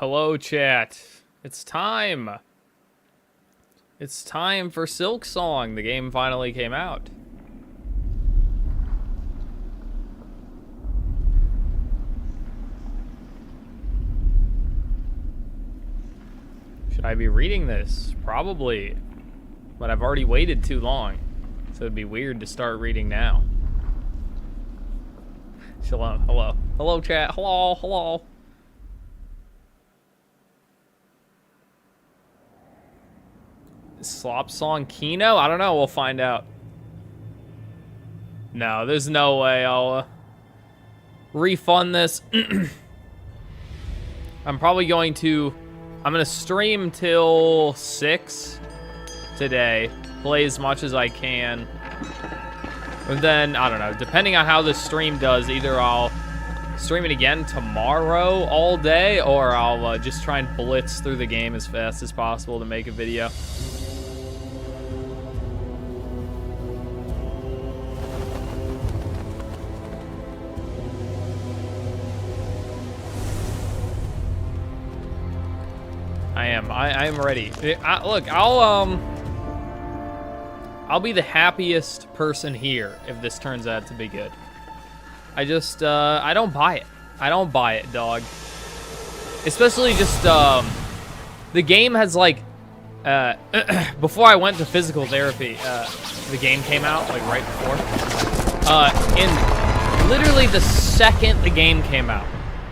Hello, chat. It's time. It's time for Silk Song. The game finally came out. Should I be reading this? Probably. But I've already waited too long. So it'd be weird to start reading now. Shalom. Hello. Hello, chat. Hello. Slop Song Kino? I don't know. We'll find out. No, there's no way I'll refund this. I'm probably going to... I'm going to stream till 6 today. Play as much as I can. And then, I don't know. Depending on how this stream does, either I'll stream it again tomorrow all day, or I'll just try and blitz through the game as fast as possible to make a video. I am ready. Look, I'll be the happiest person here if this turns out to be good. I just, I don't buy it. I don't buy it, dog. Especially just, the game has like, before I went to physical therapy, the game came out, like right before. And literally the second the game came out,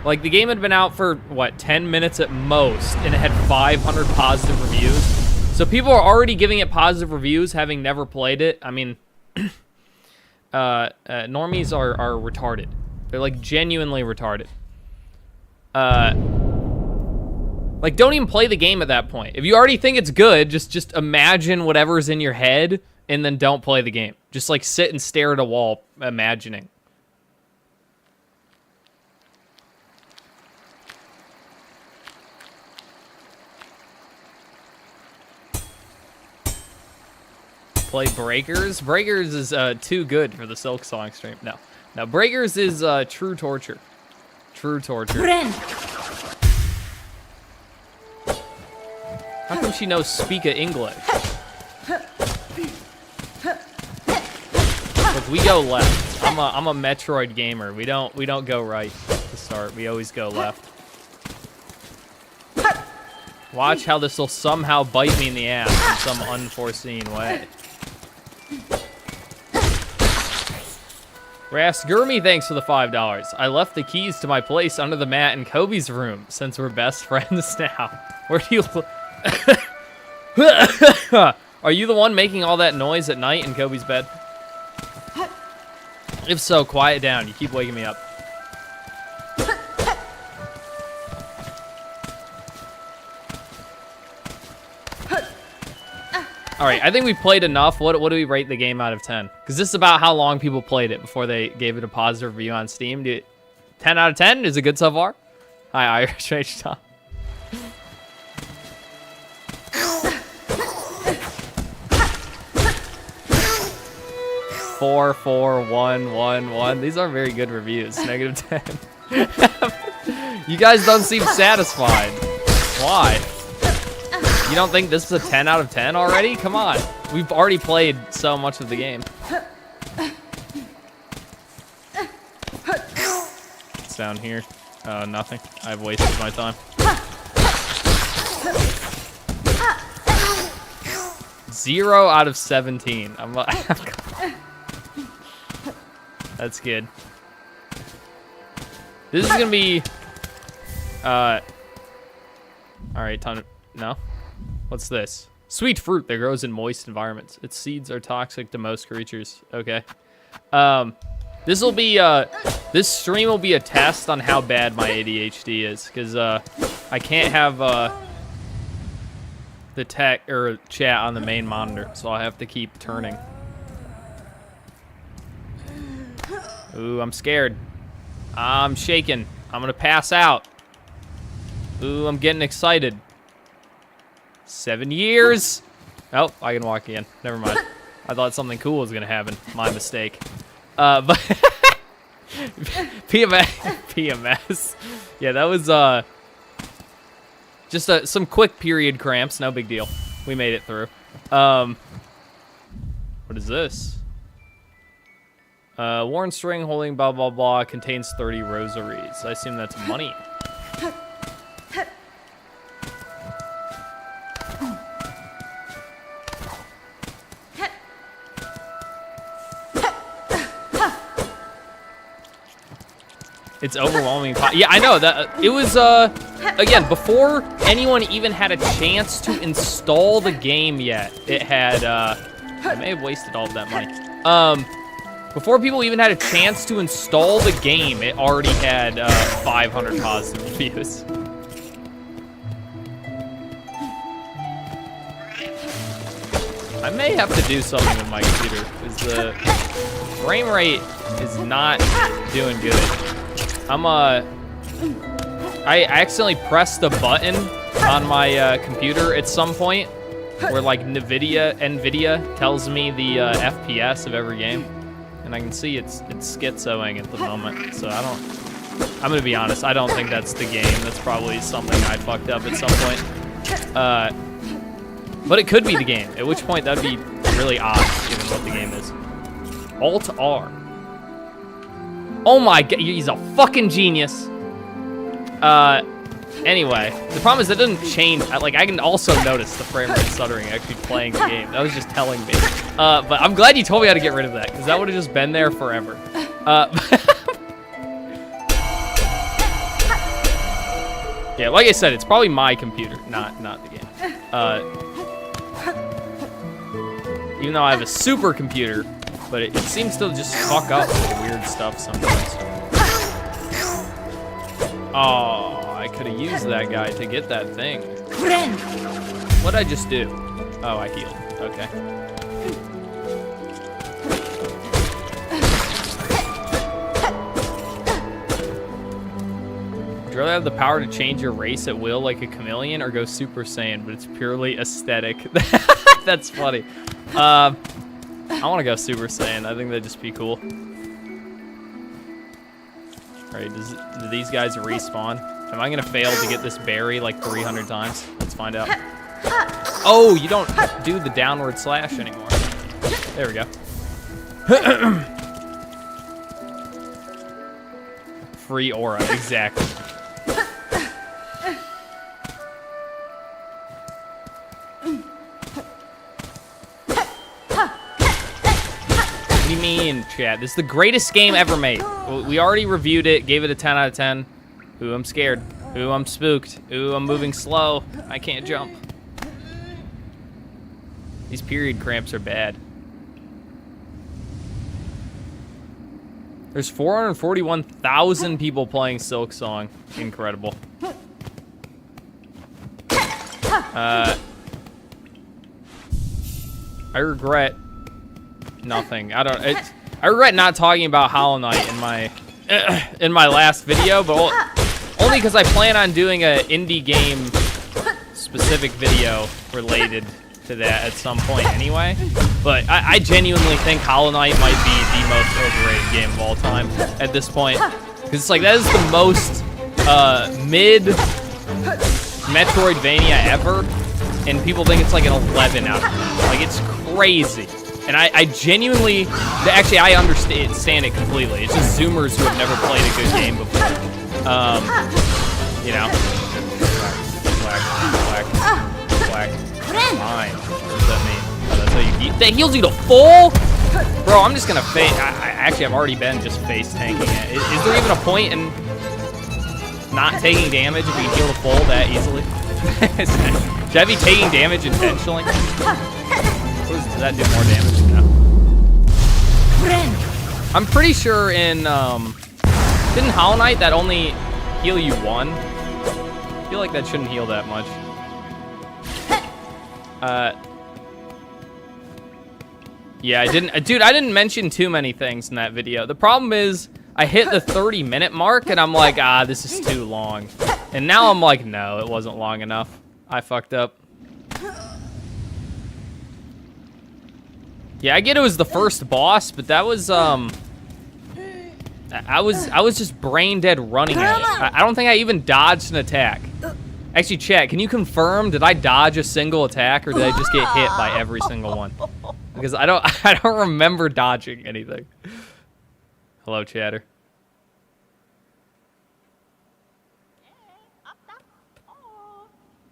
like, the game had been out for, what, 10 minutes at most, and it had 500 positive reviews. So people are already giving it positive reviews, having never played it. I mean, normies are retarded. They're, like, genuinely retarded. Like, don't even play the game at that point. If you already think it's good, just imagine whatever's in your head, and then don't play the game. Just, like, sit and stare at a wall, imagining. Play Breakers? Breakers is too good for the Silk Song stream. No, Breakers is true torture. True torture. How come she knows speak a English? Look, we go left. I'm a Metroid gamer. We don't go right to start. We always go left. Watch how this will somehow bite me in the ass in some unforeseen way. Rasgurmy, thanks for the $5. I left the keys to my place under the mat in Kobe's room, since we're best friends now. Where do you... Are you the one making all that noise at night in Kobe's bed? If so, quiet down. You keep waking me up. All right, I think we played enough. What do we rate the game out of 10? Because this is about how long people played it before they gave it a positive review on Steam. 10 out of 10? Is it good so far? Hi, Irish Rage Tom. 4, 4, 1, 1, 1. These are very good reviews. -10. You guys don't seem satisfied. Why? You don't think this is a 10 out of 10 already? Come on. We've already played so much of the game. What's down here? Nothing. I've wasted my time. 0 out of 17. That's good. This is gonna be... Alright, no? What's this? Sweet fruit that grows in moist environments. Its seeds are toxic to most creatures. Okay. This will be, this stream will be a test on how bad my ADHD is, because, I can't have, the tech, or chat on the main monitor, so I'll have to keep turning. Ooh, I'm scared. I'm shaking. I'm gonna pass out. Ooh, I'm getting excited. 7 years. Oh, I can walk again. Never mind. I thought something cool was gonna happen. My mistake. But PMS. Yeah, that was just some quick period cramps. No big deal. We made it through. What is this? Worn string holding blah blah blah contains 30 rosaries. I assume that's money. It's overwhelming. Yeah, I know that it was again before anyone even had a chance to install the game yet. It had I may have wasted all of that money. Before people even had a chance to install the game, it already had 500 positive reviews. I may have to do something with my computer because the frame rate is not doing good. I accidentally pressed the button on my computer at some point where like NVIDIA tells me the FPS of every game, and I can see it's schizoing at the moment. So I'm gonna be honest, I don't think that's the game. That's probably something I fucked up at some point. But it could be the game, at which point that'd be really odd given what the game is. Alt-R. Oh my god, he's a fucking genius. Anyway, the problem is that doesn't change. Like, I can also notice the frame rate stuttering actually playing the game. That was just telling me. But I'm glad you told me how to get rid of that, because that would have just been there forever. Yeah, like I said, it's probably my computer, not the game. Even though I have a supercomputer, but it seems to just fuck up with weird stuff sometimes. Oh, I could have used that guy to get that thing. What'd I just do? Oh, I healed. Okay. Would you rather have the power to change your race at will like a chameleon or go Super Saiyan, but it's purely aesthetic? That's funny. I want to go Super Saiyan. I think that'd just be cool. Alright, do these guys respawn? Am I going to fail to get this berry like 300 times? Let's find out. Oh, you don't do the downward slash anymore. There we go. Free aura, exactly. What do you mean, chat? This is the greatest game ever made. We already reviewed it, gave it a 10 out of 10. Ooh, I'm scared. Ooh, I'm spooked. Ooh, I'm moving slow. I can't jump. These period cramps are bad. There's 441,000 people playing Silk Song. Incredible. I regret nothing. I regret not talking about Hollow Knight in my last video, but only because I plan on doing a indie game specific video related to that at some point anyway. But I genuinely think Hollow Knight might be the most overrated game of all time at this point, because it's like that is the most mid Metroidvania ever, and people think it's like an 11 out of 10. Like, it's crazy. And I genuinely, actually, I understand it completely. It's just Zoomers who have never played a good game before. You know? Whack. Fine. What does that mean? Oh, that's how you heal. That heals you to full? Bro, I'm just gonna face. Actually, I've already been just face tanking it. Is there even a point in not taking damage if you can heal to full that easily? Should I be taking damage intentionally? Does that do more damage? No. I'm pretty sure in, didn't Hollow Knight that only heal you one? I feel like that shouldn't heal that much. Yeah, I didn't, dude, I didn't mention too many things in that video. The problem is I hit the 30-minute mark and I'm like, this is too long. And now I'm like, no, it wasn't long enough. I fucked up. Yeah, I get it was the first boss, but that was, I was just brain dead running at it. I don't think I even dodged an attack. Actually, chat, can you confirm, did I dodge a single attack or did I just get hit by every single one? Because I don't remember dodging anything. Hello, chatter.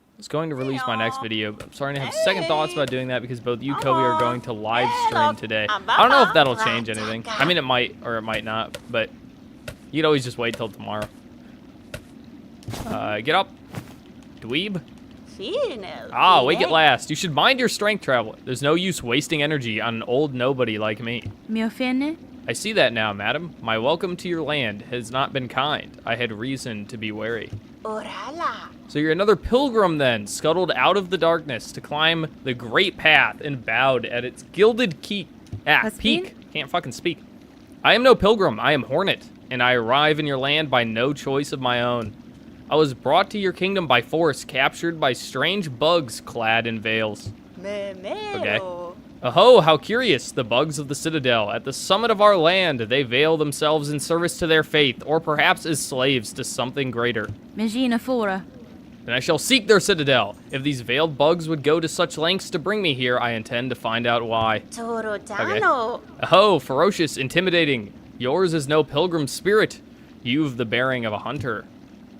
I was going to release my next video, but I'm starting to have second thoughts about doing that because both you, Kobe, are going to live stream today. I don't know if that'll change anything. I mean, it might or it might not, but you'd always just wait till tomorrow. Get up, dweeb. Wake at last. You should mind your strength, traveler. There's no use wasting energy on an old nobody like me. I see that now, madam. My welcome to your land has not been kind. I had reason to be wary. So you're another pilgrim then, scuttled out of the darkness to climb the great path and bowed at its gilded peak. Can't fucking speak. I am no pilgrim, I am Hornet, and I arrive in your land by no choice of my own. I was brought to your kingdom by force, captured by strange bugs clad in veils. Okay. Aho, how curious, the bugs of the citadel. At the summit of our land, they veil themselves in service to their faith, or perhaps as slaves to something greater. Then I shall seek their citadel. If these veiled bugs would go to such lengths to bring me here, I intend to find out why. Okay. Aho, ferocious, intimidating. Yours is no pilgrim spirit. You've the bearing of a hunter.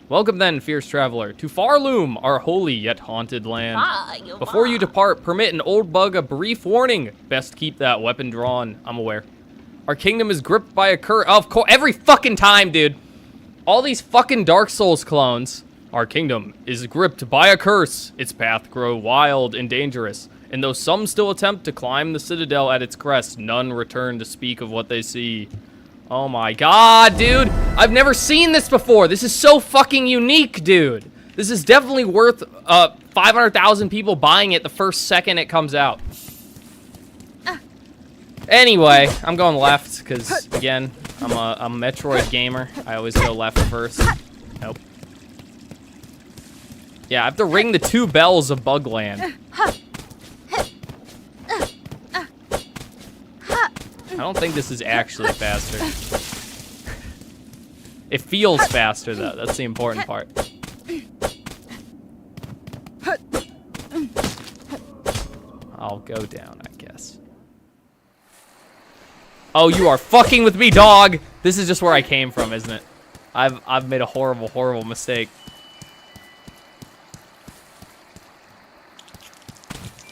Welcome then, fierce traveler, to Farloom, our holy yet haunted land. Before you depart, permit an old bug a brief warning. Best keep that weapon drawn. I'm aware. Our kingdom is gripped by a curse. Oh, of course, every fucking time, dude. All these fucking Dark Souls clones. Our kingdom is gripped by a curse. Its path grow wild and dangerous. And though some still attempt to climb the citadel at its crest, none return to speak of what they see. Oh my god, dude. I've never seen this before. This is so fucking unique, dude. This is definitely worth 500,000 people buying it the first second it comes out. Anyway, I'm going left because, again, I'm a Metroid gamer. I always go left first. Nope. Yeah, I have to ring the 2 bells of Bugland. I don't think this is actually faster. It feels faster, though. That's the important part. I'll go down, I guess. Oh, you are fucking with me, dog! This is just where I came from, isn't it? I've made a horrible, horrible mistake.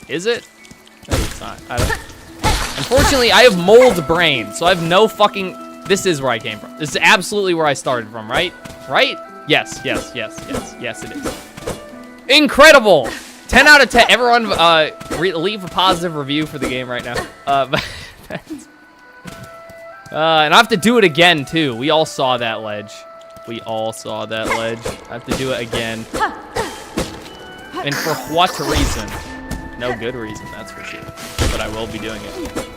Is it? No, it's not. I don't... Unfortunately, I have mold brain, so I have no fucking... This is where I came from. This is absolutely where I started from, right? Right? Yes, yes, yes, yes, yes, it is. Incredible! 10 out of 10. Everyone, leave a positive review for the game right now. And I have to do it again, too. We all saw that ledge. We all saw that ledge. I have to do it again. And for what reason? No good reason, that's for sure. But I will be doing it.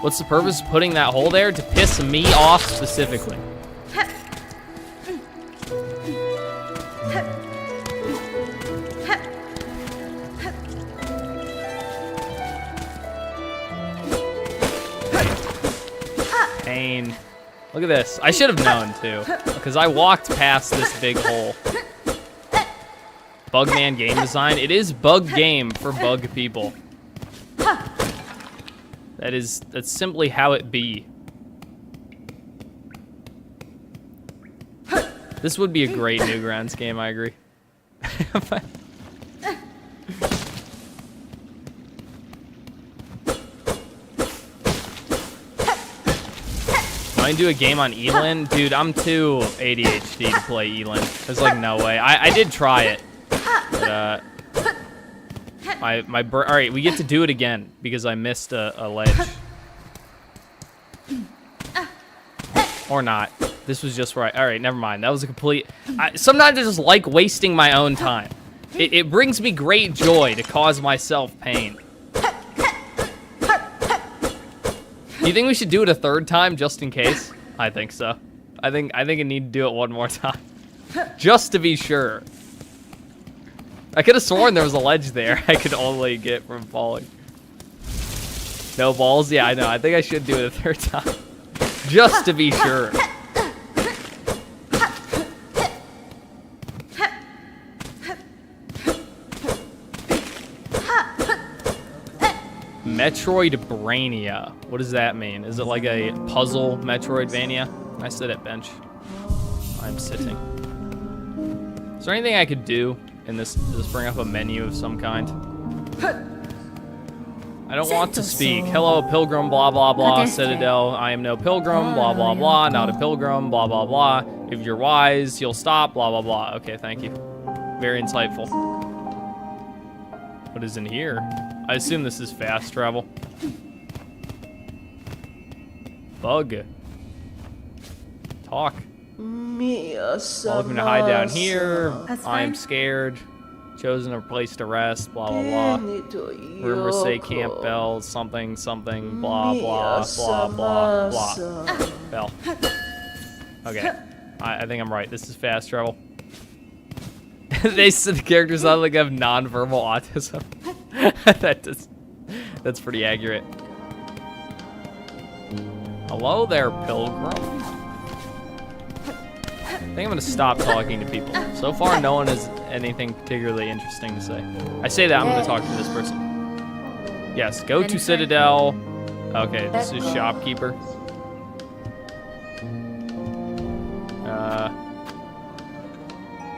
What's the purpose of putting that hole there? To piss me off specifically. Pain. Look at this. I should have known, too. Because I walked past this big hole. Bugman game design. It is bug game for bug people. That's simply how it be. This would be a great Newgrounds game, I agree. I do a game on Elin? Dude, I'm too ADHD to play Elin. There's like no way. I did try it. But, all right, we get to do it again because I missed a ledge. Or not. This was just right. All right, never mind. That was a complete... sometimes I just like wasting my own time. It brings me great joy to cause myself pain. Do you think we should do it a third time just in case? I think so. I think I need to do it one more time. Just to be sure. I could have sworn there was a ledge there I could only get from falling. No balls? Yeah, I know. I think I should do it a third time. Just to be sure. Metroidvania. What does that mean? Is it like a puzzle Metroidvania? I sit at bench. I'm sitting. Is there anything I could do in this? Does this bring up a menu of some kind? I don't want to speak. Hello, pilgrim, blah, blah, blah, citadel. I am no pilgrim, blah, blah, blah, not a pilgrim, blah, blah, blah. If you're wise, you'll stop, blah, blah, blah. Okay, thank you. Very insightful. What is in here? I assume this is fast travel. Bug. Talk. Welcome to hide down here. I'm scared. Chosen a place to rest, blah, blah, blah. Rumors say camp bell, something, something, blah, blah, blah, blah, blah. Bell. Okay. I think I'm right. This is fast travel. They said the characters sound like they have non-verbal autism. That's pretty accurate. Hello there, pilgrim. I think I'm gonna stop talking to people. So far, no one has anything particularly interesting to say. I say that, I'm gonna talk to this person. Yes, go to Citadel. Okay, this is shopkeeper.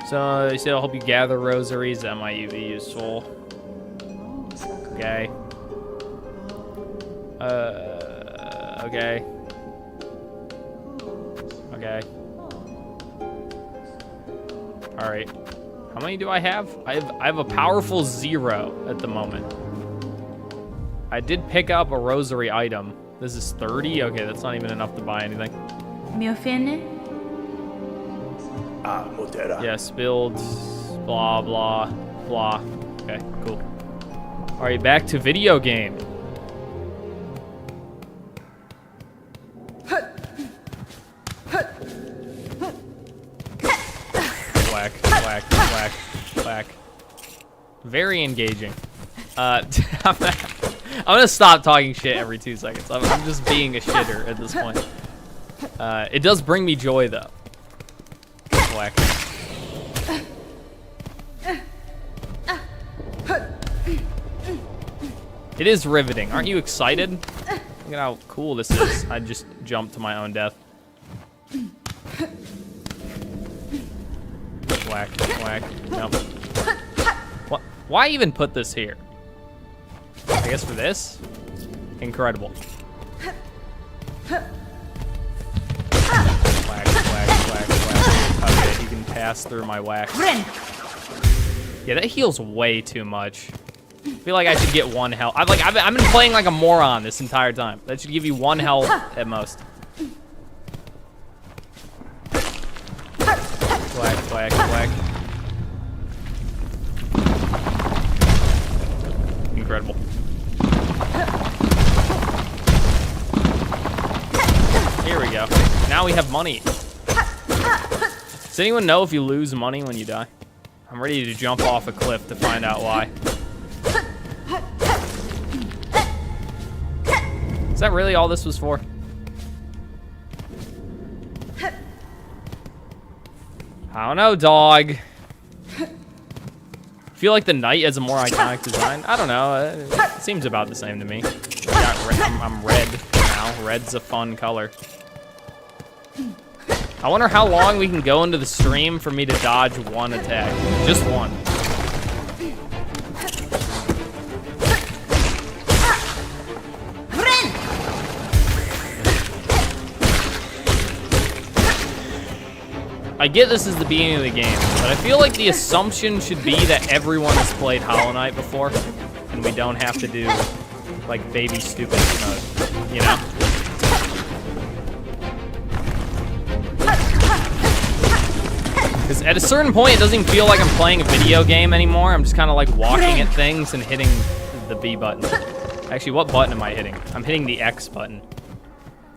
So they said I'll help you gather rosaries. That might be useful. Okay. Okay. Okay. All right. How many do I have? I have a powerful 0 at the moment. I did pick up a rosary item. This is 30. Okay, that's not even enough to buy anything. Me ofende? Yes, build, blah, blah, blah. Okay, cool. All right, back to video game. Whack, whack, whack, whack. Very engaging. I'm gonna stop talking shit every 2 seconds. I'm just being a shitter at this point. It does bring me joy, though. Whack. It is riveting. Aren't you excited? Look at how cool this is. I just jumped to my own death. Whack, whack. Nope. What? Why even put this here? I guess for this? Incredible. Whack, whack, whack, whack. Okay, you can pass through my whack. Yeah, that heals way too much. I feel like I should get 1 health. I've been playing like a moron this entire time. That should give you 1 health at most. Whack, whack, whack. Incredible. Here we go. Now we have money. Does anyone know if you lose money when you die? I'm ready to jump off a cliff to find out why. Is that really all this was for? I don't know, dog. I feel like the knight has a more iconic design. I don't know. It seems about the same to me. I'm red now. Red's a fun color. I wonder how long we can go into the stream for me to dodge 1 attack. Just 1. I get this is the beginning of the game, but I feel like the assumption should be that everyone has played Hollow Knight before, and we don't have to do, like, baby stupid mode, you know? Because at a certain point, it doesn't even feel like I'm playing a video game anymore. I'm just kind of like walking at things and hitting the B button. Actually, what button am I hitting? I'm hitting the X button.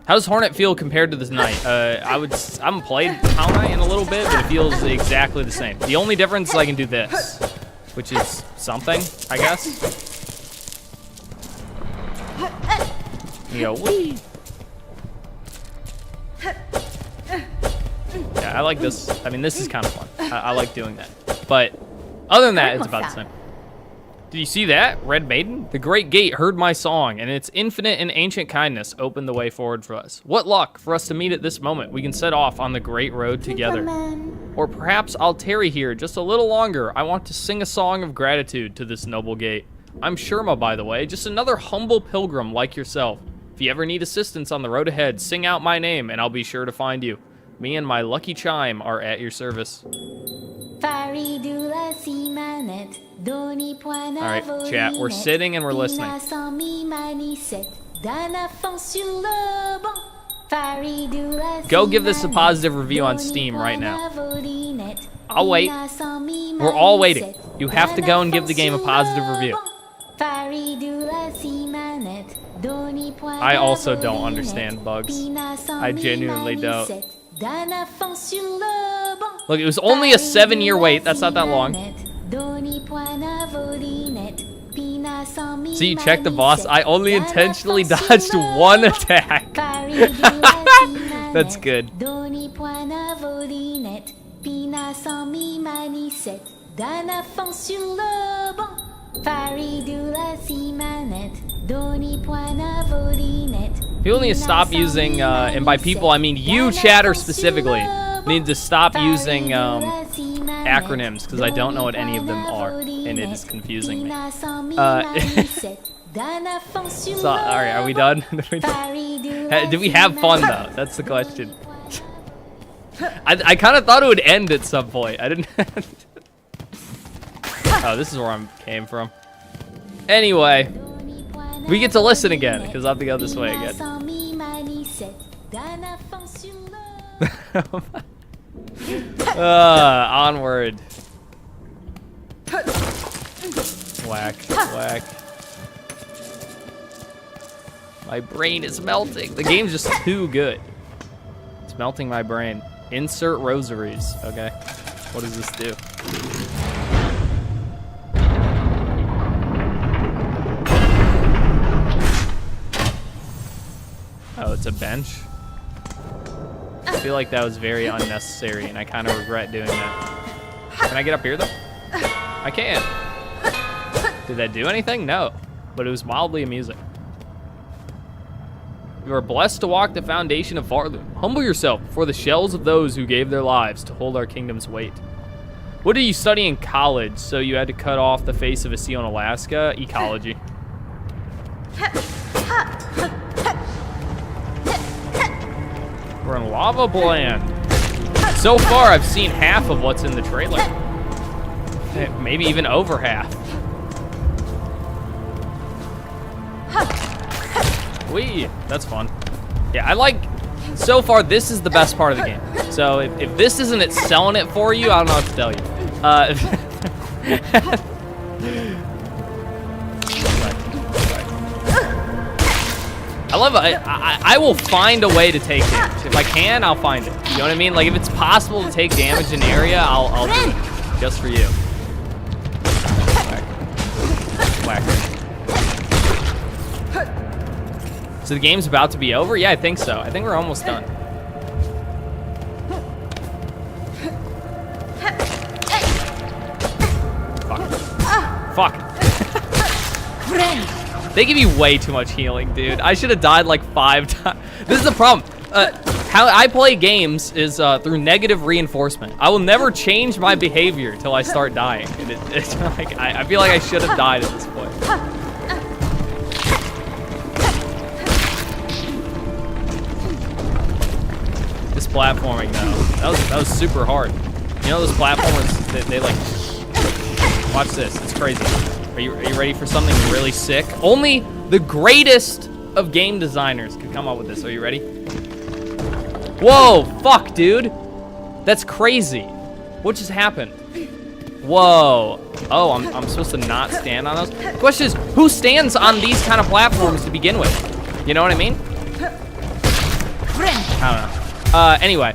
How does Hornet feel compared to this Knight? I haven't played Hollow Knight in a little bit, but it feels exactly the same. The only difference is I can do this, which is something, I guess. You go, whee! Yeah, I like this. I mean, this is kind of fun. I like doing that. But other than that, it's about the same. Did you see that? Red Maiden? The Great Gate heard my song, and its infinite and ancient kindness opened the way forward for us. What luck for us to meet at this moment. We can set off on the great road together. Or perhaps I'll tarry here just a little longer. I want to sing a song of gratitude to this noble gate. I'm Sherma, by the way, just another humble pilgrim like yourself. If you ever need assistance on the road ahead, sing out my name, and I'll be sure to find you. Me and my lucky chime are at your service. Alright, chat, we're sitting and we're listening. Go give this a positive review on Steam right now. I'll wait. We're all waiting. You have to go and give the game a positive review. I also don't understand bugs. I genuinely don't. Look, it was only a 7-year wait. That's not that long. So you check the boss. I only intentionally dodged one attack. That's good. People need to stop using, and by people I mean you, chatter specifically, need to stop using acronyms, because I don't know what any of them are, and it is confusing me. So, alright, are we done? Did we have fun, though? That's the question. I kind of thought it would end at some point. I didn't... Oh, this is where I came from. Anyway, we get to listen again, because I have to go this way again. Onward. Whack, whack. My brain is melting. The game's just too good. It's melting my brain. Insert rosaries. Okay. What does this do? Oh, it's a bench? I feel like that was very unnecessary, and I kind of regret doing that. Can I get up here, though? I can. Did that do anything? No. But it was mildly amusing. You are blessed to walk the foundation of Farloom. Humble yourself before the shells of those who gave their lives to hold our kingdom's weight. What did you study in college, so you had to cut off the face of a seal in Alaska? Ecology. We're in Lava Bland. So far, I've seen half of what's in the trailer. Maybe even over half. Whee, that's fun. Yeah, I like, so far, this is the best part of the game. So if this isn't it selling it for you, I don't know what to tell you. I love it. I will find a way to take damage. If I can, I'll find it. You know what I mean? Like, if it's possible to take damage in an area, I'll do it. Just for you. Whack. Whack. So the game's about to be over? Yeah, I think so. I think we're almost done. Fuck. Fuck. They give you way too much healing, dude. I should have died like 5 times. This is the problem. How I play games is through negative reinforcement. I will never change my behavior until I start dying. And it's like, I feel like I should have died at this point. This platforming, though, that was super hard. You know those platformers, they like... Watch this, it's crazy. Are you ready for something really sick? Only the greatest of game designers could come up with this. Are you ready? Whoa, fuck, dude. That's crazy. What just happened? Whoa. Oh, I'm supposed to not stand on those? The question is, who stands on these kind of platforms to begin with? You know what I mean? I don't know. Anyway.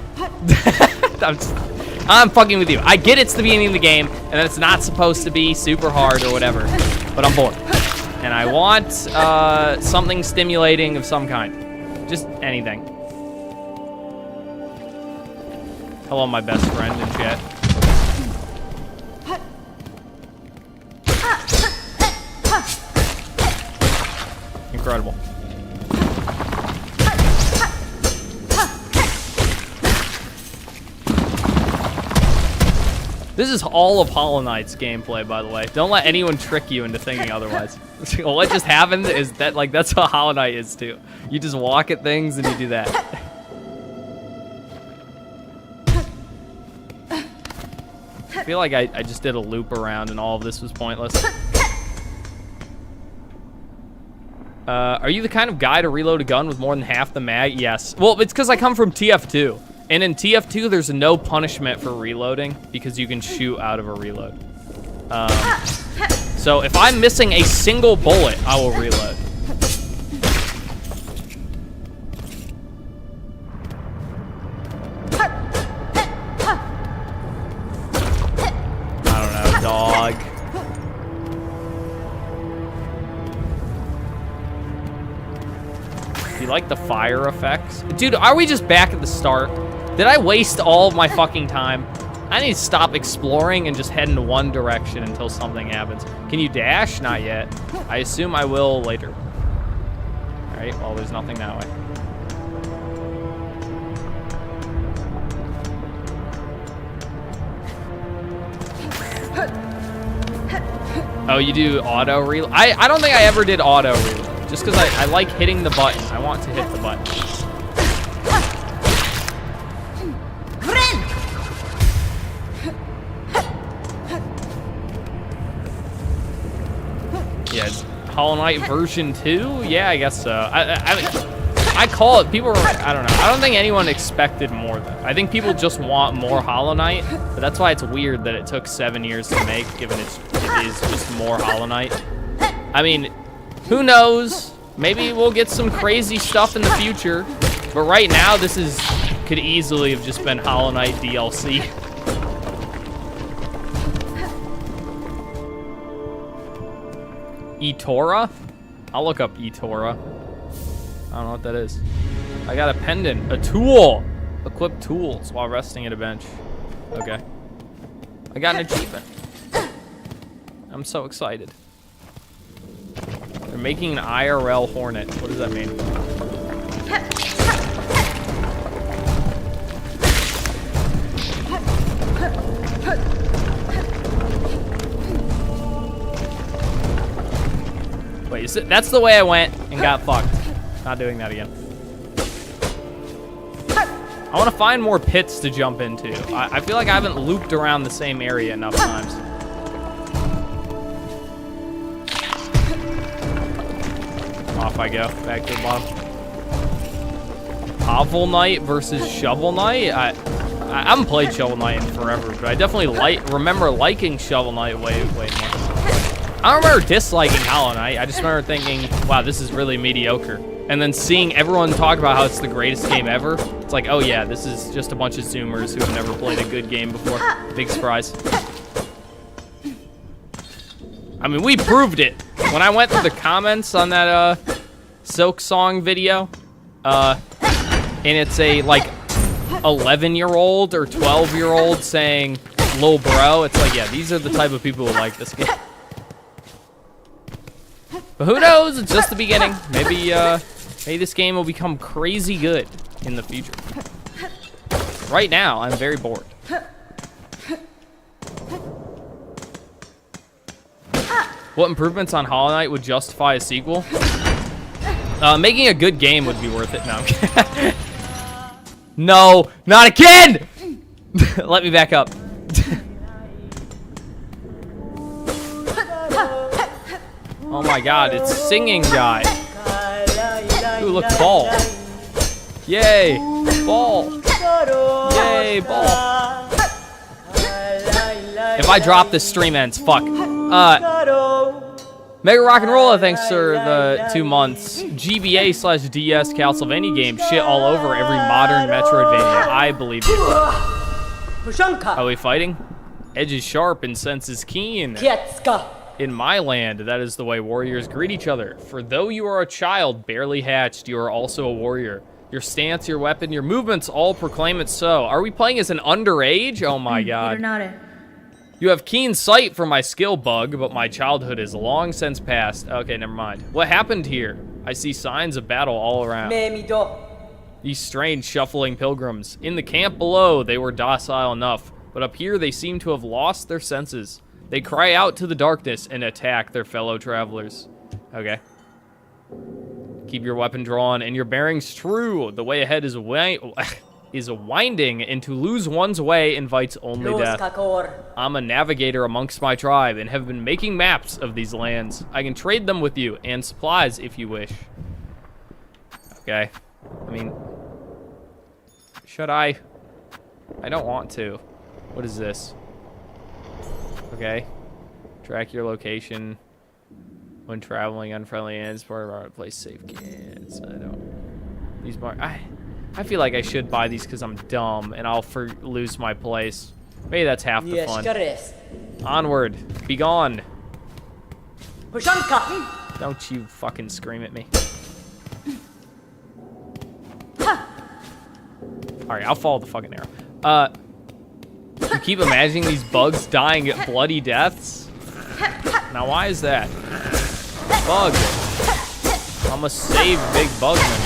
I'm fucking with you. I get it's the beginning of the game, and that it's not supposed to be super hard or whatever, but I'm bored. And I want something stimulating of some kind. Just anything. Hello, my best friend in chat. Incredible. This is all of Hollow Knight's gameplay, by the way. Don't let anyone trick you into thinking otherwise. What just happened is that, like, that's what Hollow Knight is too. You just walk at things and you do that. I feel like I just did a loop around and all of this was pointless. Are you the kind of guy to reload a gun with more than half the mag? Yes. Well, it's because I come from TF2. And in TF2, there's no punishment for reloading because you can shoot out of a reload. So if I'm missing a single bullet, I will reload. I don't know, dog. Do you like the fire effects? Dude, are we just back at the start? Did I waste all of my fucking time? I need to stop exploring and just head in one direction until something happens. Can you dash? Not yet. I assume I will later. All right, well, there's nothing that way. Oh, you do auto reload? I don't think I ever did auto reload. Just because I like hitting the button. I want to hit the button. Yeah, Hollow Knight version 2? Yeah, I guess so. I call it, people were, I don't know. I don't think anyone expected more though. I think people just want more Hollow Knight, but that's why it's weird that it took 7 years to make, given it is just more Hollow Knight. I mean, who knows? Maybe we'll get some crazy stuff in the future, but right now this could easily have just been Hollow Knight DLC. eTora? I'll look up eTora. I don't know what that is. I got a pendant, a tool. Equip tools while resting at a bench. Okay. I got an achievement. I'm so excited. They're making an IRL Hornet. What does that mean? Wait, that's the way I went and got fucked. Not doing that again. I want to find more pits to jump into. I feel like I haven't looped around the same area enough times. Off I go, back to the bottom. Hovel Knight versus Shovel Knight? I haven't played Shovel Knight in forever, but I definitely remember liking Shovel Knight way more. I don't remember disliking Hollow Knight. I just remember thinking, wow, this is really mediocre. And then seeing everyone talk about how it's the greatest game ever, it's like, oh yeah, this is just a bunch of Zoomers who have never played a good game before. Big surprise. I mean, we proved it. When I went through the comments on that Silk Song video, and it's a like 11-year-old or 12-year-old saying, "Lil bro," it's like, yeah, these are the type of people who like this game. But who knows? It's just the beginning. Maybe this game will become crazy good in the future. Right now, I'm very bored. What improvements on Hollow Knight would justify a sequel? Making a good game would be worth it. No, I'm kidding. No, not again! Let me back up. Oh my god, it's singing guy. Ooh, look, ball. Yay, ball. Yay, ball. If I drop this, stream ends. Fuck. Mega Rock and Roll, thanks for the 2 months. GBA/DS Castlevania game. Shit all over every modern Metroidvania. I believe you. Are we fighting? Edge is sharp and sense is keen. In my land, that is the way warriors greet each other. For though you are a child barely hatched, you are also a warrior. Your stance, your weapon, your movements all proclaim it so. Are we playing as an underage? Oh my god. You have keen sight for my skill bug, but my childhood is long since past. Okay, never mind. What happened here? I see signs of battle all around. These strange shuffling pilgrims. In the camp below, they were docile enough, but up here they seem to have lost their senses. They cry out to the darkness and attack their fellow travelers. Okay. Keep your weapon drawn and your bearings true. The way ahead is winding, and to lose one's way invites only death. I'm a navigator amongst my tribe and have been making maps of these lands. I can trade them with you and supplies if you wish. Okay. I mean, should I? I don't want to. What is this? Okay. Track your location. When traveling, unfriendly ends, part of our place safe kids. I don't. These mark. I feel like I should buy these because I'm dumb and I'll lose my place. Maybe that's half the fun. Onward. Be gone. Don't you fucking scream at me. Alright, I'll follow the fucking arrow. You keep imagining these bugs dying at bloody deaths? Now why is that? Bug. I'm a save big bugman.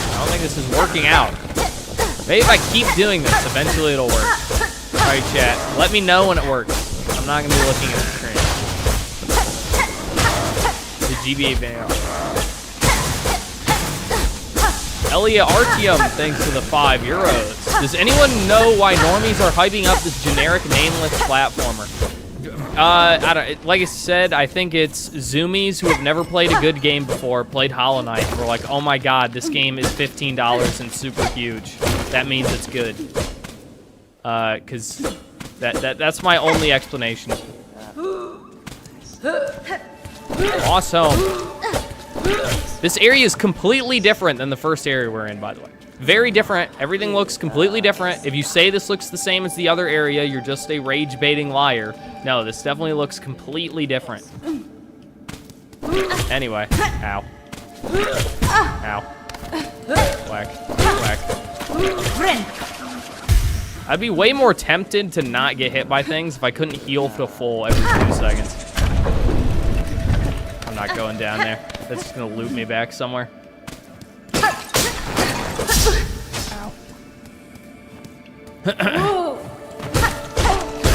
I don't think this is working out. Maybe if I keep doing this, eventually it'll work. Alright, chat. Let me know when it works. I'm not going to be looking at the screen. The GBA video. Elia Artium, thanks to the €5. Does anyone know why normies are hyping up this generic nameless platformer? I don't. Like I said, I think it's Zoomies who have never played a good game before, played Hollow Knight, and were like, oh my god, this game is $15 and super huge. That means it's good. Cause that's my only explanation. Lost home. This area is completely different than the first area we're in, by the way. Very different. Everything looks completely different. If you say this looks the same as the other area, you're just a rage-baiting liar. No, this definitely looks completely different. Anyway. Ow. Ow. Whack. Whack. I'd be way more tempted to not get hit by things if I couldn't heal to full every 2 seconds. I'm not going down there. That's just gonna loop me back somewhere. Ow.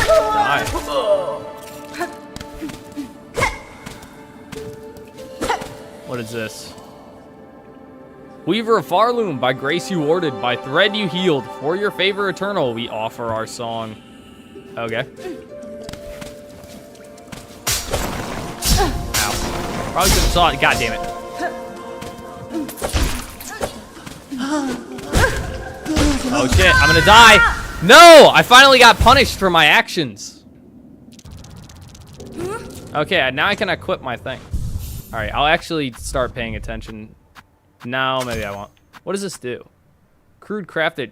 Die. What is this? Weaver of Farloom, by grace you warded, by thread you healed. For your favor eternal, we offer our song. Okay. Ow. Probably could have saw it. God damn it. Oh shit, I'm gonna die. No! I finally got punished for my actions. Okay, now I can equip my thing. Alright, I'll actually start paying attention. No, maybe I won't. What does this do? Crude crafted.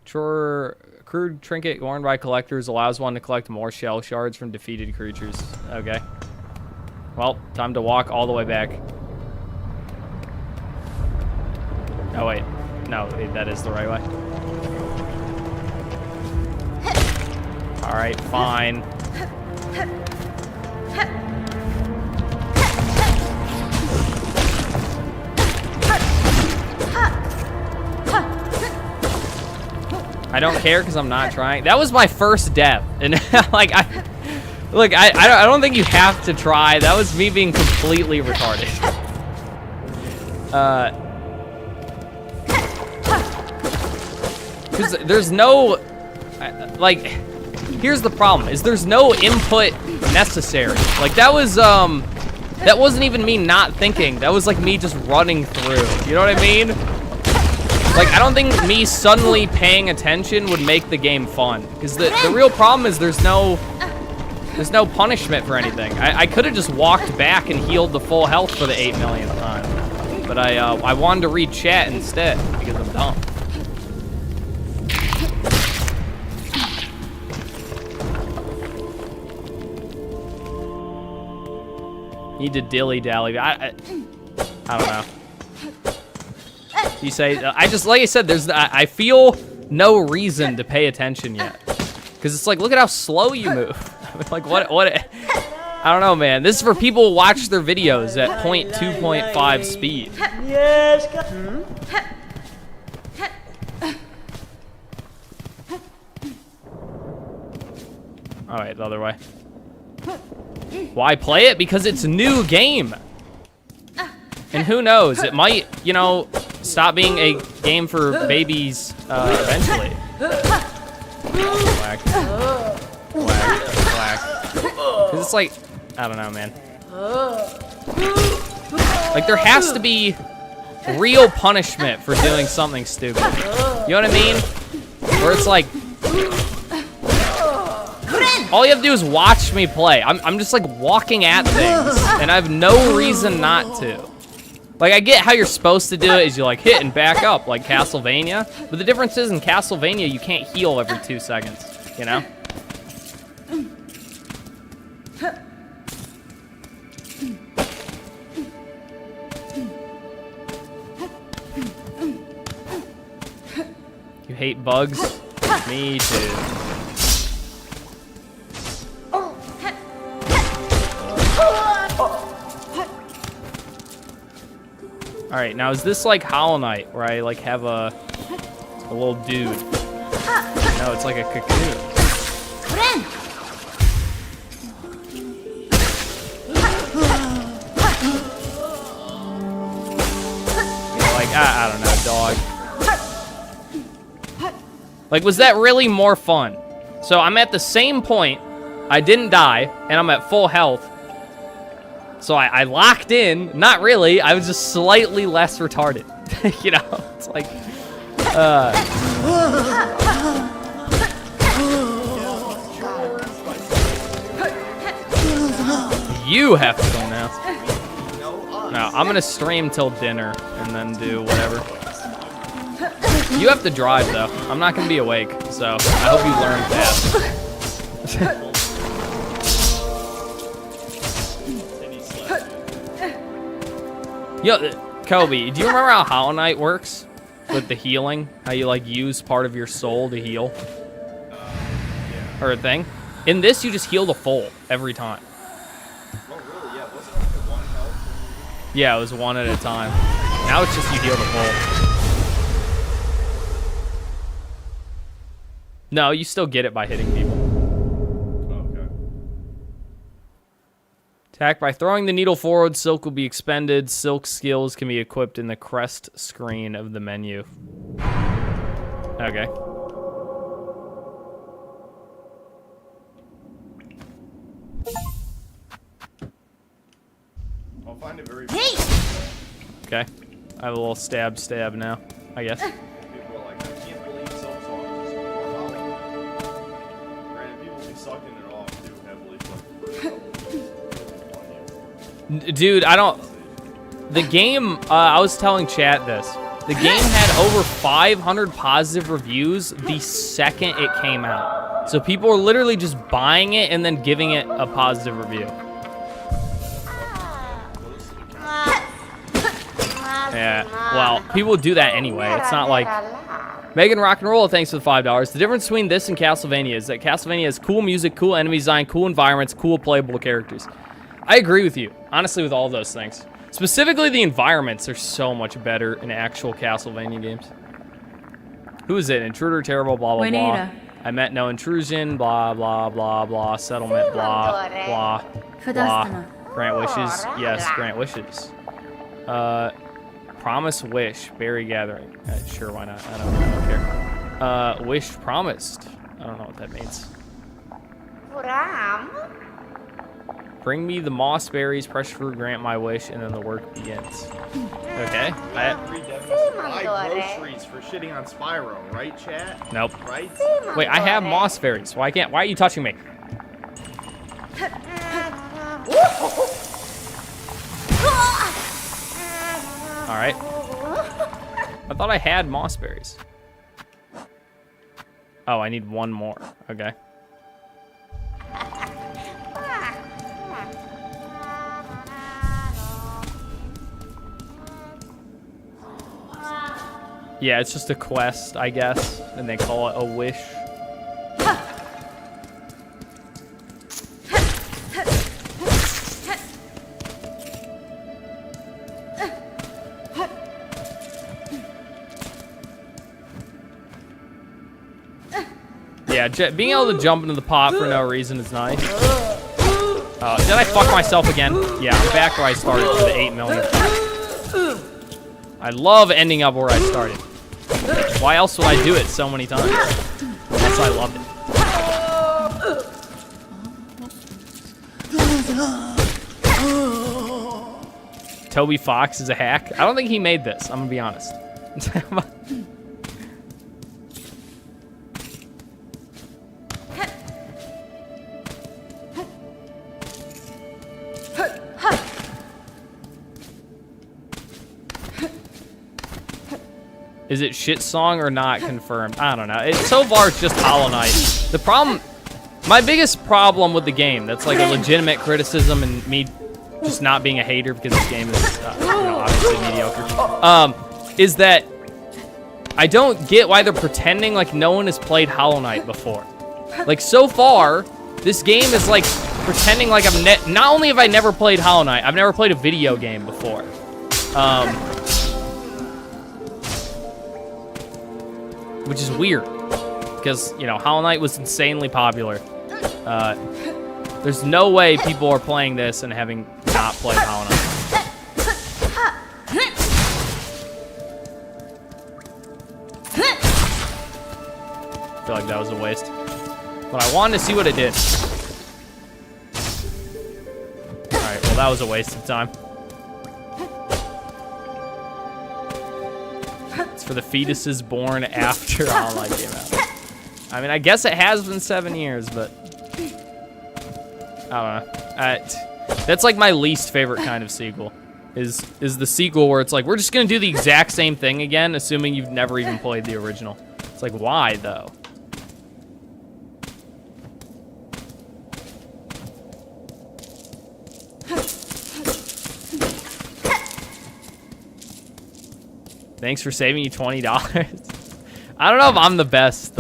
Crude trinket worn by collectors allows one to collect more shell shards from defeated creatures. Okay. Well, time to walk all the way back. Oh, wait. No, that is the right way. Alright, fine. I don't care because I'm not trying. That was my first death. And like, I don't think you have to try. That was me being completely retarded. Because there's no, like, here's the problem, is there's no input necessary. Like, that wasn't even me not thinking. That was like me just running through. You know what I mean? Like, I don't think me suddenly paying attention would make the game fun. Because the real problem is there's no punishment for anything. I could have just walked back and healed the full health for the 8 millionth time. But I wanted to read chat instead because I'm dumb. Need to dilly-dally. I don't know. You say, like I said, I feel no reason to pay attention yet. Because it's like, look at how slow you move. Like, what, I don't know, man. This is for people who watch their videos at 0.2.5 speed. Yes. All right, the other way. Why play it? Because it's a new game. And who knows, it might, you know, stop being a game for babies eventually. Whack. Whack. Whack. Because it's like, I don't know, man. Like, there has to be real punishment for doing something stupid. You know what I mean? Where it's like, all you have to do is watch me play. I'm just like walking at things, and I have no reason not to. Like, I get how you're supposed to do it is you like hit and back up like Castlevania, but the difference is in Castlevania you can't heal every 2 seconds, you know? You hate bugs? Me too. All right, now is this like Hollow Knight, where I like have a little dude? No, it's like a cocoon. Like, I don't know, dog. Like, was that really more fun? So I'm at the same point, I didn't die, and I'm at full health. So I locked in, not really, I was just slightly less retarded. You know, it's like, you have to go now. No, I'm gonna stream till dinner and then do whatever. You have to drive though. I'm not gonna be awake, so I hope you learn fast. Yo, Kobe, do you remember how Hollow Knight works? With the healing? How you, like, use part of your soul to heal? Yeah. Or a thing? In this, you just heal the full every time. Oh, really? Yeah, wasn't it like a 1 health? Yeah, it was 1 at a time. Now it's just you heal the full. No, you still get it by hitting people. Attack by throwing the needle forward, Silk will be expended. Silk skills can be equipped in the crest screen of the menu. Okay. I'll find it very. Okay. I have a little stab now, I guess. People are like, I can't believe Silk songs. Granted, people be sucking it off too heavily, but. Dude, I don't... The game, I was telling chat this. The game had over 500 positive reviews the second it came out. So people were literally just buying it and then giving it a positive review. Yeah, well, people do that anyway. It's not like... Megan Rock and Roll, thanks for the $5. The difference between this and Castlevania is that Castlevania has cool music, cool enemy design, cool environments, cool playable characters. I agree with you, honestly, with all those things. Specifically, the environments are so much better in actual Castlevania games. Who is it? Intruder, terrible, blah, blah, blah. I meant no intrusion, blah, blah, blah, blah. Settlement, blah, blah, blah. Grant wishes. Yes, grant wishes. Promise, wish, berry gathering. Sure, why not? I don't care. Wish promised. I don't know what that means. Bring me the moss berries, pressure fruit, grant my wish, and then the work begins. Okay. Buy groceries for shitting on Spyro, right, chat? Nope. Right? Wait, I have moss berries. Why can't? Why are you touching me? All right. I thought I had moss berries. Oh, I need one more. Okay. Yeah, it's just a quest, I guess, and they call it a wish. Yeah, being able to jump into the pot for no reason is nice. Did I fuck myself again? Yeah, I'm back where I started for the 8 millionth time. I love ending up where I started. Why else would I do it so many times? Unless I love it. Toby Fox is a hack. I don't think he made this, I'm gonna be honest. Is it shit song or not confirmed? I don't know. So far, it's just Hollow Knight. The problem, my biggest problem with the game, that's like a legitimate criticism and me just not being a hater because this game is, you know, obviously mediocre, is that I don't get why they're pretending like no one has played Hollow Knight before. Like, so far, this game is like pretending like not only have I never played Hollow Knight, I've never played a video game before. Which is weird, because, you know, Hollow Knight was insanely popular. There's no way people are playing this and having not played Hollow Knight. I feel like that was a waste. But I wanted to see what it did. Alright, well that was a waste of time. It's for the fetuses born after Hollow Knight came out. I mean, I guess it has been 7 years, but I don't know. That's like my least favorite kind of sequel. Is the sequel where it's like, we're just gonna do the exact same thing again, assuming you've never even played the original. It's like, why though? Thanks for saving you $20. I don't know if I'm the best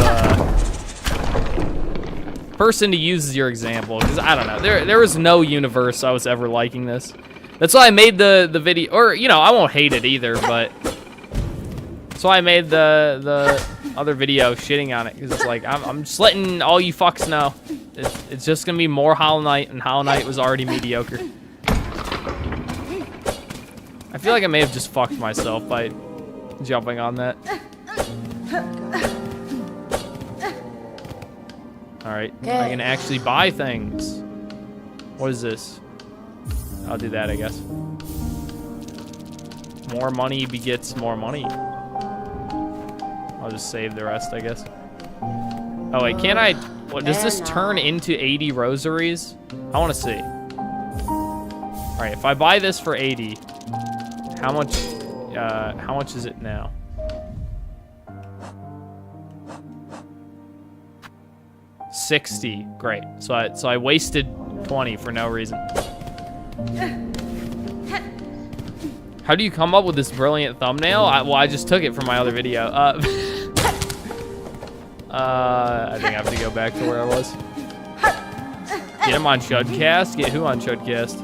person to use as your example, because I don't know. There was no universe I was ever liking this. That's why I made the video, or, you know, I won't hate it either, but that's why I made the other video shitting on it, because it's like, I'm just letting all you fucks know. It's just gonna be more Hollow Knight, and Hollow Knight was already mediocre. I feel like I may have just fucked myself by jumping on that. Alright, I can actually buy things. What is this? I'll do that, I guess. More money begets more money. I'll just save the rest, I guess. Oh wait, can I... What, does this turn into 80 rosaries? I want to see. Alright, if I buy this for 80, how much is it now? $60. Great. So I wasted 20 for no reason. How do you come up with this brilliant thumbnail? Well, I just took it from my other video. I think I have to go back to where I was. Get him on Chudcast? Get who on Chudcast?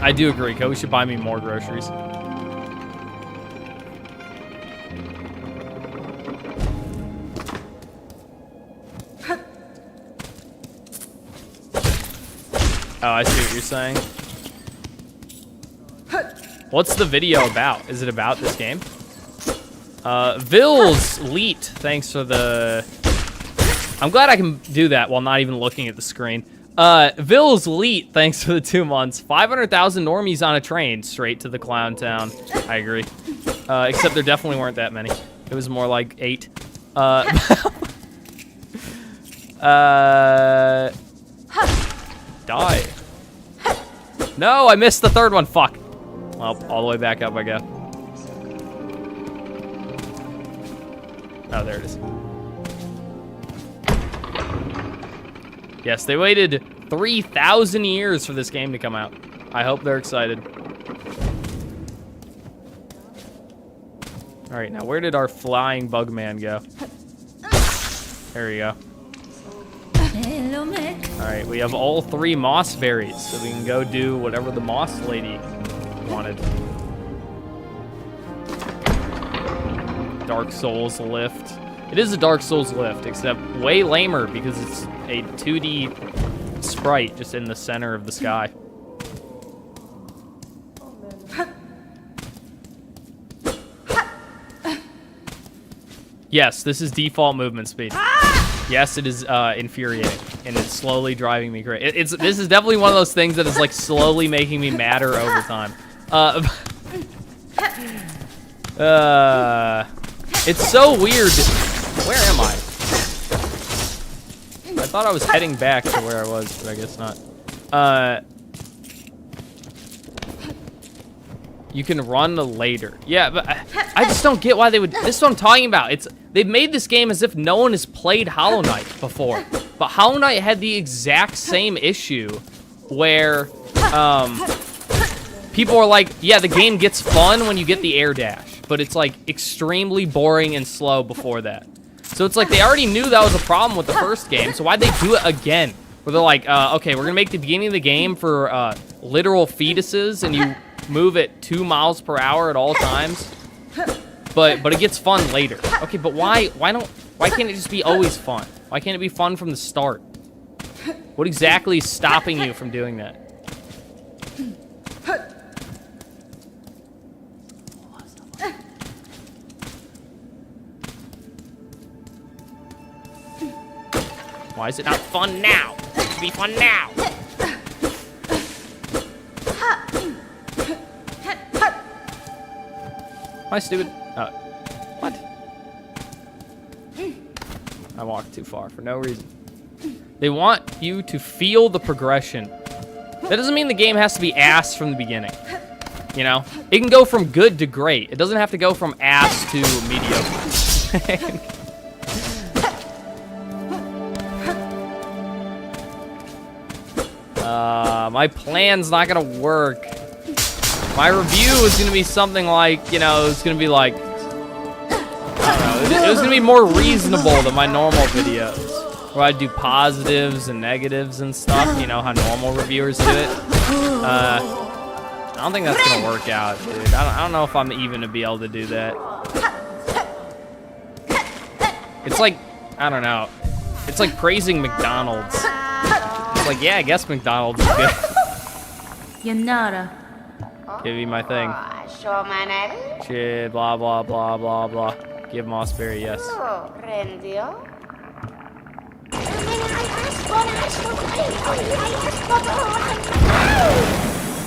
I do agree, Cody should buy me more groceries. Oh, I see what you're saying. What's the video about? Is it about this game? Vils Leet, thanks for the I'm glad I can do that while not even looking at the screen. Ville's Leet, thanks for the 2 months. 500,000 normies on a train straight to the clown town. I agree. Except there definitely weren't that many. It was more like 8. Die. No, I missed the 3rd one. Fuck. Well, all the way back up, I guess. Oh, there it is. Yes, they waited 3,000 years for this game to come out. I hope they're excited. All right, now where did our flying bug man go? There we go. All right, we have all 3 moss berries, so we can go do whatever the moss lady wanted. Dark Souls lift. It is a Dark Souls lift, except way lamer because it's a 2D sprite just in the center of the sky. Yes, this is default movement speed. Yes, it is infuriating, and it's slowly driving me crazy. This is definitely one of those things that is like slowly making me madder over time. It's so weird. Where am I? I thought I was heading back to where I was, but I guess not. You can run later. Yeah, but I just don't get why they would. This is what I'm talking about. They've made this game as if no one has played Hollow Knight before. But Hollow Knight had the exact same issue where people are like, yeah, the game gets fun when you get the air dash, but it's like extremely boring and slow before that. So it's like they already knew that was a problem with the first game, so why'd they do it again? Where they're like, okay, we're gonna make the beginning of the game for literal fetuses, and you move at 2 miles per hour at all times, but it gets fun later. Okay, but why can't it just be always fun? Why can't it be fun from the start? What exactly is stopping you from doing that? Why is it not fun now? It should be fun now. Am I stupid? What? I walked too far for no reason. They want you to feel the progression. That doesn't mean the game has to be ass from the beginning. You know? It can go from good to great. It doesn't have to go from ass to mediocre. My plan's not gonna work. My review is gonna be something like, you know, it's gonna be like, I don't know, it was gonna be more reasonable than my normal videos, where I do positives and negatives and stuff, you know, how normal reviewers do it. I don't think that's gonna work out, dude. I don't know if I'm even gonna be able to do that. It's like, I don't know, it's like praising McDonald's. It's like, yeah, I guess McDonald's is good. Yanara. Give me my thing. Shit, blah, blah, blah, blah, blah. Give Mossberry, yes.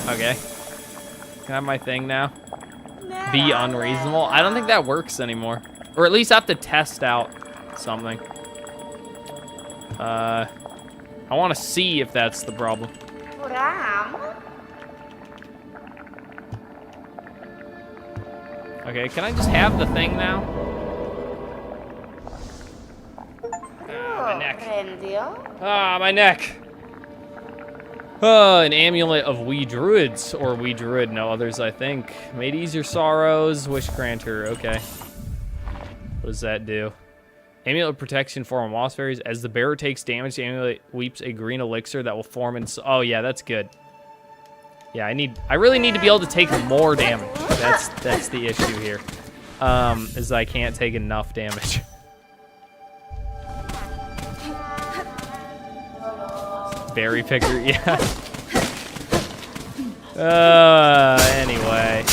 Okay. Can I have my thing now? Be unreasonable? I don't think that works anymore. Or at least I have to test out something. I want to see if that's the problem. Okay, can I just have the thing now? My neck. Ah, my neck. An amulet of wee druids, or wee druid, no others, I think. Made ease your sorrows, wish granter. Okay. What does that do? Amulet of protection for moss fairies. As the bearer takes damage, the amulet weeps a green elixir that will form in. Oh yeah, that's good. Yeah, I really need to be able to take more damage. That's the issue here. Is I can't take enough damage. Berry picker, yeah. Anyway.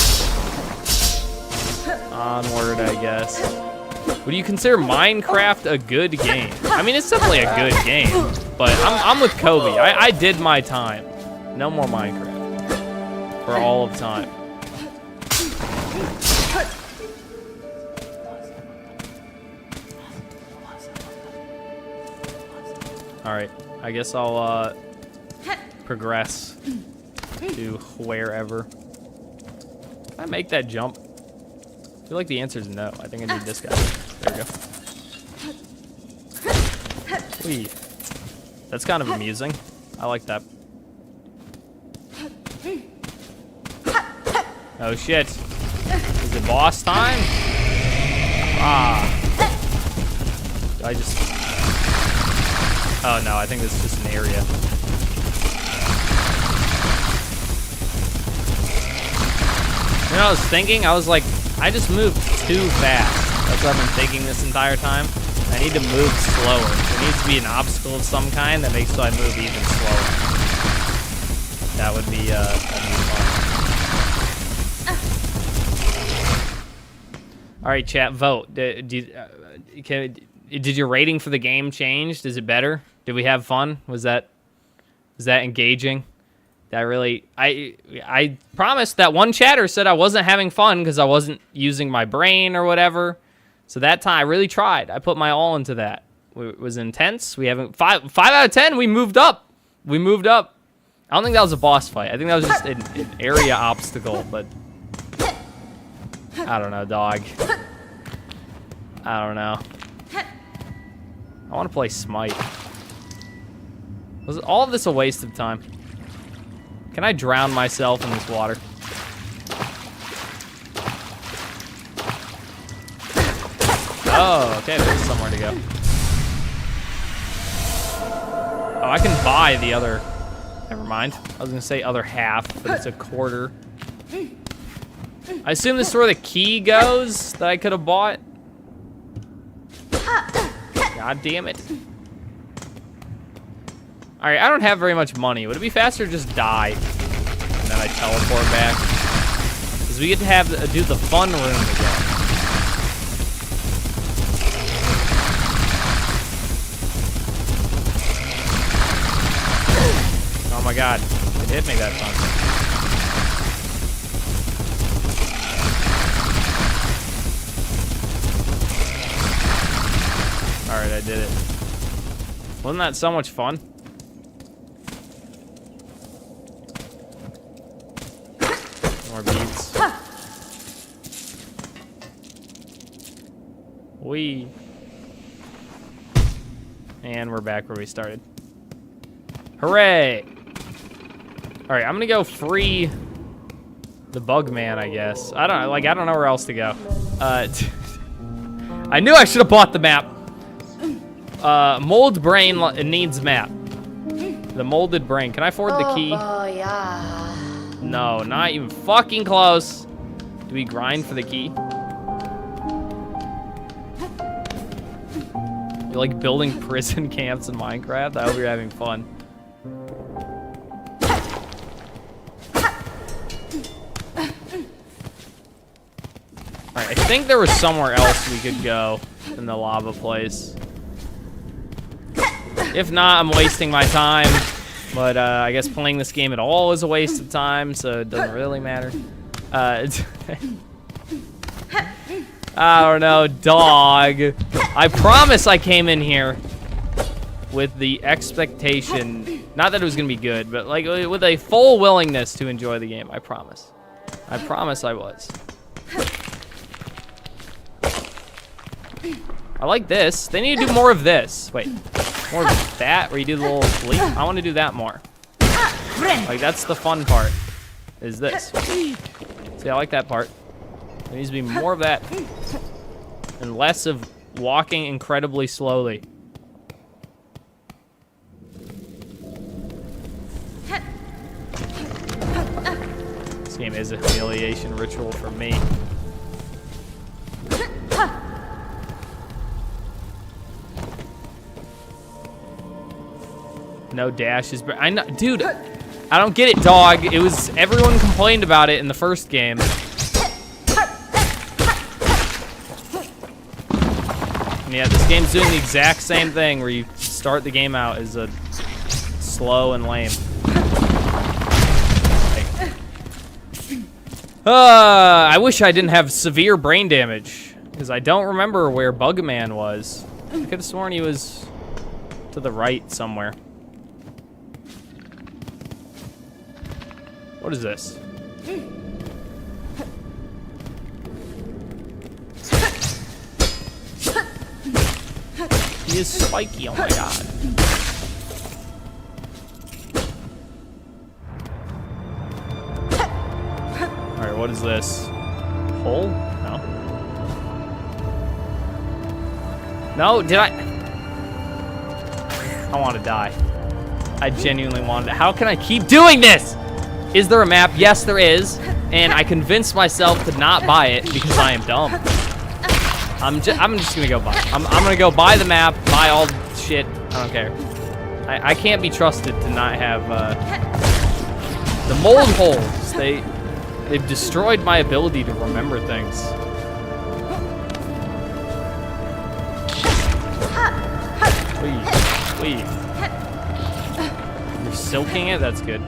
Onward, I guess. Would you consider Minecraft a good game? I mean, it's definitely a good game, but I'm with Kobe. I did my time. No more Minecraft for all of time. All right, I guess I'll progress to wherever. Can I make that jump? I feel like the answer is no. I think I need this guy. There we go. Whee. That's kind of amusing. I like that. Oh shit. Is it boss time? Ah. Do I just... Oh no, I think this is just an area. You know what I was thinking? I was like, I just moved too fast. That's what I've been thinking this entire time. I need to move slower. There needs to be an obstacle of some kind that makes so I move even slower. That would be fun. All right, chat, vote. Did your rating for the game change? Is it better? Did we have fun? Was that engaging? That really, I promised that one chatter said I wasn't having fun because I wasn't using my brain or whatever. So that time I really tried. I put my all into that. It was intense. We haven't 5 out of 10. We moved up. We moved up. I don't think that was a boss fight. I think that was just an area obstacle. But I don't know, dog. I don't know. I want to play Smite. Was all of this a waste of time? Can I drown myself in this water? Oh, okay, there's somewhere to go. Oh, I can buy the other... Never mind. I was gonna say other half, but it's a quarter. I assume this is where the key goes that I could have bought. God damn it. All right, I don't have very much money. Would it be faster to just die and then I teleport back? Because we get to have do the fun room again. Oh my god, it hit me that time. All right, I did it. Wasn't that so much fun? More beads. Whee. And we're back where we started. Hooray! All right, I'm gonna go free the bug man, I guess. I don't know where else to go. I knew I should have bought the map. Mold brain needs map. The molded brain. Can I afford the key? No, not even fucking close. Do we grind for the key? You're like building prison camps in Minecraft? I hope you're having fun. Alright, I think there was somewhere else we could go in the lava place. If not, I'm wasting my time. But I guess playing this game at all is a waste of time, so it doesn't really matter. I don't know, dog. I promise I came in here with the expectation, not that it was gonna be good, but like with a full willingness to enjoy the game. I promise. I promise I was. I like this. They need to do more of this. Wait, more of that, where you do the little leap? I want to do that more. Like, that's the fun part, is this. See, I like that part. There needs to be more of that, and less of walking incredibly slowly. This game is a humiliation ritual for me. No dashes, but I know, dude. I don't get it, dog. It was everyone complained about it in the first game. And yeah, this game's doing the exact same thing where you start the game out as a slow and lame. I wish I didn't have severe brain damage, because I don't remember where Bugman was. I could have sworn he was to the right somewhere. What is this? He is spiky, oh my god. Alright, what is this? Hole? No. No, did I want to die. I genuinely wanted to. How can I keep doing this? Is there a map? Yes, there is. And I convinced myself to not buy it because I am dumb. I'm just gonna go buy it. I'm gonna go buy the map, buy all the shit. I don't care. I can't be trusted to not have the mold holes. They've destroyed my ability to remember things. Please. You're silking it? That's good.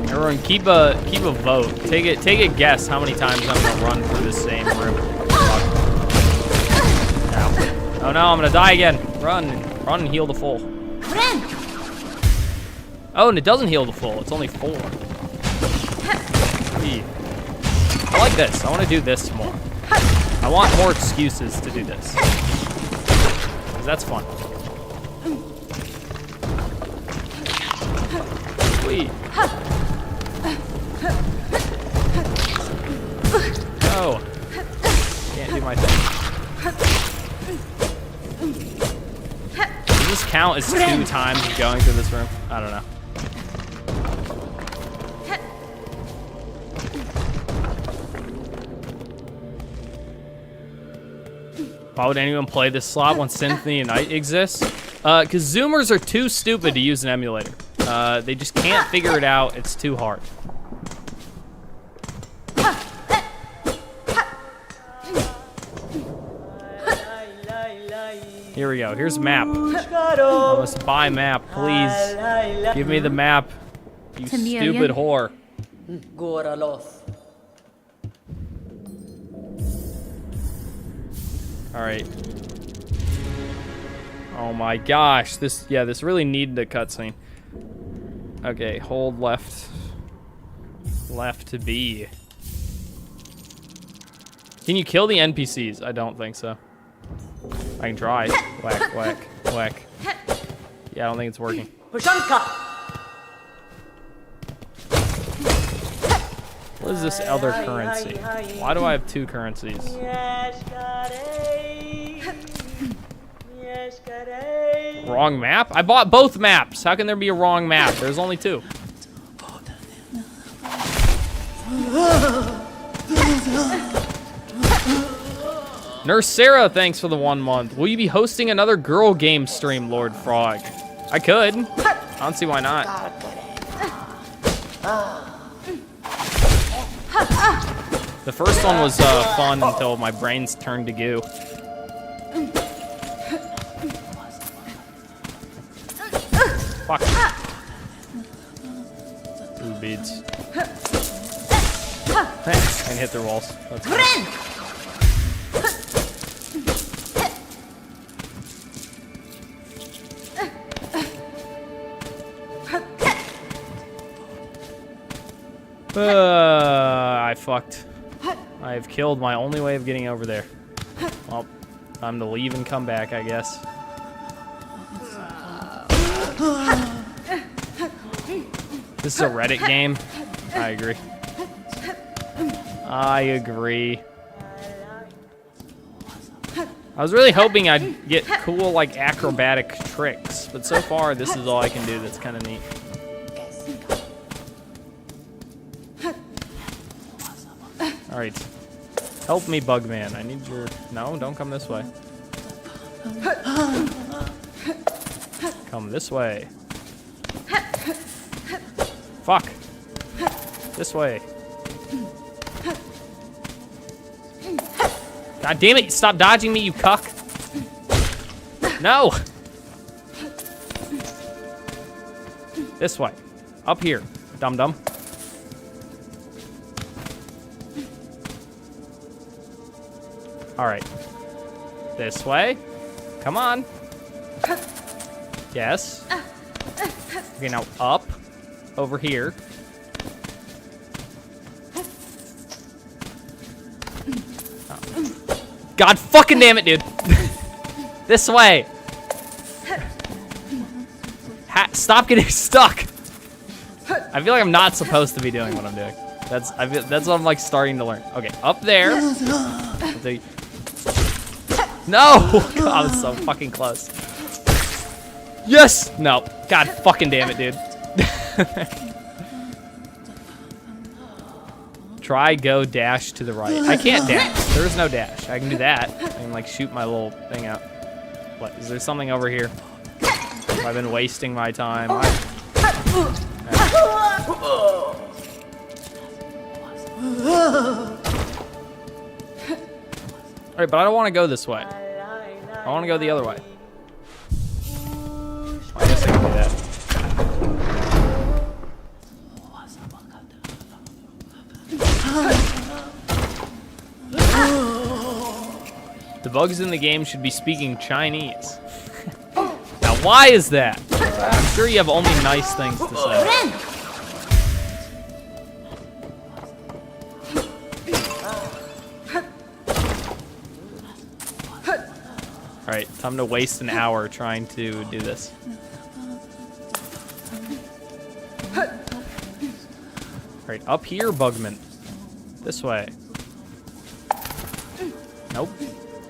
Everyone, keep a vote. Take a guess how many times I'm gonna run through the same room. Ow. Oh no, I'm gonna die again. Run and heal the full. Oh, and it doesn't heal the full. It's only 4. I like this. I want to do this more. I want more excuses to do this. Because that's fun. Wait. No. Can't do my thing. Does this count as 2 times of going through this room? I don't know. Why would anyone play this slot when Symphony and Night exists? Because Zoomers are too stupid to use an emulator. They just can't figure it out. It's too hard. Here we go. Here's a map. I must buy map, please. Give me the map, you stupid whore. All right. Oh my gosh, this really needed a cutscene. Okay, hold left to B. Can you kill the NPCs? I don't think so. I can try. Whack, whack, whack. Yeah, I don't think it's working. What is this other currency? Why do I have 2 currencies? Wrong map? I bought both maps. How can there be a wrong map? There's only 2. Nurse Sarah, thanks for the 1 month. Will you be hosting another girl game stream, Lord Frog? I could. I don't see why not. The first one was fun until my brains turned to goo. Fuck. 2 beads. Thanks. I can hit their walls. That's fine. I fucked. I have killed my only way of getting over there. Well, time to leave and come back, I guess. This is a Reddit game. I agree. I agree. I was really hoping I'd get cool, like, acrobatic tricks, but so far, this is all I can do that's kind of neat. Alright. Help me, Bugman. I need your... No, don't come this way. Come this way. Fuck. This way. God damn it, stop dodging me, you cuck. No. This way. Up here, dum-dum. All right. This way. Come on. Yes. Okay, now up. Over here. Oh. God fucking damn it, dude. This way. Stop getting stuck. I feel like I'm not supposed to be doing what I'm doing. That's what I'm like starting to learn. Okay, up there. No! God, I was so fucking close. Yes! No. God fucking damn it, dude. Try, go, dash to the right. I can't dash. There is no dash. I can do that. I can like shoot my little thing out. What? Is there something over here? Have I been wasting my time? Alright, but I don't want to go this way. I want to go the other way. I guess I can do that. The bugs in the game should be speaking Chinese. Now, why is that? I'm sure you have only nice things to say. All right, time to waste an hour trying to do this. All right, up here, Bugman. This way. Nope.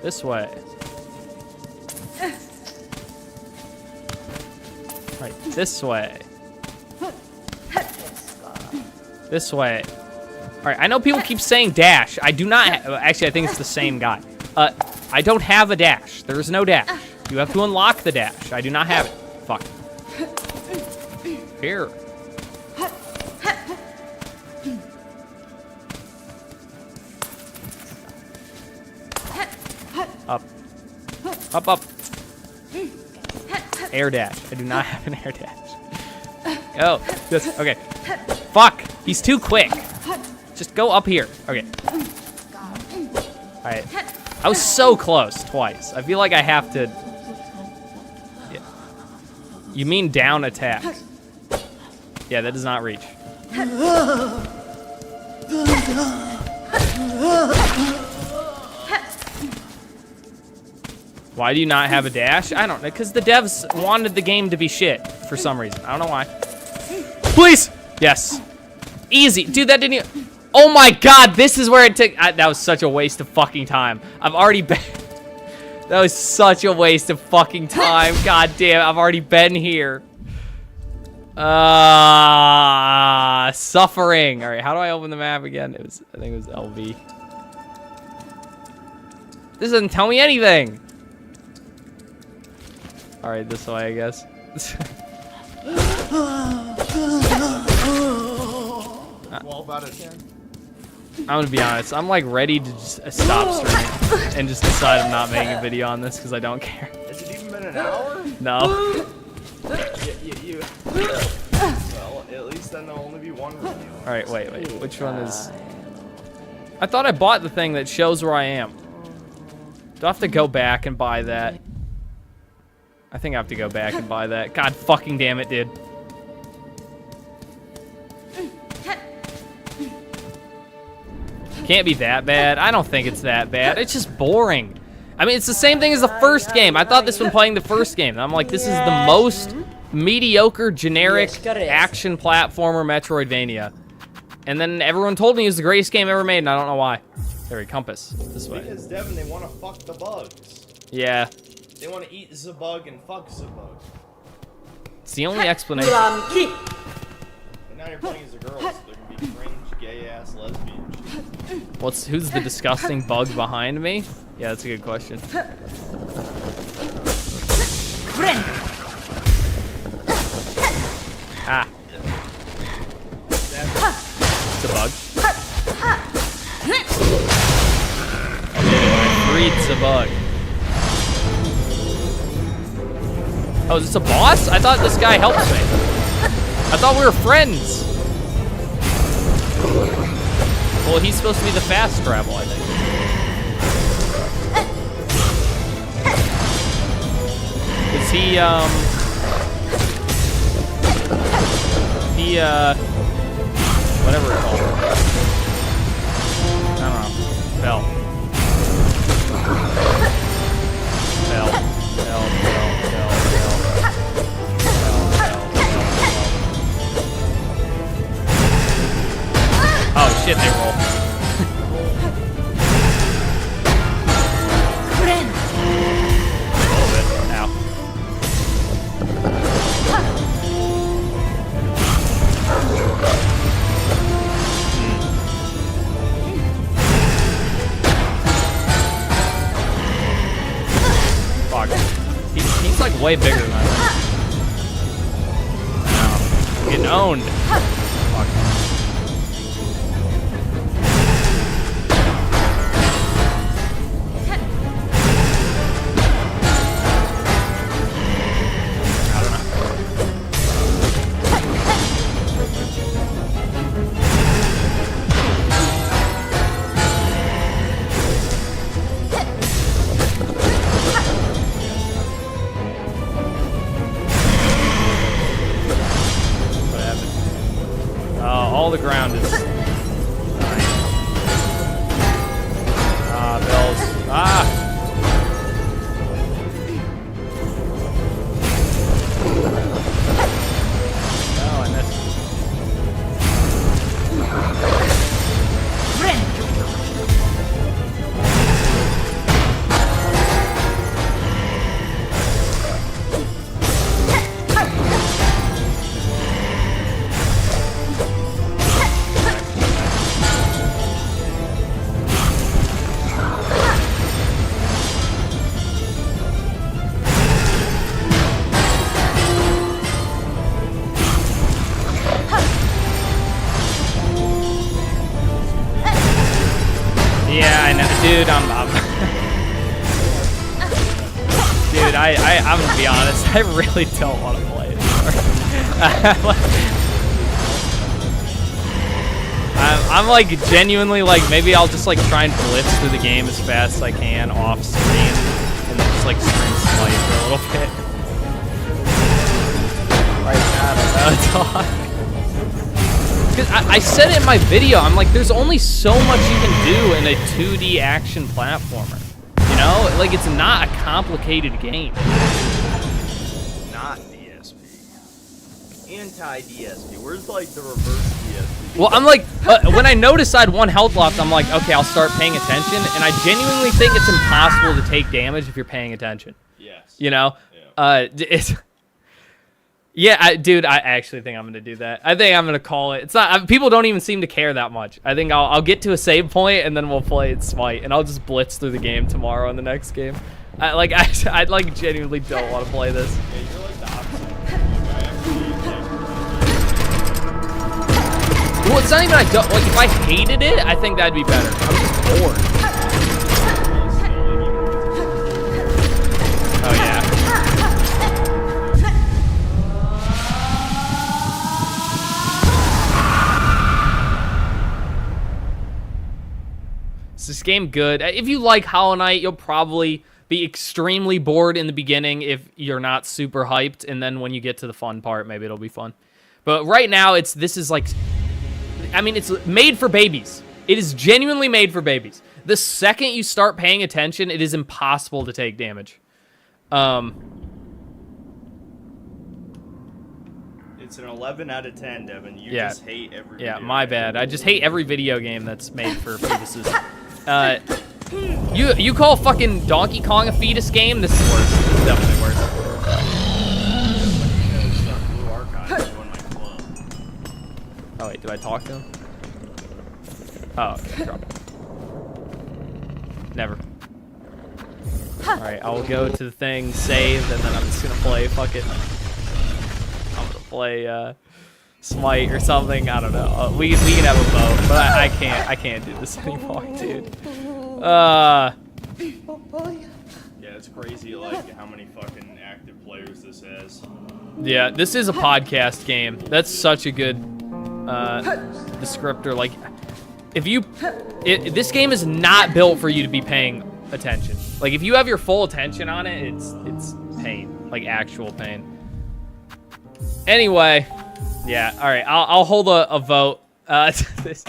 This way. Right, this way. This way. All right, I know people keep saying dash. I do not. Actually, I think it's the same guy. I don't have a dash. There is no dash. You have to unlock the dash. I do not have it. Fuck. Here. Up. Up, up. Air dash. I do not have an air dash. Oh, this. Okay. Fuck. He's too quick. Just go up here. Okay. All right. I was so close twice. I feel like I have to. Yeah. You mean down attack? Yeah, that does not reach. Why do you not have a dash? I don't know, because the devs wanted the game to be shit for some reason. I don't know why. Please! Yes. Easy. Dude, that didn't even... Oh my god, this is where it took... that was such a waste of fucking time. I've already been... That was such a waste of fucking time. God damn, I've already been here. Suffering. All right, how do I open the map again? I think it was LV. This doesn't tell me anything. All right, this way, I guess. 12 out of 10. I'm gonna be honest. I'm like ready to just stop streaming and just decide I'm not making a video on this because I don't care. Has it even been an hour? No. Well, at least then there'll only be one review. All right, wait. Which one is? I thought I bought the thing that shows where I am. Do I have to go back and buy that? I think I have to go back and buy that. God fucking damn it, dude. Can't be that bad. I don't think it's that bad. It's just boring. I mean, it's the same thing as the first game. I thought this when playing the first game. I'm like, this is the most mediocre, generic action platformer Metroidvania. And then everyone told me it was the greatest game ever made, and I don't know why. There, compass. This way. Because, Devin, they want to fuck the bugs. Yeah. They want to eat the bug and fuck the bug. It's the only explanation. But now you're playing as a girl, so there can be cringe, gay-ass lesbian shit. Who's the disgusting bug behind me? Yeah, that's a good question. Ah. It's a bug. Oh, is this a boss? I thought this guy helps me. I thought we were friends. Well, he's supposed to be the fast travel, I think. Is he, whatever it's called. I don't know. Bell. Oh shit, they roll. A little bit. Ow. Fuck. He's like way bigger than I am. Ow. I'm getting owned. Fuck. All the ground is dying. Ah, bells. Ah! Oh, I missed. Yeah, I know, dude. Dude, I'm gonna be honest. I really don't want to play it anymore. I'm like genuinely like maybe I'll just like try and blitz through the game as fast as I can off stream, and then just like stream Smite for a little bit. Like I don't know, dog. Because I said it in my video, I'm like, there's only so much you can do in a 2D action platformer. You know? Like, it's not a complicated game. Not DSP. Anti-DSP. Where's, like, the reverse DSP? Well, I'm like, when I noticed I had one health left, I'm like, okay, I'll start paying attention. And I genuinely think it's impossible to take damage if you're paying attention. Yes. You know? Yeah. It's... Yeah, dude, I actually think I'm gonna do that. I think I'm gonna call it. It's not. People don't even seem to care that much. I think I'll get to a save point and then we'll play it Smite, and I'll just blitz through the game tomorrow in the next game. I like genuinely don't want to play this. Yeah, you're like the opposite. Well, it's not even I don't like. If I hated it, I think that'd be better. I'm just bored. Oh yeah. Is this game good? If you like Hollow Knight, you'll probably be extremely bored in the beginning if you're not super hyped, and then when you get to the fun part, maybe it'll be fun. But right now, this is like, I mean, it's made for babies. It is genuinely made for babies. The second you start paying attention, it is impossible to take damage. It's an 11 out of 10, Devin. You Yeah. just hate every Yeah, video my game. bad. I just hate every video game that's made for fetuses. You call fucking Donkey Kong a fetus game? This is worse. This is definitely worse. Blue Archive is one of my club. Oh wait, do I talk to him? Oh, okay, drop it. Never. Alright, I'll go to the thing, save, and then I'm just gonna play fucking... I'm gonna play, Smite or something, I don't know. We can have a vote, but I can't do this anymore, dude. Yeah, it's crazy, like, how many fucking active players this has. Yeah, this is a podcast game. That's such a good descriptor. Like, if you... this game is not built for you to be paying attention. Like, if you have your full attention on it, it's pain. Like, actual pain. Anyway, yeah, all right. I'll hold a vote. This.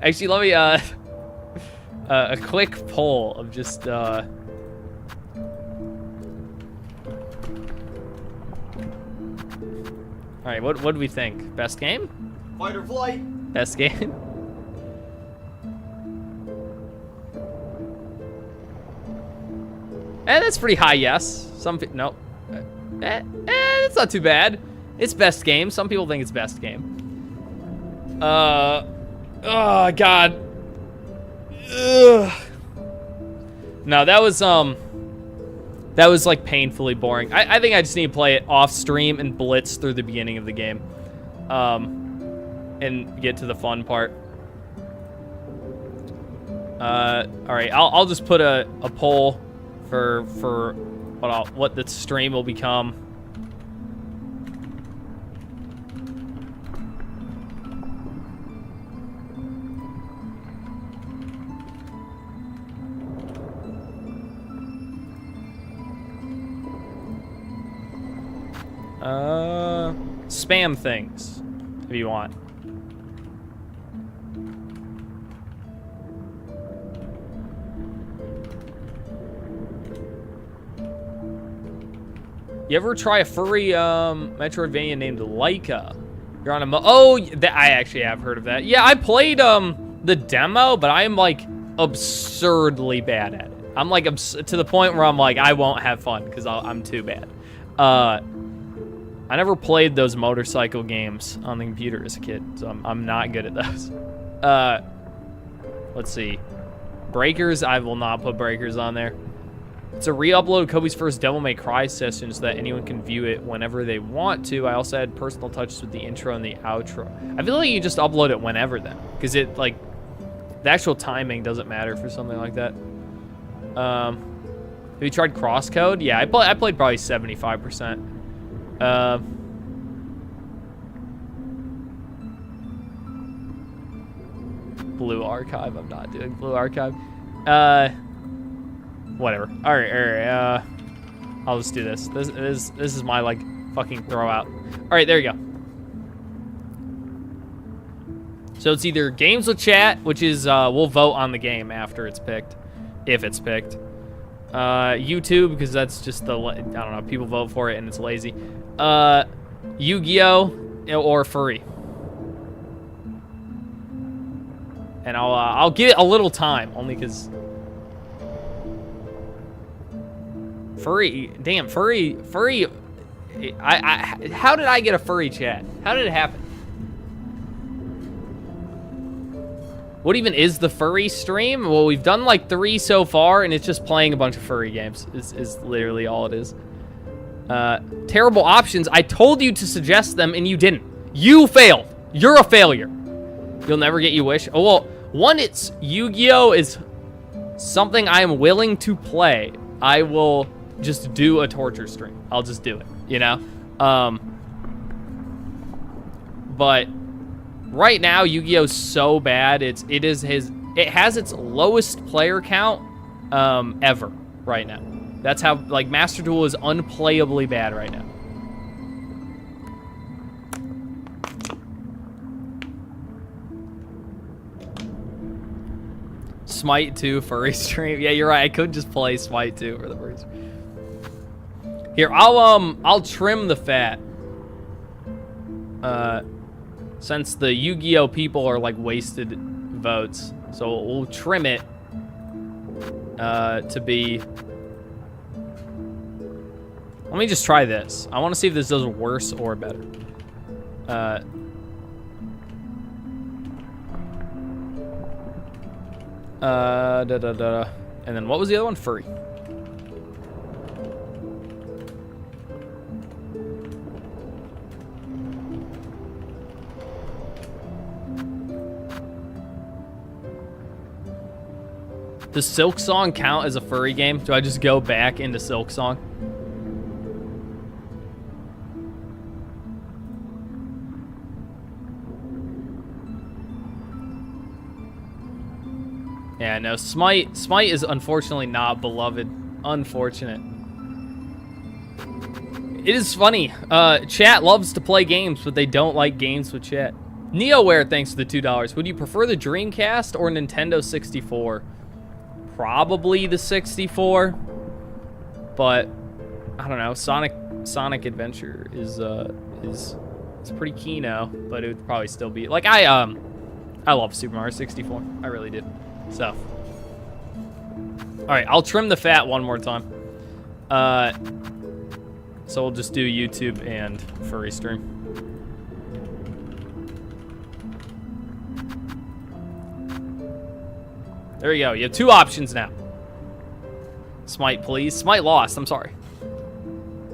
Actually, let me a quick poll of just all right. What do we think? Best game? Fight or flight. Best game? That's pretty high. Yes. Some no. It's not too bad. It's best game. Some people think it's best game. Oh God. Ugh. No, that was like painfully boring. I think I just need to play it off stream and blitz through the beginning of the game, and get to the fun part. All right, I'll just put a poll for what the stream will become. Spam things if you want. You ever try a furry Metroidvania named Laika? You're on a I actually have heard of that. Yeah, I played the demo, but I am like absurdly bad at it. I'm like to the point where I'm like I won't have fun because I'm too bad. I never played those motorcycle games on the computer as a kid, so I'm not good at those. Let's see. Breakers, I will not put Breakers on there. It's a re-upload of Kobe's first Devil May Cry session so that anyone can view it whenever they want to. I also had personal touches with the intro and the outro. I feel like you just upload it whenever then, because it like the actual timing doesn't matter for something like that. Have you tried Crosscode? Yeah, I played probably 75%. Blue Archive. I'm not doing Blue Archive. Whatever. All right. I'll just do this. This is my like fucking throw out. All right, there you go. So it's either games with chat, which is we'll vote on the game after it's picked, if it's picked. YouTube, because that's just I don't know, people vote for it and it's lazy. Yu-Gi-Oh or furry. And I'll give it a little time, only because furry. Damn, furry. How did I get a furry chat? How did it happen? What even is the furry stream? Well, we've done like 3 so far, and it's just playing a bunch of furry games. Is literally all it is. Terrible options. I told you to suggest them, and you didn't. You failed. You're a failure. You'll never get you wish. Oh, well, one, it's Yu-Gi-Oh is something I am willing to play. I will just do a torture stream. I'll just do it, you know? But right now, Yu-Gi-Oh's so bad. It has its lowest player count ever right now. That's how, like, Master Duel is unplayably bad right now. Smite 2 furry stream. Yeah, you're right. I could just play Smite 2 for the first. Here, I'll trim the fat. Since the Yu-Gi-Oh people are like wasted votes, so we'll trim it to be. Let me just try this. I want to see if this does worse or better. And then what was the other one? Furry. Does Silk Song count as a furry game? Do I just go back into Silk Song? Yeah, no, Smite is unfortunately not beloved. Unfortunate. It is funny. Chat loves to play games, but they don't like games with chat. NeoWare, thanks for the $2. Would you prefer the Dreamcast or Nintendo 64? Probably the 64. But I don't know. Sonic Adventure is pretty keyno, but it would probably still be like I love Super Mario 64. I really do. So, all right, I'll trim the fat one more time. So we'll just do YouTube and furry stream. There we go. You have 2 options now. Smite, please. Smite lost. I'm sorry.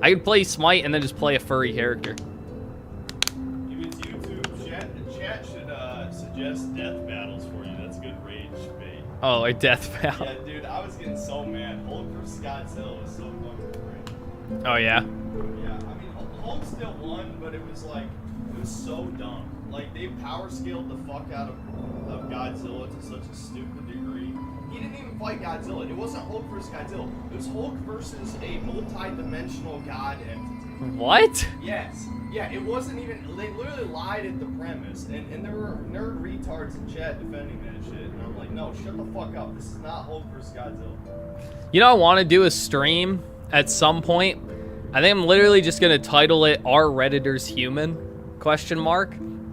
I could play Smite and then just play a furry character. If it's YouTube, chat should suggest death battles for you. That's good rage bait. Oh, a death battle. Yeah, dude, I was getting so mad. Hulk vs. Godzilla was so fucking great. Oh, yeah? Yeah, I mean, Hulk still won, but it was like, it was so dumb. Like, they power scaled the fuck out of Godzilla to such a stupid degree. He didn't even fight Godzilla. It wasn't Hulk versus Godzilla. It was Hulk versus a multi-dimensional god entity. What? Yes. Yeah, it wasn't even, they literally lied at the premise. And there were nerd retards in chat defending that shit. And I'm like, no, shut the fuck up. This is not Hulk versus Godzilla. You know, I want to do a stream at some point. I think I'm literally just going to title it Are Redditors Human? ?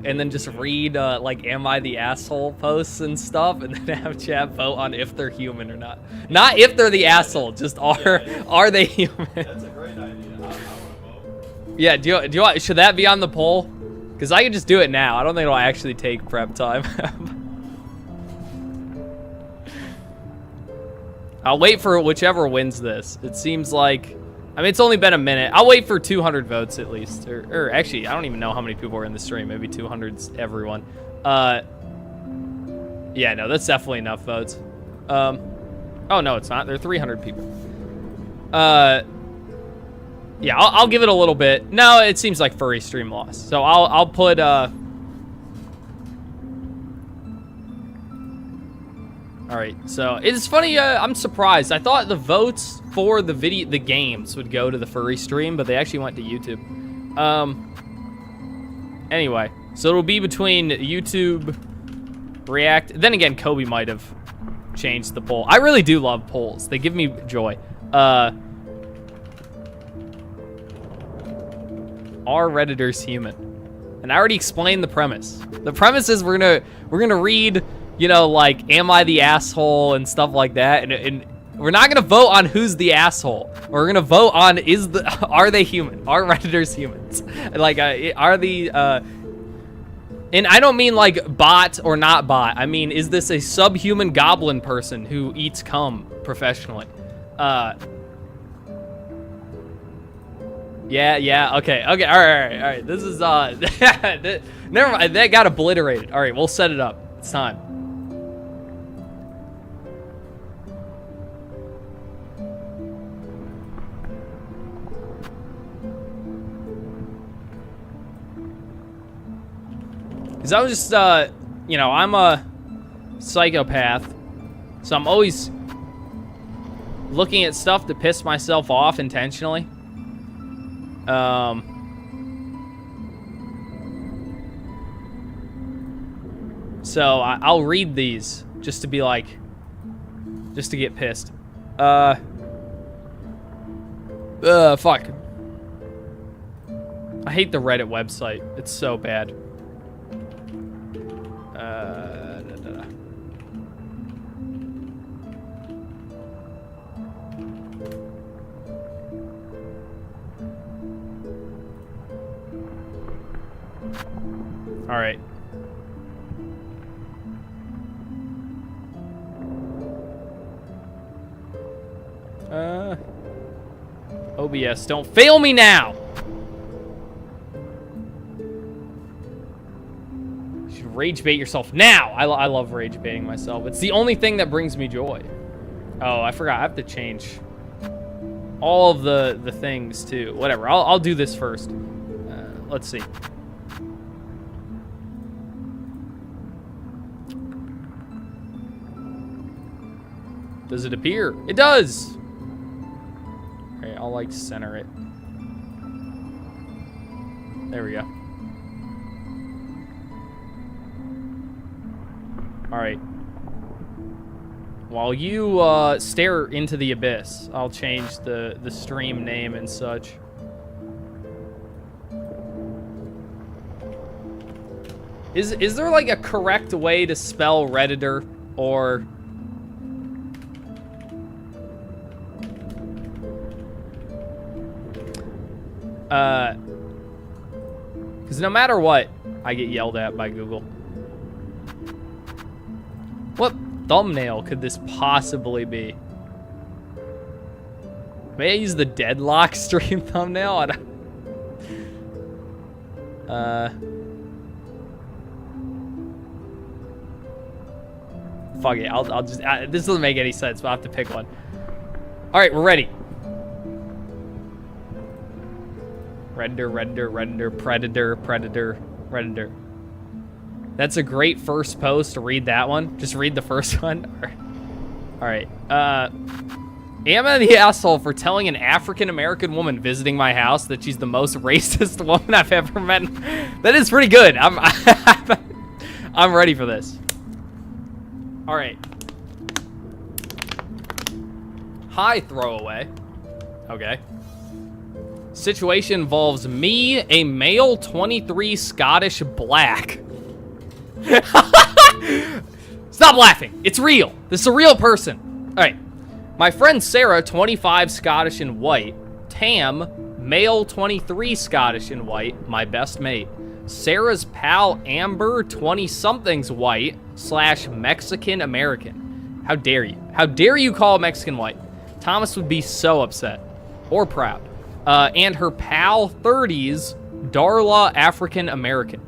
And then just read, like, Am I the Asshole posts and stuff, and then have chat vote on if they're human or not. Not if they're the asshole, just are they human? That's a great idea. I want to vote. Yeah, do you want, should that be on the poll? Because I can just do it now. I don't think it'll actually take prep time. I'll wait for whichever wins this. It seems like, I mean, it's only been a minute. I'll wait for 200 votes at least. Or actually, I don't even know how many people are in the stream. Maybe 200's everyone. Yeah, no, that's definitely enough votes. Oh, no, it's not. There are 300 people. Yeah, I'll give it a little bit. No, it seems like furry stream lost. So I'll put, all right, so it's funny. I'm surprised. I thought the votes for the games would go to the furry stream, but they actually went to YouTube. Anyway, so it'll be between YouTube, React. Then again, Kobe might have changed the poll. I really do love polls. They give me joy. Are Redditors human? And I already explained the premise. The premise is we're gonna read, you know, like, am I the asshole and stuff like that, and we're not gonna vote on who's the asshole. We're gonna vote on are they human? Are Redditors humans? Like, are the and I don't mean like bot or not bot. I mean, is this a subhuman goblin person who eats cum professionally? Yeah, okay, all right. This is never mind. That got obliterated. All right, we'll set it up. It's time. Because I was just, you know, I'm a psychopath, so I'm always looking at stuff to piss myself off intentionally. So I'll read these just to be like, just to get pissed. Fuck. I hate the Reddit website. It's so bad. All right. OBS, don't fail me now. You should rage bait yourself now. I love rage baiting myself. It's the only thing that brings me joy. Oh, I forgot. I have to change all of the things too. Whatever. I'll do this first. Let's see. Does it appear? It does. Okay, I'll like center it. There we go. All right. While you stare into the abyss, I'll change the stream name and such. Is there like a correct way to spell Redditor, or because no matter what, I get yelled at by Google. What thumbnail could this possibly be? May I use the deadlock stream thumbnail? I don't... Fuck it, I'll just... this doesn't make any sense, but I'll have to pick one. Alright, we're ready. Redditor, predator, redditor. That's a great first post to read that one. Just read the first one. All right. Am I the asshole for telling an African-American woman visiting my house that she's the most racist woman I've ever met? That is pretty good. I'm ready for this. All right. Hi, throwaway. Okay. Situation involves me, a male 23 Scottish black. Stop laughing. It's real. This is a real person. All right. My friend Sarah, 25 Scottish and white. Tam, male 23 Scottish and white, my best mate. Sarah's pal Amber, 20-somethings white / Mexican American. How dare you? How dare you call a Mexican white? Thomas would be so upset. Or proud. And her pal 30s, Darla, African American.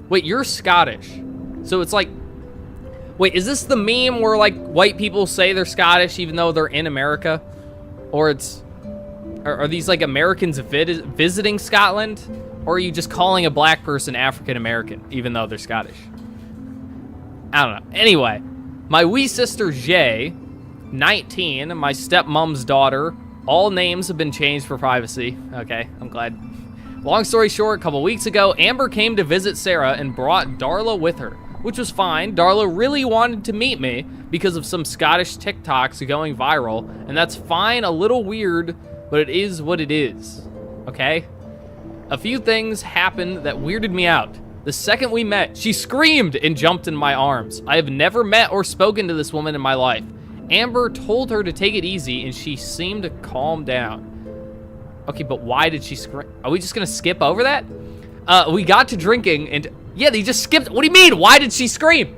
Wait, you're Scottish. So it's like, wait, is this the meme where like white people say they're Scottish even though they're in America? Or are these like Americans visiting Scotland? Or are you just calling a black person African American even though they're Scottish? I don't know. Anyway, my wee sister Jay, 19, my stepmom's daughter. All names have been changed for privacy. Okay, I'm glad. Long story short, a couple weeks ago, Amber came to visit Sarah and brought Darla with her, which was fine. Darla really wanted to meet me because of some Scottish TikToks going viral, and that's fine, a little weird, but it is what it is, okay? A few things happened that weirded me out. The second we met, she screamed and jumped in my arms. I have never met or spoken to this woman in my life. Amber told her to take it easy, and she seemed to calm down. Okay, but why did she scream? Are we just gonna skip over that? We got to drinking, and yeah, they just skipped. What do you mean? Why did she scream?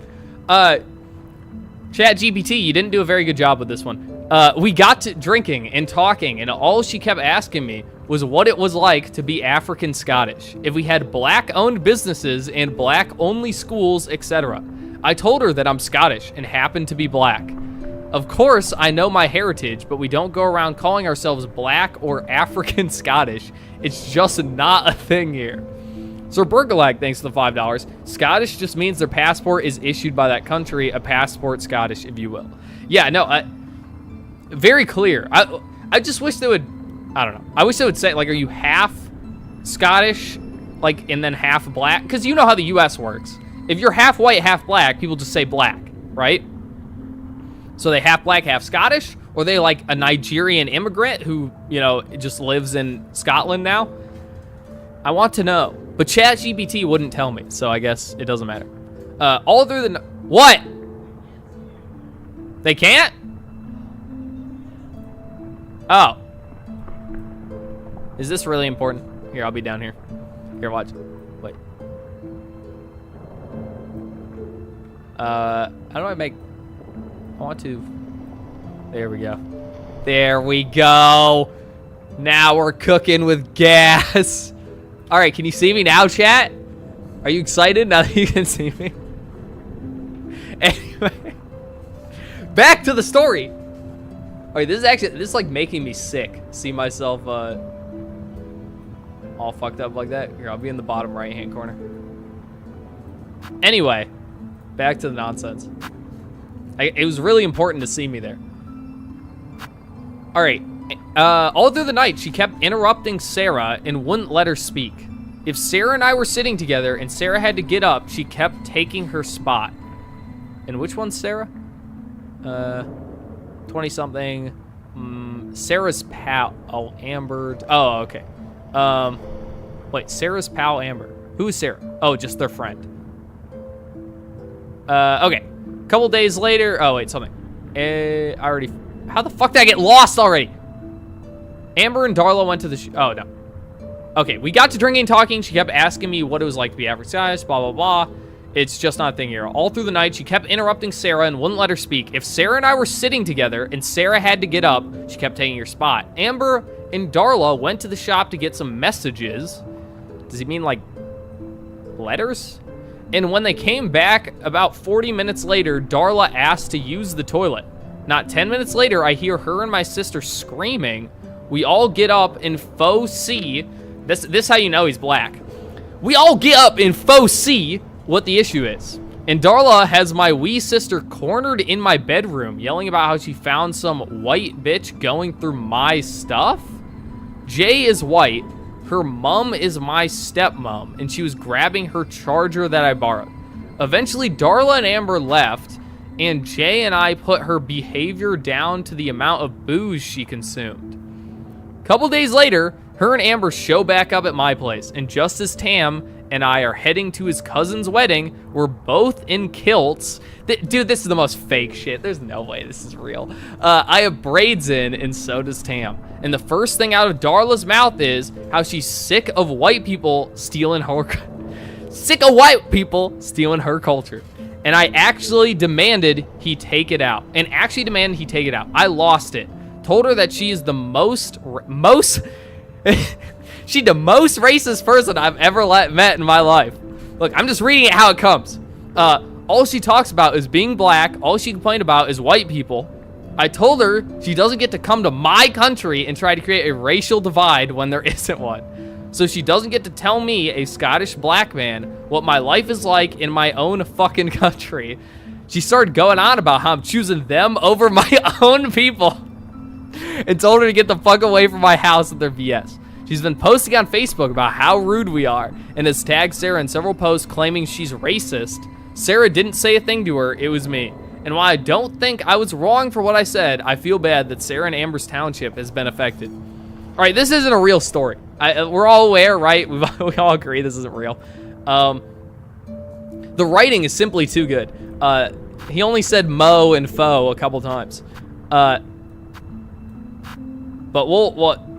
ChatGPT, you didn't do a very good job with this one. We got to drinking and talking, and all she kept asking me was what it was like to be African Scottish, if we had black-owned businesses and black-only schools, etc. I told her that I'm Scottish and happen to be black. Of course, I know my heritage, but we don't go around calling ourselves black or African Scottish. It's just not a thing here. Sir Bergalag, thanks for the $5. Scottish just means their passport is issued by that country, a passport Scottish, if you will. Yeah, no, very clear. I just wish they would, I don't know. I wish they would say, like, are you half Scottish, like, and then half black? Because you know how the U.S. works. If you're half white, half black, people just say black, right? So they half black, half Scottish? Or they like a Nigerian immigrant who, you know, just lives in Scotland now? I want to know. But ChatGPT wouldn't tell me, so I guess it doesn't matter. All other than... What? They can't? Oh. Is this really important? Here, I'll be down here. Here, watch. Wait. How do I make... I want to... There we go. There we go. Now we're cooking with gas. All right, can you see me now, chat? Are you excited now that you can see me? Anyway, back to the story. Alright, this is like making me sick. See myself all fucked up like that. Here, I'll be in the bottom right-hand corner. Anyway, back to the nonsense. It was really important to see me there. Alright, all through the night, she kept interrupting Sarah and wouldn't let her speak. If Sarah and I were sitting together and Sarah had to get up, she kept taking her spot. And which one's Sarah? 20-something. Sarah's pal. Oh, Amber. Oh, okay. Wait, Sarah's pal, Amber. Who is Sarah? Oh, just their friend. Okay. Couple days later. Oh, wait, something. I already. How the fuck did I get lost already? Amber and Darla went to the. Oh, no. Okay, we got to drinking and talking. She kept asking me what it was like to be average size, blah, blah, blah. It's just not a thing here. All through the night, she kept interrupting Sarah and wouldn't let her speak. If Sarah and I were sitting together and Sarah had to get up, she kept taking her spot. Amber and Darla went to the shop to get some messages. Does he mean like letters? And when they came back about 40 minutes later, Darla asked to use the toilet. Not 10 minutes later, I hear her and my sister screaming. We all get up and faux see. This how you know he's black. We all get up and faux see what the issue is. And Darla has my wee sister cornered in my bedroom, yelling about how she found some white bitch going through my stuff. Jay is white. Her mom is my stepmom, and she was grabbing her charger that I borrowed. Eventually, Darla and Amber left, and Jay and I put her behavior down to the amount of booze she consumed. Couple days later, her and Amber show back up at my place, and just as Tam and I are heading to his cousin's wedding, we're both in kilts. Dude, this is the most fake shit. There's no way this is real. I have braids in, and so does Tam. And the first thing out of Darla's mouth is how she's sick of white people stealing her... sick of white people stealing her culture. And I actually demanded he take it out. I lost it. Told her that she is the most she's the most racist person I've ever met in my life. Look, I'm just reading it how it comes. All she talks about is being black. All she complained about is white people. I told her she doesn't get to come to my country and try to create a racial divide when there isn't one. So she doesn't get to tell me, a Scottish black man, what my life is like in my own fucking country. She started going on about how I'm choosing them over my own people and told her to get the fuck away from my house with their BS. She's been posting on Facebook about how rude we are and has tagged Sarah in several posts claiming she's racist. Sarah didn't say a thing to her, it was me. And while I don't think I was wrong for what I said, I feel bad that Sarah and Amber's township has been affected. All right, this isn't a real story. We're all aware, right? We all agree this isn't real. The writing is simply too good. He only said mo and fo a couple times. But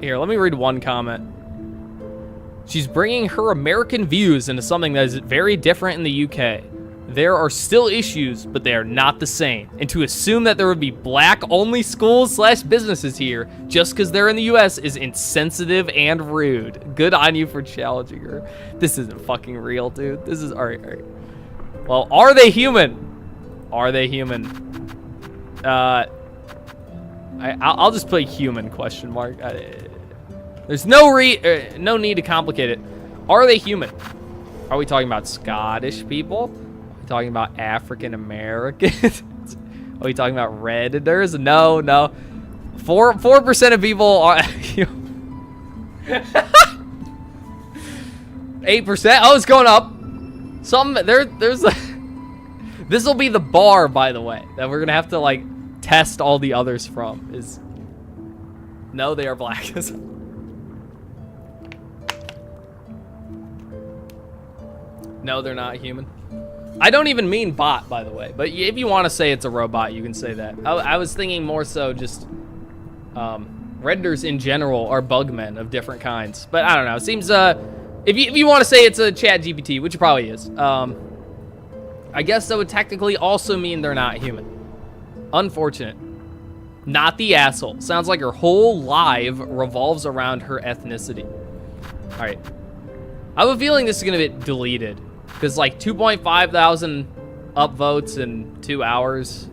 here, let me read one comment. She's bringing her American views into something that is very different in the UK. There are still issues, but they are not the same. And to assume that there would be black-only schools/businesses here just because they're in the US is insensitive and rude. Good on you for challenging her. This isn't fucking real, dude. This is... All right. Well, are they human? Are they human? I'll just put human question mark. There's no need to complicate it. Are they human? Are we talking about Scottish people? Are we talking about African Americans? Are we talking about Redditors? No. 4% of people are 8%. Oh, it's going up. There's this will be the bar, by the way, that we're gonna have to like test all the others from. Is no, they are black. No, they're not human. I don't even mean bot, by the way. But if you want to say it's a robot, you can say that. I was thinking more so just Redditors in general are bugmen of different kinds. But I don't know. It seems if you want to say it's a chat GPT, which it probably is, I guess that would technically also mean they're not human. Unfortunate. Not the asshole. Sounds like her whole life revolves around her ethnicity. All right. I have a feeling this is going to get deleted. Because like 2,500 upvotes in 2 hours.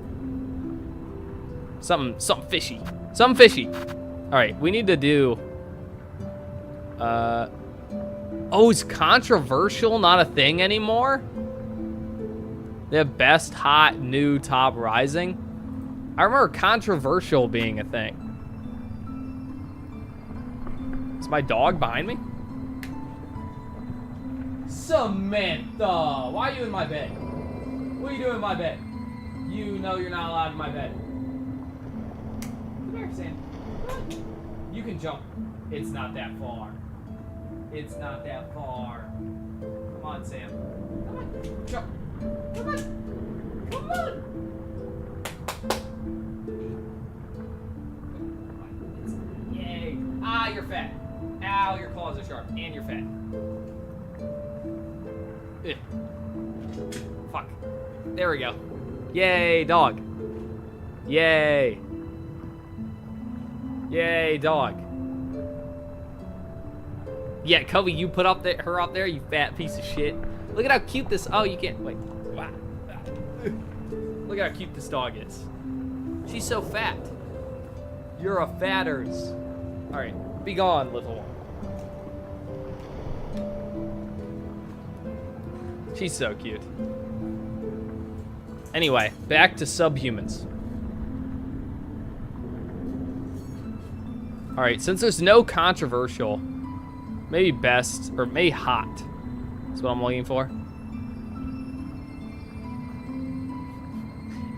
Something fishy. Something fishy. All right, we need to do... Oh, is controversial not a thing anymore? They have best, hot, new, top, rising. I remember controversial being a thing. Is my dog behind me? Samantha, why are you in my bed? What are you doing in my bed? You know you're not allowed in my bed. Come here, Sam. You can jump. It's not that far. It's not that far. Come on, Sam. Come on. Jump. Come on. Come on. Yay. Ah, you're fat. Ow, your claws are sharp. And you're fat. Ugh. Fuck. There we go. Yay, dog. Yay. Yay, dog. Yeah, Kobe, you put her up there, you fat piece of shit. Look at how cute this... Oh, you can't... Wait. Wow. Look at how cute this dog is. She's so fat. You're a fatters. All right, be gone, little one. She's so cute. Anyway, back to subhumans. All right, since there's no controversial, maybe best, or maybe hot. That's what I'm looking for.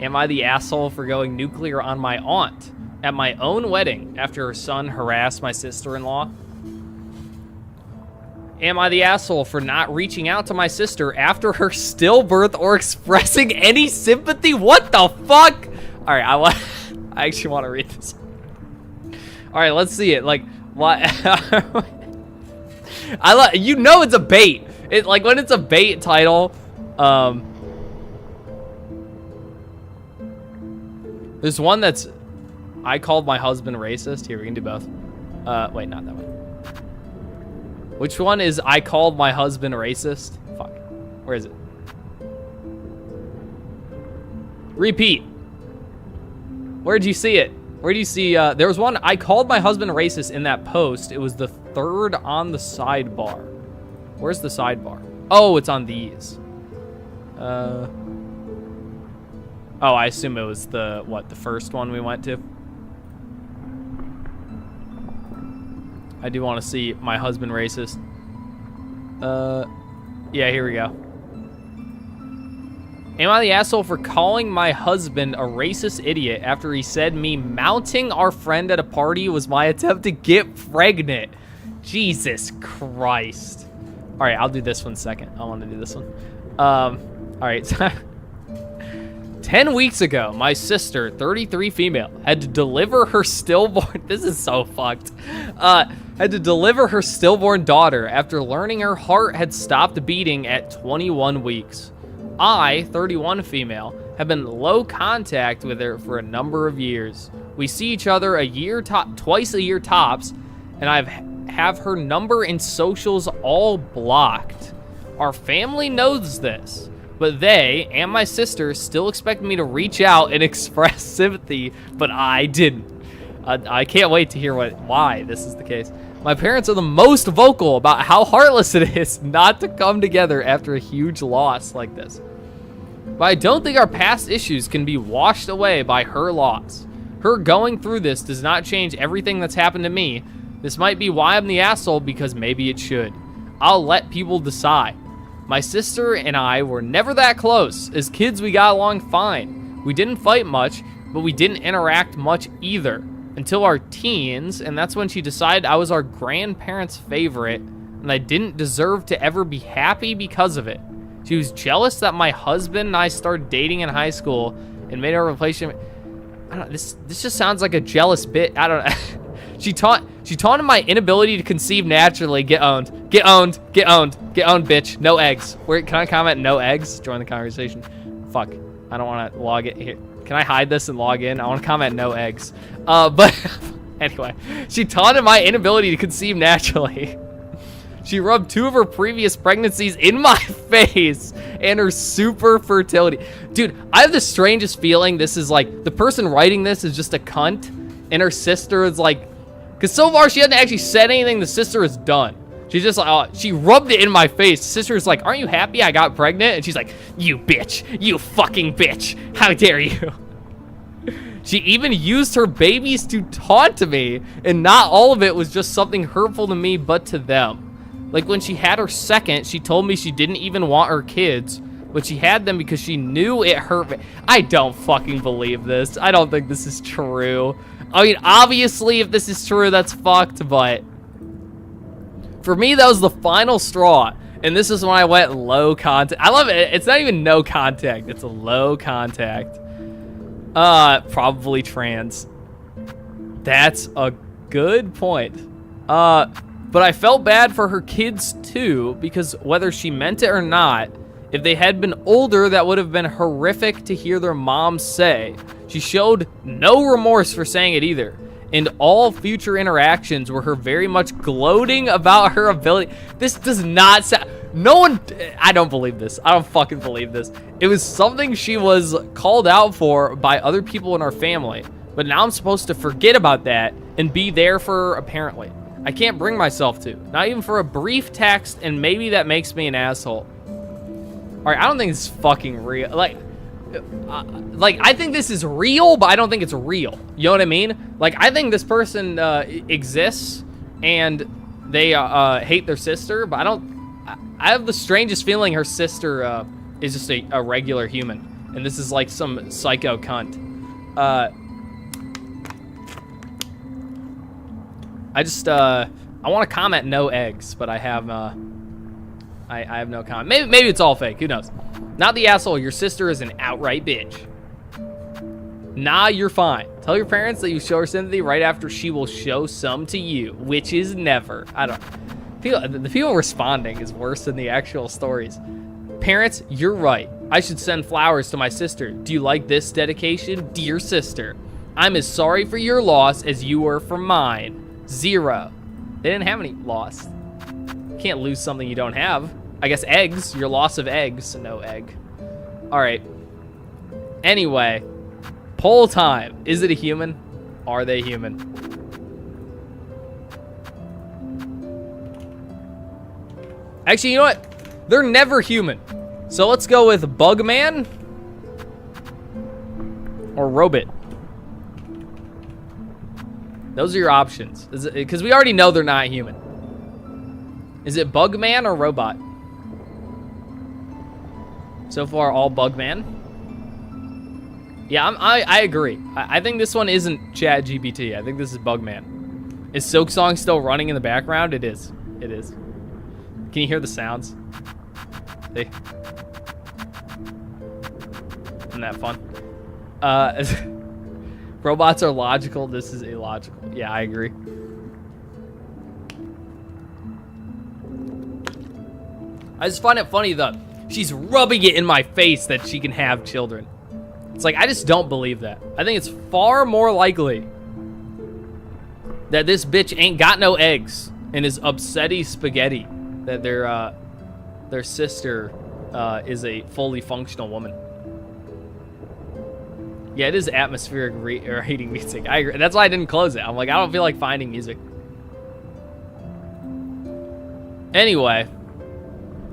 Am I the asshole for going nuclear on my aunt at my own wedding after her son harassed my sister-in-law? Am I the asshole for not reaching out to my sister after her stillbirth or expressing any sympathy? What the fuck? All right, I actually want to read this. All right, let's see it. Like, what? You know it's a bait. It like when it's a bait title. There's one that's I called my husband racist. Here, we can do both. Wait, not that one. Which one is I called my husband racist? Fuck. Where is it? Repeat. Where'd you see it? Where do you see, there was one, I called my husband racist in that post. It was the third on the sidebar. Where's the sidebar? Oh, it's on these. Oh, I assume it was the first one we went to? I do want to see my husband racist. Yeah, here we go. Am I the asshole for calling my husband a racist idiot after he said me mounting our friend at a party was my attempt to get pregnant? Jesus Christ. All right, I'll do this one second. I want to do this one. All right. 10 weeks ago, my sister, 33 female, had to deliver her stillborn... This is so fucked. Had to deliver her stillborn daughter after learning her heart had stopped beating at 21 weeks. I, 31 female, have been low contact with her for a number of years. We see each other twice a year tops, and I have her number and socials all blocked. Our family knows this, but they and my sister still expect me to reach out and express sympathy, but I didn't. I can't wait to hear why this is the case. My parents are the most vocal about how heartless it is not to come together after a huge loss like this. But I don't think our past issues can be washed away by her loss. Her going through this does not change everything that's happened to me. This might be why I'm the asshole, because maybe it should. I'll let people decide. My sister and I were never that close. As kids, we got along fine. We didn't fight much, but we didn't interact much either. Until our teens, and that's when she decided I was our grandparents' favorite, and I didn't deserve to ever be happy because of it. She was jealous that my husband and I started dating in high school and made our relationship... I don't know, this just sounds like a jealous bit. I don't know. She taunted my inability to conceive naturally. Get owned. Get owned. Get owned. Get owned, bitch. No eggs. Where, can I comment no eggs? Join the conversation. Fuck. I don't want to log it here. Can I hide this and log in? I want to comment no eggs. But anyway, she taunted my inability to conceive naturally. She rubbed 2 of her previous pregnancies in my face and her super fertility. Dude, I have the strangest feeling this is like, the person writing this is just a cunt, and her sister is like, because so far she hasn't actually said anything the sister has done. She's just like, she rubbed it in my face. The sister's like, aren't you happy I got pregnant? And she's like, you bitch, you fucking bitch. How dare you? She even used her babies to taunt me, and not all of it was just something hurtful to me, but to them. Like when she had her second, she told me she didn't even want her kids, but she had them because she knew it hurt me. I don't fucking believe this. I don't think this is true. I mean, obviously, if this is true, that's fucked, but for me, that was the final straw. And this is when I went low contact. I love it. It's not even no contact. It's a low contact. Probably trans. That's a good point. But I felt bad for her kids too, because whether she meant it or not, if they had been older, that would have been horrific to hear their mom say. She showed no remorse for saying it either. And all future interactions were her very much gloating about her ability. This does not sound... No one... I don't believe this. I don't fucking believe this. It was something she was called out for by other people in our family. But now I'm supposed to forget about that and be there for her, apparently. I can't bring myself to. Not even for a brief text, and maybe that makes me an asshole. Alright, I don't think it's fucking real. Like, I think this is real, but I don't think it's real. You know what I mean? Like, I think this person exists, and they hate their sister, but I have the strangest feeling her sister is just a regular human, and this is like some psycho cunt. I want to comment no eggs, but I have I have no comment. Maybe it's all fake. Who knows? Not the asshole. Your sister is an outright bitch. Nah, you're fine. Tell your parents that you show her sympathy right after she will show some to you, which is never. I don't feel the people responding is worse than the actual stories. Parents, you're right. I should send flowers to my sister. Do you like this dedication? Dear sister, I'm as sorry for your loss as you were for mine. 0. They didn't have any loss. Can't lose something you don't have. I guess eggs. Your loss of eggs. No egg. All right. Anyway, poll time. Is it a human? Are they human? Actually, you know what? They're never human. So let's go with Bugman or Robot. Those are your options. Because we already know they're not human. Is it Bugman or Robot? So far, all Bugman. Yeah, I agree. I think this one isn't ChatGPT. I think this is Bugman. Is Silk Song still running in the background? It is. It is. Can you hear the sounds? See? Isn't that fun? Robots are logical. This is illogical. Yeah, I agree. I just find it funny that she's rubbing it in my face that she can have children. It's like, I just don't believe that. I think it's far more likely that this bitch ain't got no eggs and is upsetty spaghetti that their sister is a fully functional woman. Yeah, it is atmospheric rating music. I agree. That's why I didn't close it. I'm like, I don't feel like finding music. Anyway,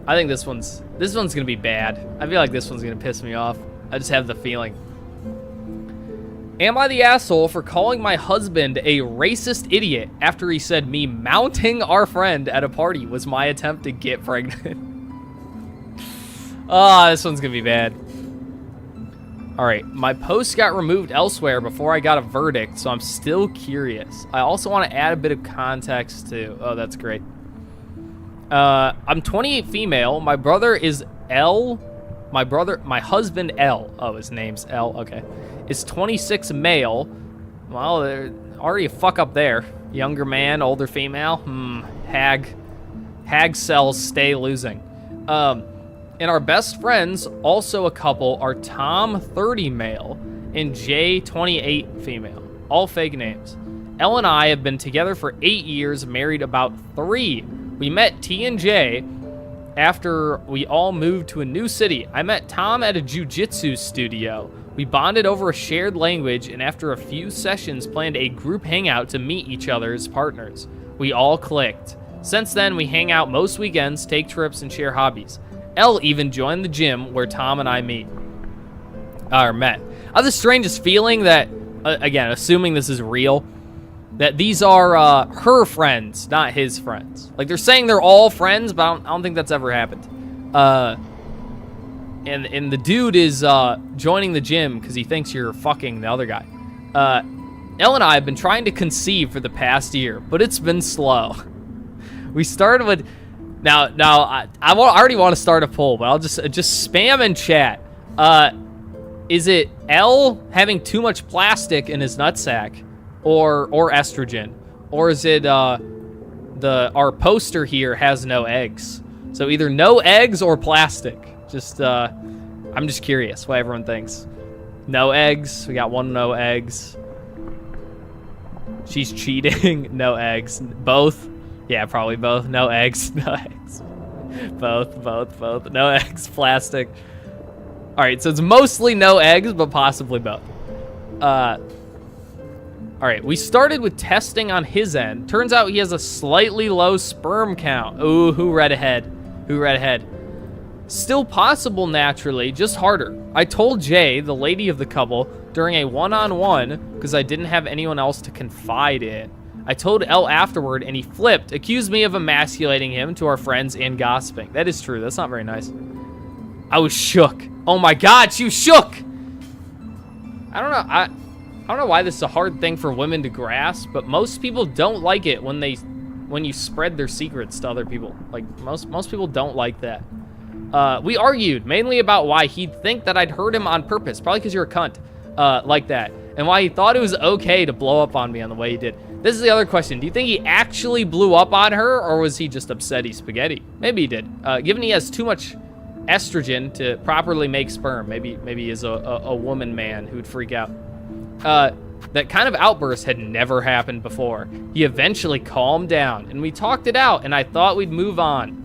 I think this one's gonna be bad. I feel like this one's gonna piss me off. I just have the feeling. Am I the asshole for calling my husband a racist idiot after he said me mounting our friend at a party was my attempt to get pregnant? Oh, this one's gonna be bad. All right, my post got removed elsewhere before I got a verdict, so I'm still curious. I also want to add a bit of context too. Oh, that's great. I'm 28 female. My brother is L. My husband L. Oh, his name's L. Okay. Is 26 male. Well, there's already a fuck up there. Younger man, older female. Hag cells stay losing. And our best friends, also a couple, are Tom, 30 male, and J, 28 female. All fake names. Elle and I have been together for 8 years, married about 3. We met T and J after we all moved to a new city. I met Tom at a jiu-jitsu studio. We bonded over a shared language, and after a few sessions, planned a group hangout to meet each other's partners. We all clicked. Since then, we hang out most weekends, take trips, and share hobbies. Elle even joined the gym where Tom and I met. I have the strangest feeling that, again, assuming this is real, that these are her friends, not his friends. Like, they're saying they're all friends, but I don't think that's ever happened. And the dude is joining the gym because he thinks you're fucking the other guy. Elle and I have been trying to conceive for the past year, but it's been slow. We started with... Now I already want to start a poll, but I'll just spam in chat. Is it Elle having too much plastic in his nutsack, or estrogen, or is it our poster here has no eggs? So either no eggs or plastic. I'm just curious what everyone thinks. No eggs. We got one no eggs. She's cheating. No eggs. Both. Yeah, probably both. No eggs. No eggs. Both. No eggs. Plastic. All right, so it's mostly no eggs, but possibly both. All right, we started with testing on his end. Turns out he has a slightly low sperm count. Ooh, who read ahead? Still possible naturally, just harder. I told Jay, the lady of the couple, during a one-on-one, because I didn't have anyone else to confide in. I told Elle afterward, and he flipped, accused me of emasculating him to our friends and gossiping. That is true. That's not very nice. I was shook. Oh my God, she was shook. I don't know. I don't know why this is a hard thing for women to grasp, but most people don't like it when you spread their secrets to other people. Like most people don't like that. We argued mainly about why he'd think that I'd hurt him on purpose, probably because you're a cunt, like that, and why he thought it was okay to blow up on me on the way he did. This is the other question. Do you think he actually blew up on her, or was he just upset he's spaghetti? Maybe he did. Given he has too much estrogen to properly make sperm, maybe he is a woman man who'd freak out. That kind of outburst had never happened before. He eventually calmed down, and we talked it out, and I thought we'd move on.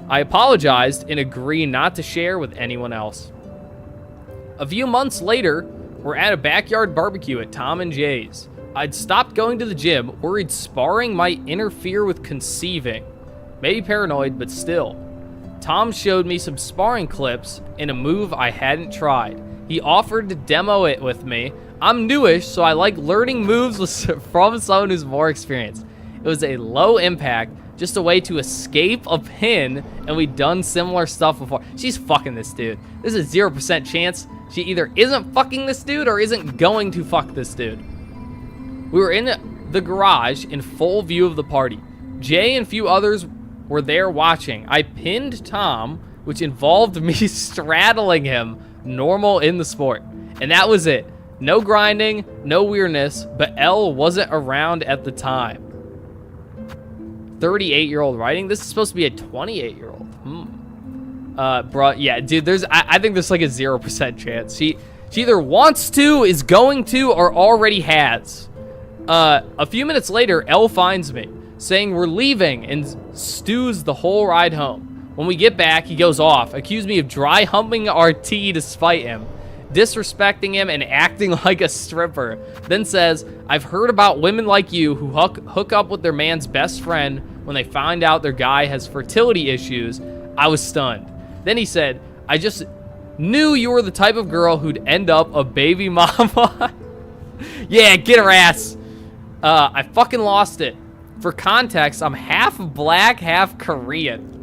I apologized and agreed not to share with anyone else. A few months later, we're at a backyard barbecue at Tom and Jay's. I'd stopped going to the gym, worried sparring might interfere with conceiving. Maybe paranoid, but still. Tom showed me some sparring clips and a move I hadn't tried. He offered to demo it with me. I'm newish, so I like learning moves from someone who's more experienced. It was a low impact, just a way to escape a pin, and we'd done similar stuff before. She's fucking this dude. There's a 0% chance she either isn't fucking this dude or isn't going to fuck this dude. We were in the garage in full view of the party. Jay and a few others were there watching. I pinned Tom, which involved me straddling him, normal in the sport. And that was it. No grinding, no weirdness, but Elle wasn't around at the time. 38-year-old writing? This is supposed to be a 28-year-old. Bro, yeah, dude, I think there's like a 0% chance. She either wants to, is going to, or already has. A few minutes later, Elle finds me, saying we're leaving, and stews the whole ride home. When we get back, he goes off, accused me of dry humping our tea to spite him, disrespecting him and acting like a stripper. Then says, I've heard about women like you who hook up with their man's best friend when they find out their guy has fertility issues. I was stunned. Then he said, I just knew you were the type of girl who'd end up a baby mama. Yeah, get her ass. I fucking lost it. For context, I'm half black, half Korean.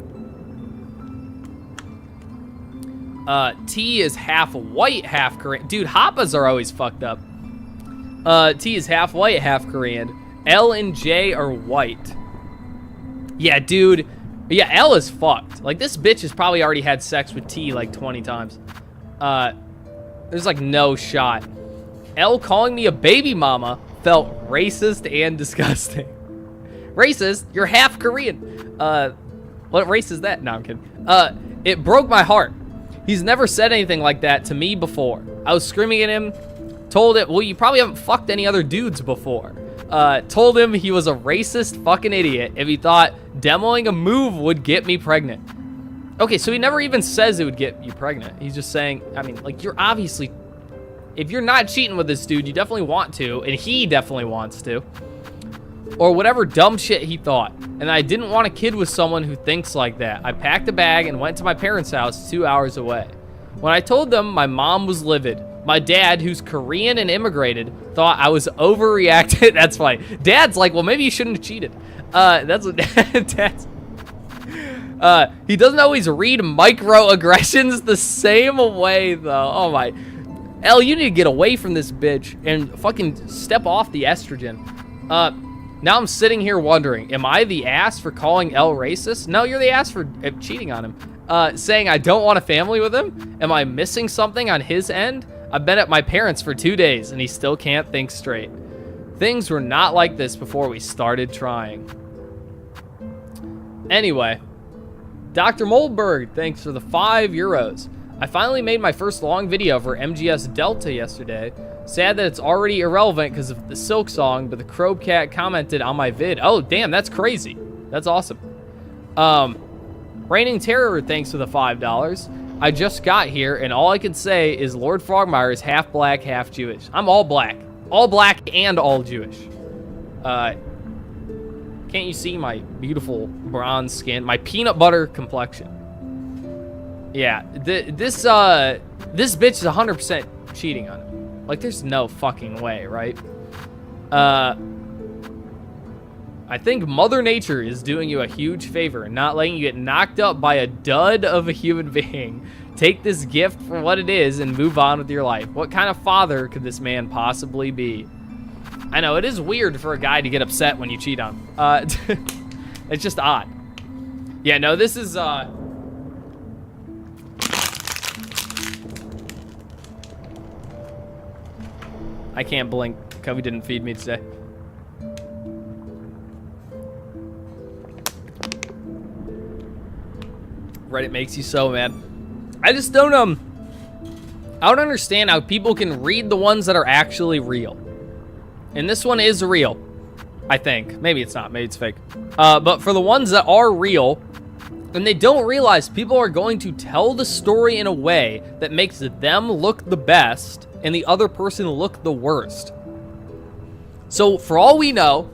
T is half white, half Korean. Dude, Happas are always fucked up. T is half white, half Korean. L and J are white. Yeah, dude. Yeah, L is fucked. Like, this bitch has probably already had sex with T like 20 times. There's like no shot. L calling me a baby mama felt racist and disgusting. Racist? You're half Korean. What race is that? No, I'm kidding. It broke my heart. He's never said anything like that to me before. I was screaming at him, told it, well, you probably haven't fucked any other dudes before. Told him he was a racist fucking idiot if he thought demoing a move would get me pregnant. Okay, so he never even says it would get you pregnant. He's just saying, I mean, like, you're obviously, if you're not cheating with this dude, you definitely want to, and he definitely wants to. Or whatever dumb shit he thought. And I didn't want a kid with someone who thinks like that. I packed a bag and went to my parents' house 2 hours away. When I told them, my mom was livid. My dad, who's Korean and immigrated, thought I was overreacting. That's funny. Dad's like, well, maybe you shouldn't have cheated. That's what Dad's... he doesn't always read microaggressions the same way, though. Oh, my... Elle, you need to get away from this bitch and fucking step off the estrogen. Now I'm sitting here wondering, am I the ass for calling Elle racist? No, you're the ass for cheating on him. Saying I don't want a family with him? Am I missing something on his end? I've been at my parents' for 2 days, and he still can't think straight. Things were not like this before we started trying. Anyway, Dr. Moldberg, thanks for the €5. I finally made my first long video for MGS Delta yesterday. Sad that it's already irrelevant because of the Silk song, but the Crow Cat commented on my vid. Oh, damn, that's crazy. That's awesome. Reigning Terror, thanks for the $5. I just got here, and all I can say is Lord Frogmire is half black, half Jewish. I'm all black. All black and all Jewish. Can't you see my beautiful bronze skin? My peanut butter complexion. Yeah, this bitch is 100% cheating on him. Like, there's no fucking way, right? I think Mother Nature is doing you a huge favor and not letting you get knocked up by a dud of a human being. Take this gift for what it is and move on with your life. What kind of father could this man possibly be? I know, it is weird for a guy to get upset when you cheat on him. It's just odd. Yeah, no, this is, I can't blink. Covey didn't feed me today. Reddit makes you so mad. I just don't, I don't understand how people can read the ones that are actually real. And this one is real, I think. Maybe it's not, maybe it's fake. But for the ones that are real, and they don't realize people are going to tell the story in a way that makes them look the best and the other person look the worst. So for all we know,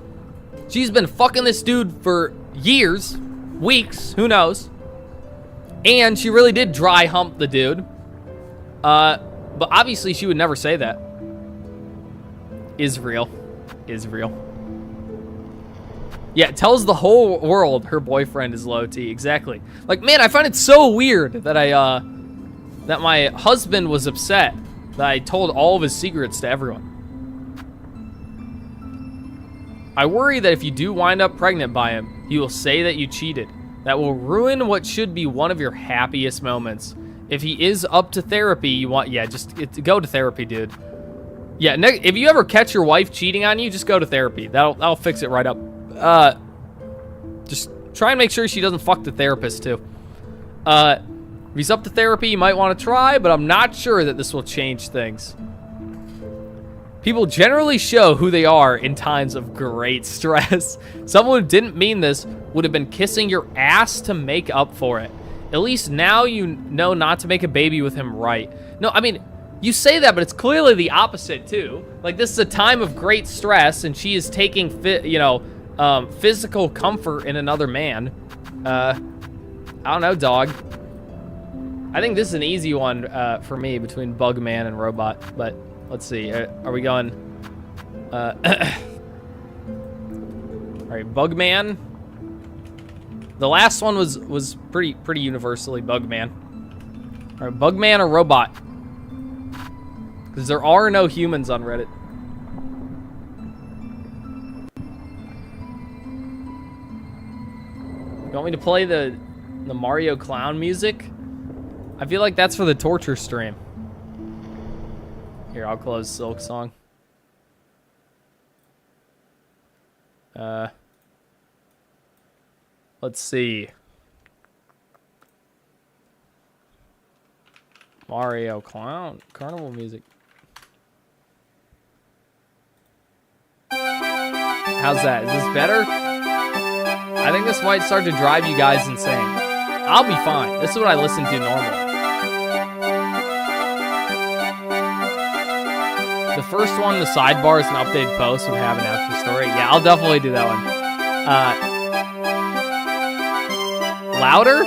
she's been fucking this dude for years, weeks, who knows? And she really did dry hump the dude. But obviously she would never say that. Israel. Yeah, it tells the whole world her boyfriend is low T. Exactly. Like, man, I find it so weird that that my husband was upset that I told all of his secrets to everyone. I worry that if you do wind up pregnant by him, he will say that you cheated. That will ruin what should be one of your happiest moments. If he is up to therapy, just go to therapy, dude. Yeah, if you ever catch your wife cheating on you, just go to therapy. That'll fix it right up. Just try and make sure she doesn't fuck the therapist too. If he's up to therapy, you might want to try, but I'm not sure that this will change things. People generally show who they are in times of great stress. Someone who didn't mean this would have been kissing your ass to make up for it. At least now you know not to make a baby with him, right? No, I mean, you say that, but it's clearly the opposite too. Like, this is a time of great stress, and she is taking, physical comfort in another man. I don't know, dog. I think this is an easy one for me between Bugman and Robot, but let's see. Are we going? All right, Bugman. The last one was pretty universally Bugman. All right, Bugman or Robot? Because there are no humans on Reddit. You want me to play the Mario Clown music? I feel like that's for the torture stream. Here, I'll close Silk Song. Let's see. Mario Clown Carnival music. How's that? Is this better? I think this might start to drive you guys insane. I'll be fine. This is what I listen to normally. The first one, the sidebar, is an updated post with have an after story. Yeah, I'll definitely do that one. Louder?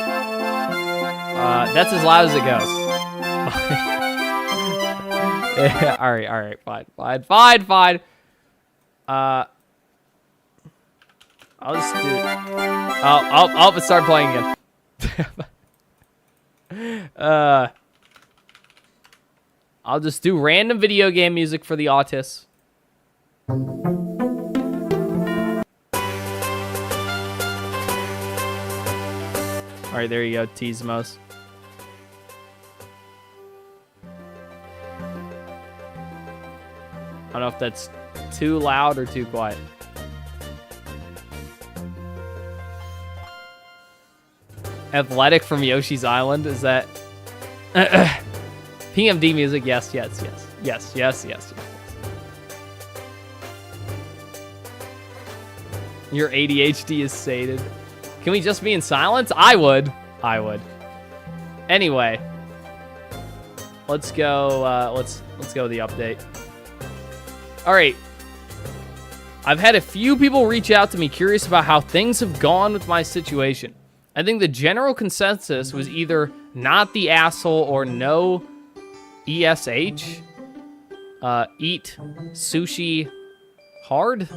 That's as loud as it goes. Yeah, all right, fine. I'll just do it. I'll start playing again. I'll just do random video game music for the autists. All right, there you go, Teasmos. I don't know if that's too loud or too quiet. Athletic from Yoshi's Island, is that... PMD music, yes. Your ADHD is sated. Can we just be in silence? I would. Anyway. Let's go, let's go with the update. Alright. I've had a few people reach out to me curious about how things have gone with my situation. I think the general consensus was either not the asshole or no ESH. Eat sushi hard.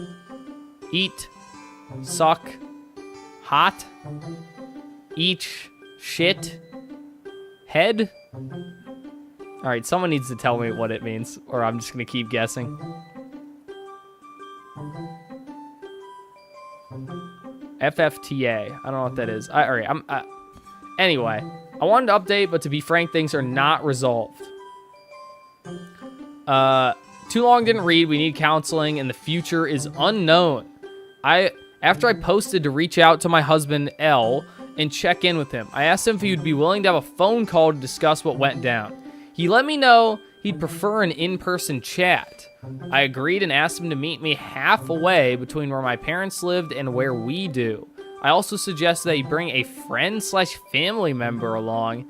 Eat suck hot. Eat shit head. All right, someone needs to tell me what it means, or I'm just gonna keep guessing. FFTA. I don't know what that is. All right. Anyway, I wanted to update, but to be frank, things are not resolved. Too long didn't read. We need counseling, and the future is unknown. After I posted to reach out to my husband L and check in with him, I asked him if he would be willing to have a phone call to discuss what went down. He let me know he'd prefer an in-person chat. I agreed and asked him to meet me halfway between where my parents lived and where we do. I also suggested that he bring a friend/family member along,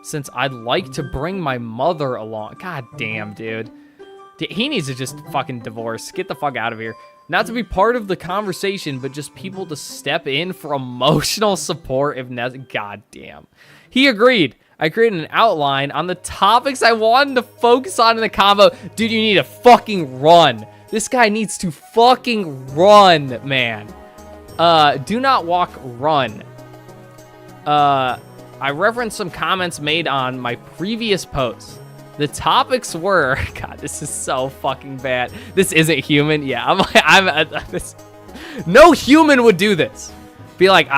since I'd like to bring my mother along. God damn, dude. He needs to just fucking divorce. Get the fuck out of here. Not to be part of the conversation, but just people to step in for emotional support if necessary. God damn. He agreed. I created an outline on the topics I wanted to focus on in the combo. Dude, you need to fucking run. This guy needs to fucking run, man. Do not walk, run. I referenced some comments made on my previous post. The topics were, God, this is so fucking bad. This isn't human. Yeah, no human would do this. Be like,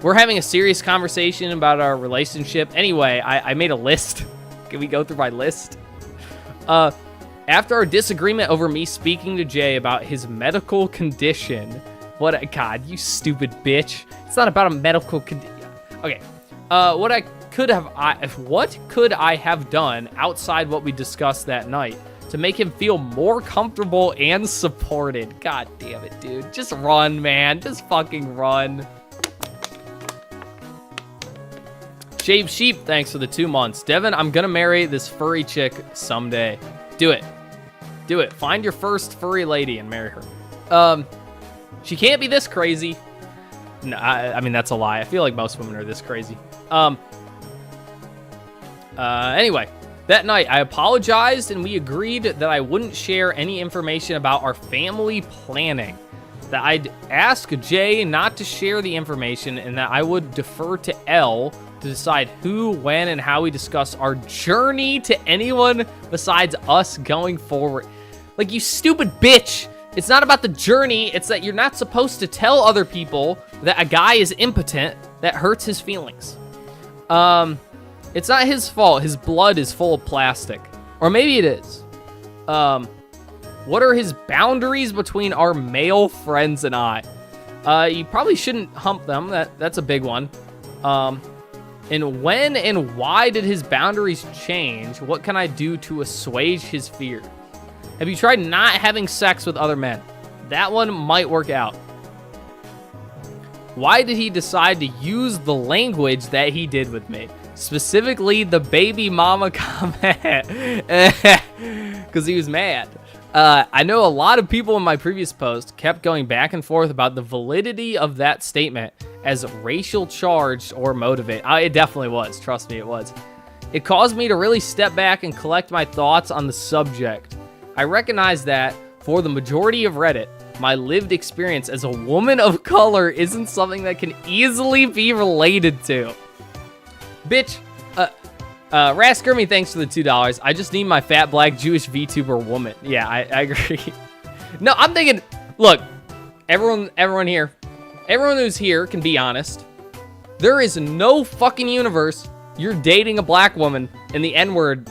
we're having a serious conversation about our relationship. Anyway, I made a list. Can we go through my list? After our disagreement over me speaking to Jay about his medical condition. God, you stupid bitch. It's not about a medical condition. Okay. What could I have done outside what we discussed that night to make him feel more comfortable and supported? God damn it, dude. Just run, man. Just fucking run. Shaved Sheep, thanks for the 2 months. Devin, I'm gonna marry this furry chick someday. Do it. Do it. Find your first furry lady and marry her. She can't be this crazy. No, I mean, that's a lie. I feel like most women are this crazy. Anyway, that night I apologized and we agreed that I wouldn't share any information about our family planning. That I'd ask Jay not to share the information and that I would defer to L to decide who, when, and how we discuss our journey to anyone besides us going forward. Like, you stupid bitch. It's not about the journey. It's that you're not supposed to tell other people that a guy is impotent. That hurts his feelings. It's not his fault. His blood is full of plastic. Or maybe it is. What are his boundaries between our male friends and I? You probably shouldn't hump them. That's a big one. And when and why did his boundaries change? What can I do to assuage his fear? Have you tried not having sex with other men? That one might work out. Why did he decide to use the language that he did with me? Specifically, the baby mama comment. Because he was mad. I know a lot of people in my previous post kept going back and forth about the validity of that statement as racial charged or motivated. It definitely was. Trust me, it was. It caused me to really step back and collect my thoughts on the subject. I recognize that for the majority of Reddit, my lived experience as a woman of color isn't something that can easily be related to. Bitch, Raskirmy, thanks for the $2. I just need my fat black Jewish VTuber woman. Yeah, I agree. No, I'm thinking, look, everyone who's here can be honest. There is no fucking universe you're dating a black woman and the N-word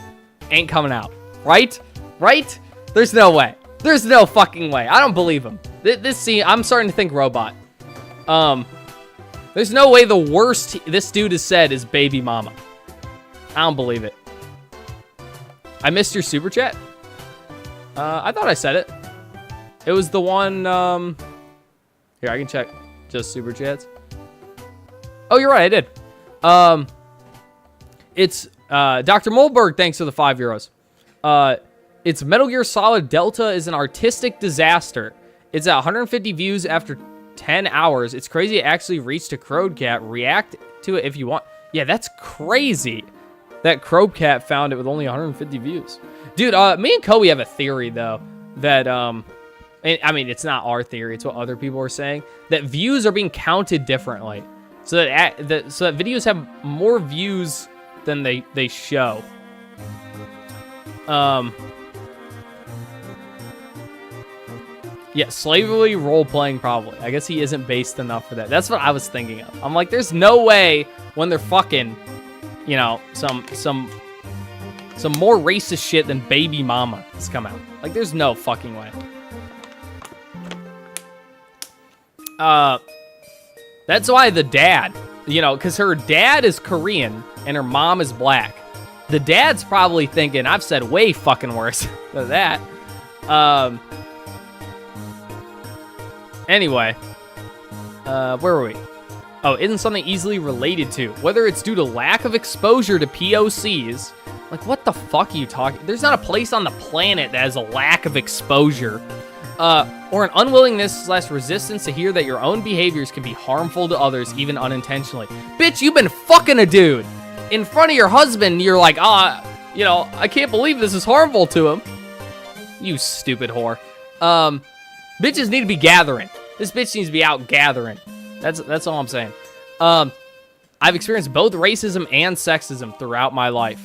ain't coming out. Right? Right? There's no way. There's no fucking way. I don't believe him. This scene, I'm starting to think robot. There's no way the worst this dude has said is baby mama. I don't believe it. I missed your super chat. I thought I said it. It was the one, here, I can check just super chats. Oh, you're right, I did. It's, Dr. Molberg, thanks for the €5. It's Metal Gear Solid Delta is an artistic disaster. It's at 150 views after 10 hours. It's crazy it actually reached a Crowdcat. React to it if you want. Yeah, that's crazy that Crowdcat found it with only 150 views. Dude, me and Kobe have a theory, though, that, I mean, it's not our theory. It's what other people are saying, that views are being counted differently. So that videos have more views than they show. Yeah, slavery role-playing probably. I guess he isn't based enough for that. That's what I was thinking of. I'm like, there's no way when they're fucking, you know, some more racist shit than baby mama has come out. Like, there's no fucking way. That's why the dad, you know, because her dad is Korean and her mom is black. The dad's probably thinking, I've said way fucking worse than that. Anyway, where were we? Oh, isn't something easily related to? Whether it's due to lack of exposure to POCs, like what the fuck are you talking? There's not a place on the planet that has a lack of exposure, or an unwillingness / resistance to hear that your own behaviors can be harmful to others, even unintentionally. Bitch, you've been fucking a dude in front of your husband. You're like, you know, I can't believe this is harmful to him. You stupid whore. Bitches need to be gathering. This bitch needs to be out gathering. That's all I'm saying. I've experienced both racism and sexism throughout my life.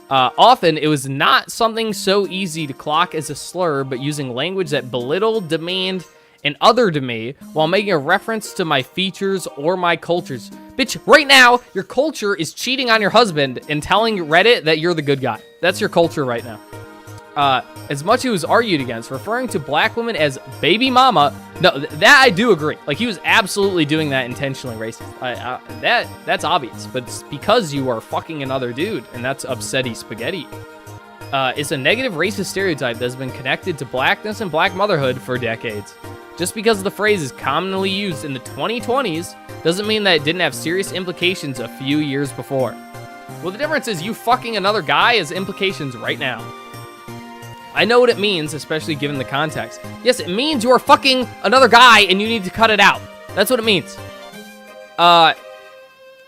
Often, it was not something so easy to clock as a slur, but using language that belittled, demeaned, and othered to me while making a reference to my features or my cultures. Bitch, right now, your culture is cheating on your husband and telling Reddit that you're the good guy. That's your culture right now. As much as it was argued against, referring to black women as baby mama, no, that I do agree. Like, he was absolutely doing that intentionally racist. That's obvious, but it's because you are fucking another dude, and that's upsetty spaghetti. It's a negative racist stereotype that has been connected to blackness and black motherhood for decades. Just because the phrase is commonly used in the 2020s doesn't mean that it didn't have serious implications a few years before. Well, the difference is you fucking another guy has implications right now. I know what it means, especially given the context. Yes, it means you are fucking another guy and you need to cut it out. That's what it means. I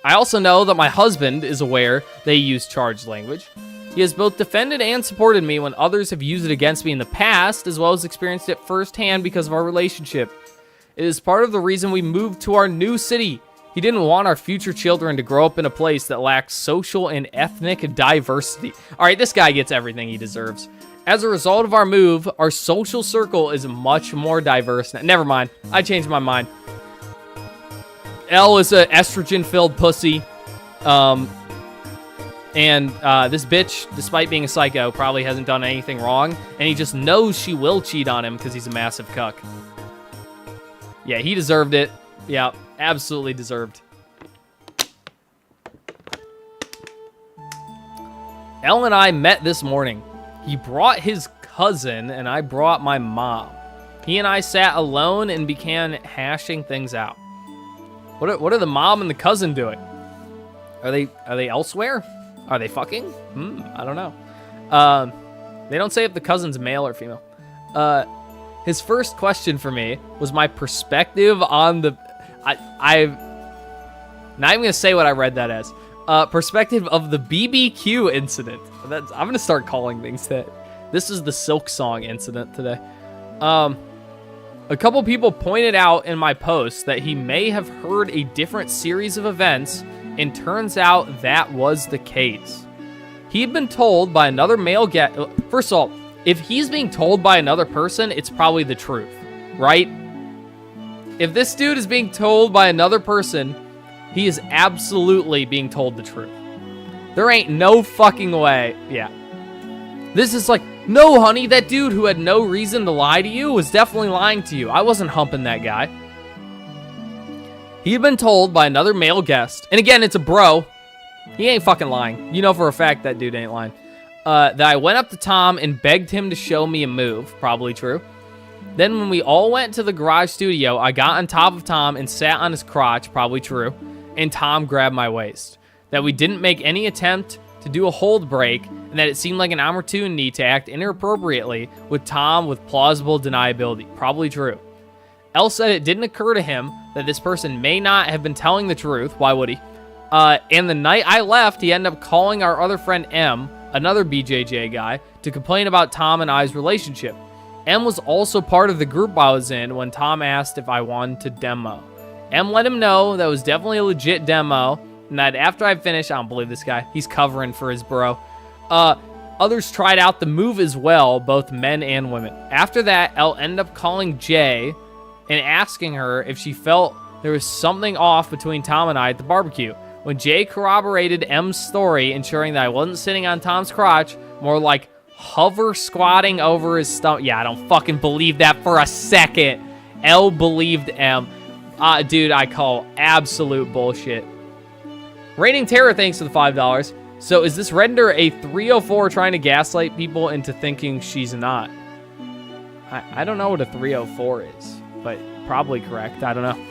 also know that my husband is aware they use charged language. He has both defended and supported me when others have used it against me in the past, as well as experienced it firsthand because of our relationship. It is part of the reason we moved to our new city. He didn't want our future children to grow up in a place that lacks social and ethnic diversity. All right, this guy gets everything he deserves. As a result of our move, our social circle is much more diverse now. Never mind. I changed my mind. L is an estrogen-filled pussy. And this bitch, despite being a psycho, probably hasn't done anything wrong. And he just knows she will cheat on him because he's a massive cuck. Yeah, he deserved it. Yeah, absolutely deserved. L and I met this morning. He brought his cousin, and I brought my mom. He and I sat alone and began hashing things out. What are the mom and the cousin doing? Are they elsewhere? Are they fucking? I don't know. They don't say if the cousin's male or female. His first question for me was my perspective on the... I'm not even gonna say what I read that as. Perspective of the BBQ incident. I'm gonna start calling things that. This is the Silk Song incident today. A couple people pointed out in my post that he may have heard a different series of events, and turns out that was the case. He'd been told by another male guest. First of all, if he's being told by another person, it's probably the truth, right? If this dude is being told by another person, he is absolutely being told the truth. There ain't no fucking way. Yeah. This is like, no, honey, that dude who had no reason to lie to you was definitely lying to you. I wasn't humping that guy. He had been told by another male guest, and again, it's a bro. He ain't fucking lying. You know for a fact that dude ain't lying. That I went up to Tom and begged him to show me a move. Probably true. Then when we all went to the garage studio, I got on top of Tom and sat on his crotch. Probably true. And Tom grabbed my waist. That we didn't make any attempt to do a hold break, and that it seemed like an opportunity to act inappropriately with Tom with plausible deniability. Probably true. Elle said it didn't occur to him that this person may not have been telling the truth. Why would he? And the night I left, he ended up calling our other friend M, another BJJ guy, to complain about Tom and I's relationship. M was also part of the group I was in when Tom asked if I wanted to demo. M let him know that it was definitely a legit demo, and that after I finished, I don't believe this guy, he's covering for his bro. Others tried out the move as well, both men and women. After that, Elle ended up calling Jay and asking her if she felt there was something off between Tom and I at the barbecue. When Jay corroborated M's story, ensuring that I wasn't sitting on Tom's crotch, more like hover squatting over his stomach. Yeah, I don't fucking believe that for a second. Elle believed M. Dude, I call absolute bullshit. Raining Terror, thanks for the $5. So is this Render a 304 trying to gaslight people into thinking she's not? I don't know what a 304 is, but probably correct. I don't know.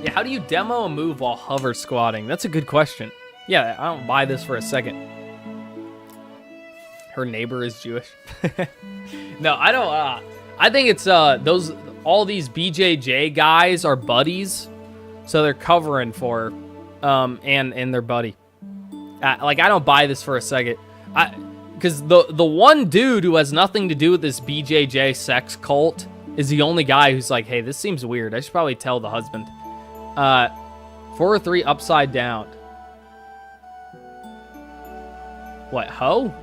Yeah, how do you demo a move while hover squatting? That's a good question. Yeah, I don't buy this for a second. Her neighbor is Jewish. No, I don't. I think it's all these BJJ guys are buddies, so they're covering for and their buddy. Like, I don't buy this for a second. Because the one dude who has nothing to do with this BJJ sex cult is the only guy who's like, hey, this seems weird. I should probably tell the husband. 4 or 3 upside down. What, hoe?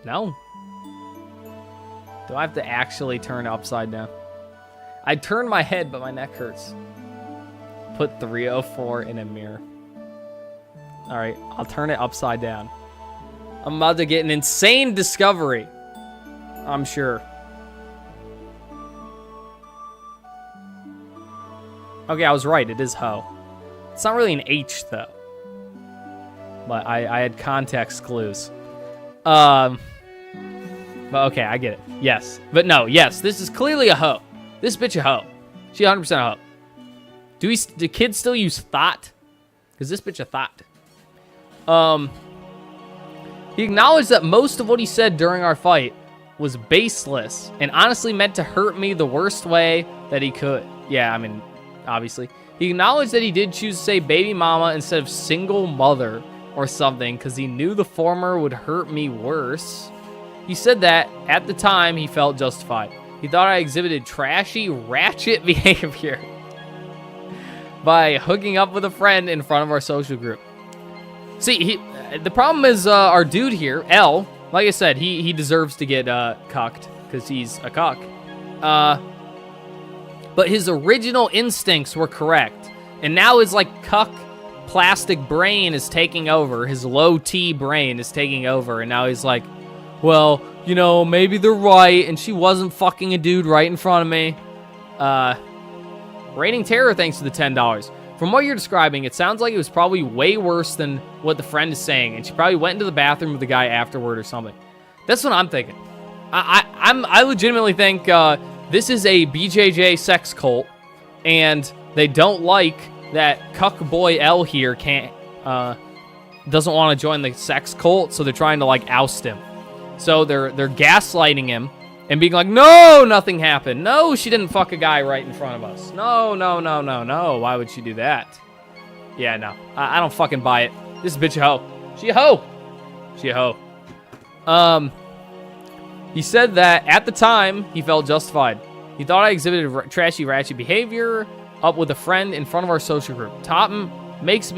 No. Do I have to actually turn upside down? I turned my head, but my neck hurts. Put 304 in a mirror. All right, I'll turn it upside down. I'm about to get an insane discovery. I'm sure. Okay, I was right. It is hoe. It's not really an H, though. But I had context clues. But okay, I get it. Yes. But no, yes, this is clearly a hoe. This bitch a hoe. She 100% a hoe. Do kids still use thought? Because this bitch a thought. He acknowledged that most of what he said during our fight was baseless and honestly meant to hurt me the worst way that he could. Yeah, I mean, obviously. He acknowledged that he did choose to say baby mama instead of single mother or something because he knew the former would hurt me worse. He said that, at the time, he felt justified. He thought I exhibited trashy, ratchet behavior by hooking up with a friend in front of our social group. See, the problem is our dude here, L, like I said, he deserves to get cucked because he's a cuck. But his original instincts were correct. And now his, like, cuck plastic brain is taking over. His low T brain is taking over. And now he's like, well, you know, maybe they're right. And she wasn't fucking a dude right in front of me. Raining Terror, thanks to the $10. From what you're describing, it sounds like it was probably way worse than what the friend is saying, and she probably went into the bathroom with the guy afterward or something. That's what I'm thinking. I legitimately think this is a BJJ sex cult, and they don't like that cuck boy L here doesn't want to join the sex cult, so they're trying to like oust him. So they're gaslighting him and being like, no, nothing happened. No, she didn't fuck a guy right in front of us. No. Why would she do that? Yeah, no. I don't fucking buy it. This bitch a hoe. She a hoe. She a hoe. He said that at the time, he felt justified. He thought I exhibited trashy, ratchet behavior up with a friend in front of our social group. Tom makes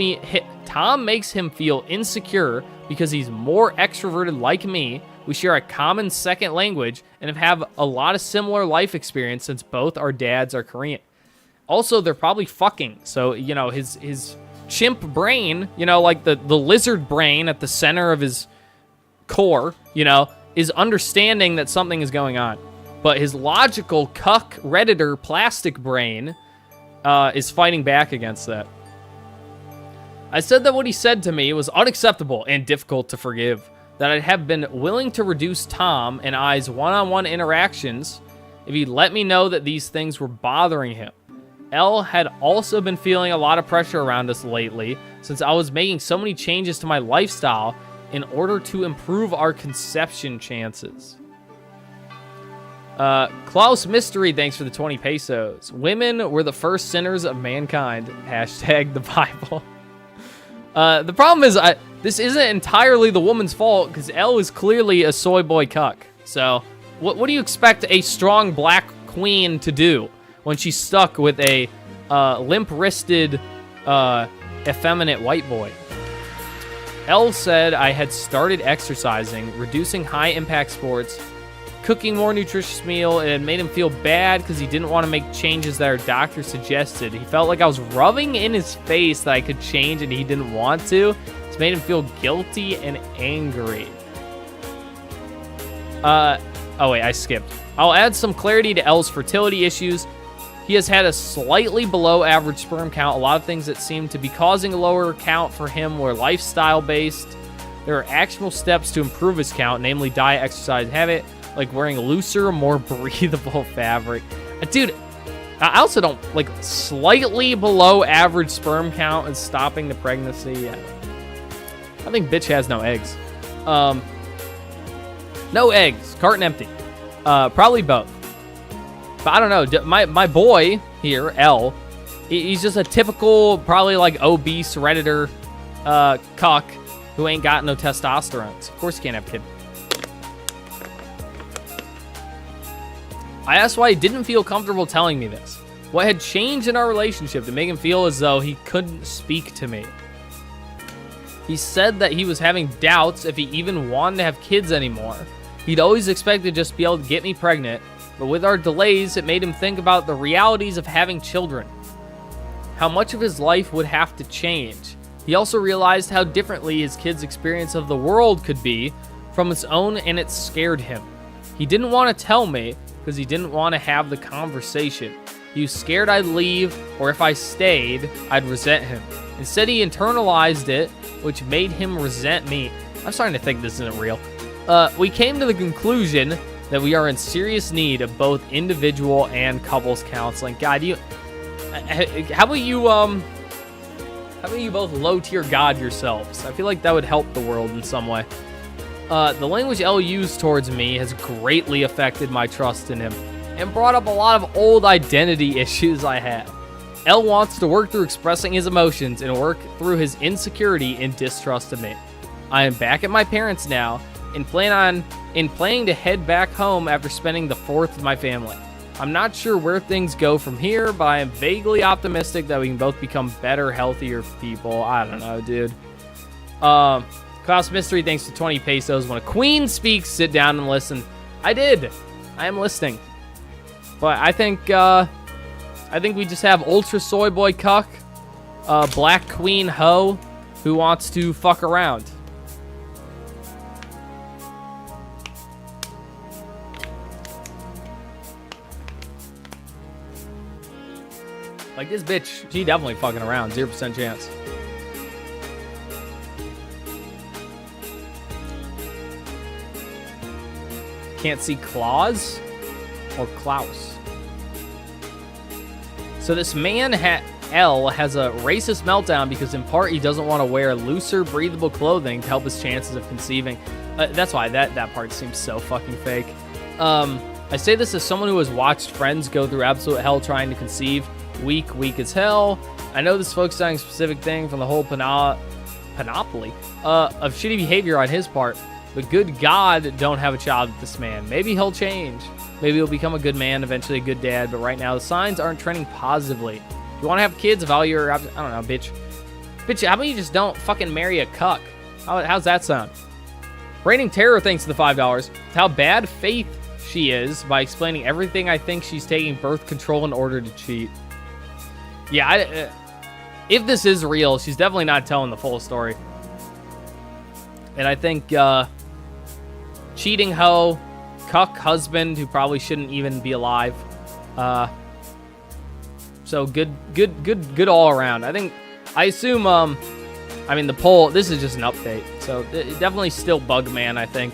him feel insecure because he's more extroverted like me. We share a common second language and have a lot of similar life experience since both our dads are Korean. Also, they're probably fucking. So, you know, his chimp brain, you know, like the lizard brain at the center of his core, you know, is understanding that something is going on. But his logical cuck redditor plastic brain is fighting back against that. I said that what he said to me was unacceptable and difficult to forgive. That I'd have been willing to reduce Tom and I's one-on-one interactions if he'd let me know that these things were bothering him. Elle had also been feeling a lot of pressure around us lately since I was making so many changes to my lifestyle in order to improve our conception chances. Klaus Mystery, thanks for the 20 pesos. Women were the first sinners of mankind. Hashtag the Bible. The problem is, this isn't entirely the woman's fault, because Elle is clearly a soy boy cuck. So, what do you expect a strong black queen to do when she's stuck with a limp-wristed, effeminate white boy? Elle said I had started exercising, reducing high-impact sports, cooking more nutritious meal, and it made him feel bad because he didn't want to make changes that our doctor suggested. He felt like I was rubbing in his face that I could change and he didn't want to. It's made him feel guilty and angry. Oh wait, I skipped. I'll add some clarity to Elle's fertility issues. He has had a slightly below average sperm count. A lot of things that seem to be causing a lower count for him were lifestyle based. There are actionable steps to improve his count, namely diet, exercise, habit, like wearing looser, more breathable fabric. Dude, I also don't, like, slightly below average sperm count is stopping the pregnancy. I think bitch has no eggs. No eggs, carton empty. Probably both. But I don't know, my boy here, L, he's just a typical, probably like obese redditor cuck who ain't got no testosterone. So of course he can't have a kid. I asked why he didn't feel comfortable telling me this. What had changed in our relationship to make him feel as though he couldn't speak to me? He said that he was having doubts if he even wanted to have kids anymore. He'd always expected to just be able to get me pregnant, but with our delays, it made him think about the realities of having children. How much of his life would have to change. He also realized how differently his kid's experience of the world could be from his own, and it scared him. He didn't want to tell me because he didn't want to have the conversation. He was scared I'd leave, or if I stayed, I'd resent him. Instead, he internalized it, which made him resent me. I'm starting to think this isn't real. We came to the conclusion that we are in serious need of both individual and couples counseling. God, how about you both low-tier God yourselves? I feel like that would help the world in some way. The language Elle used towards me has greatly affected my trust in him and brought up a lot of old identity issues I have. Elle wants to work through expressing his emotions and work through his insecurity and distrust of me. I am back at my parents' now and planning to head back home after spending the 4th with my family. I'm not sure where things go from here, but I am vaguely optimistic that we can both become better, healthier people. I don't know, dude. Klaus Mystery, thanks to 20 pesos. When a queen speaks, sit down and listen. I did. I am listening. But I think we just have ultra soy boy cuck, black queen hoe who wants to fuck around. Like, this bitch, she definitely fucking around. 0% chance. Can't see Claus or Klaus. So this man, L, has a racist meltdown because in part he doesn't want to wear looser, breathable clothing to help his chances of conceiving. That's why that part seems so fucking fake. I say this as someone who has watched friends go through absolute hell trying to conceive. Weak as hell. I know this focuses on a specific thing from the whole panoply of shitty behavior on his part. But good God, don't have a child with this man. Maybe he'll change. Maybe he'll become a good man, eventually a good dad. But right now, the signs aren't trending positively. If you want to have kids, value your... I don't know, bitch. Bitch, how about you just don't fucking marry a cuck? How's that sound? Raining Terror thanks to the $5. How bad faith she is by explaining everything I think she's taking birth control in order to cheat. Yeah, if this is real, she's definitely not telling the full story. And I think cheating hoe, cuck husband who probably shouldn't even be alive. So good all around. I assume I mean the poll, this is just an update. So it definitely still Bugman, I think.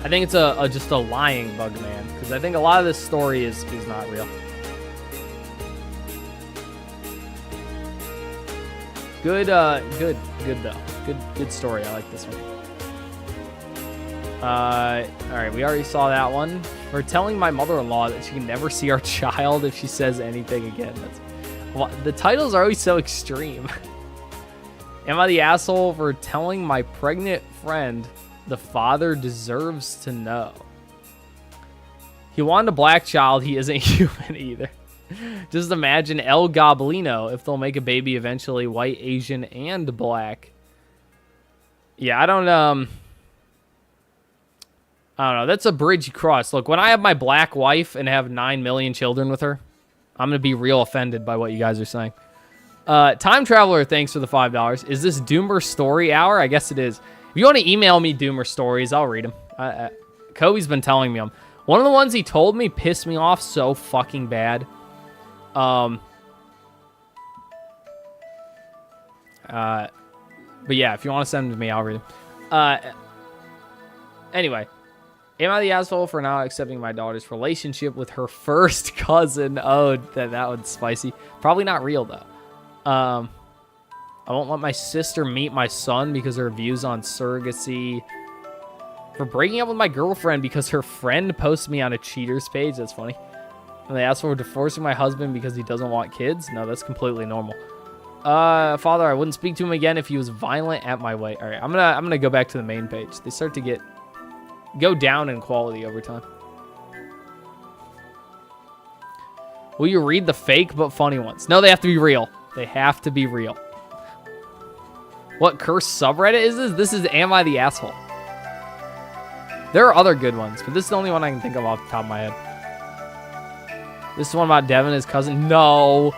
I think it's just a lying Bugman because I think a lot of this story is not real. Good though. Good story. I like this one. All right, we already saw that one. For telling my mother-in-law that she can never see our child if she says anything again. The titles are always so extreme. Am I the asshole for telling my pregnant friend the father deserves to know? He wanted a black child. He isn't human either. Just imagine El Goblino if they'll make a baby eventually, white, Asian, and black. Yeah, I don't know. That's a bridge you cross. Look, when I have my black wife and have 9 million children with her, I'm going to be real offended by what you guys are saying. Time Traveler, thanks for the $5. Is this Doomer Story Hour? I guess it is. If you want to email me Doomer Stories, I'll read them. Kobe's been telling me them. One of the ones he told me pissed me off so fucking bad. But yeah, if you want to send them to me, I'll read them. Anyway, am I the asshole for not accepting my daughter's relationship with her first cousin? Oh, that one's spicy. Probably not real, though. I won't let my sister meet my son because of her views on surrogacy. For breaking up with my girlfriend because her friend posted me on a cheaters page. That's funny. And they asked for divorcing my husband because he doesn't want kids. No, that's completely normal. Father, I wouldn't speak to him again if he was violent at my way. All right, I'm gonna go back to the main page. They start to go down in quality over time. Will you read the fake but funny ones? No, they have to be real. They have to be real. What cursed subreddit is this? This is Am I the Asshole? There are other good ones, but this is the only one I can think of off the top of my head. This is one about Devin and his cousin. No.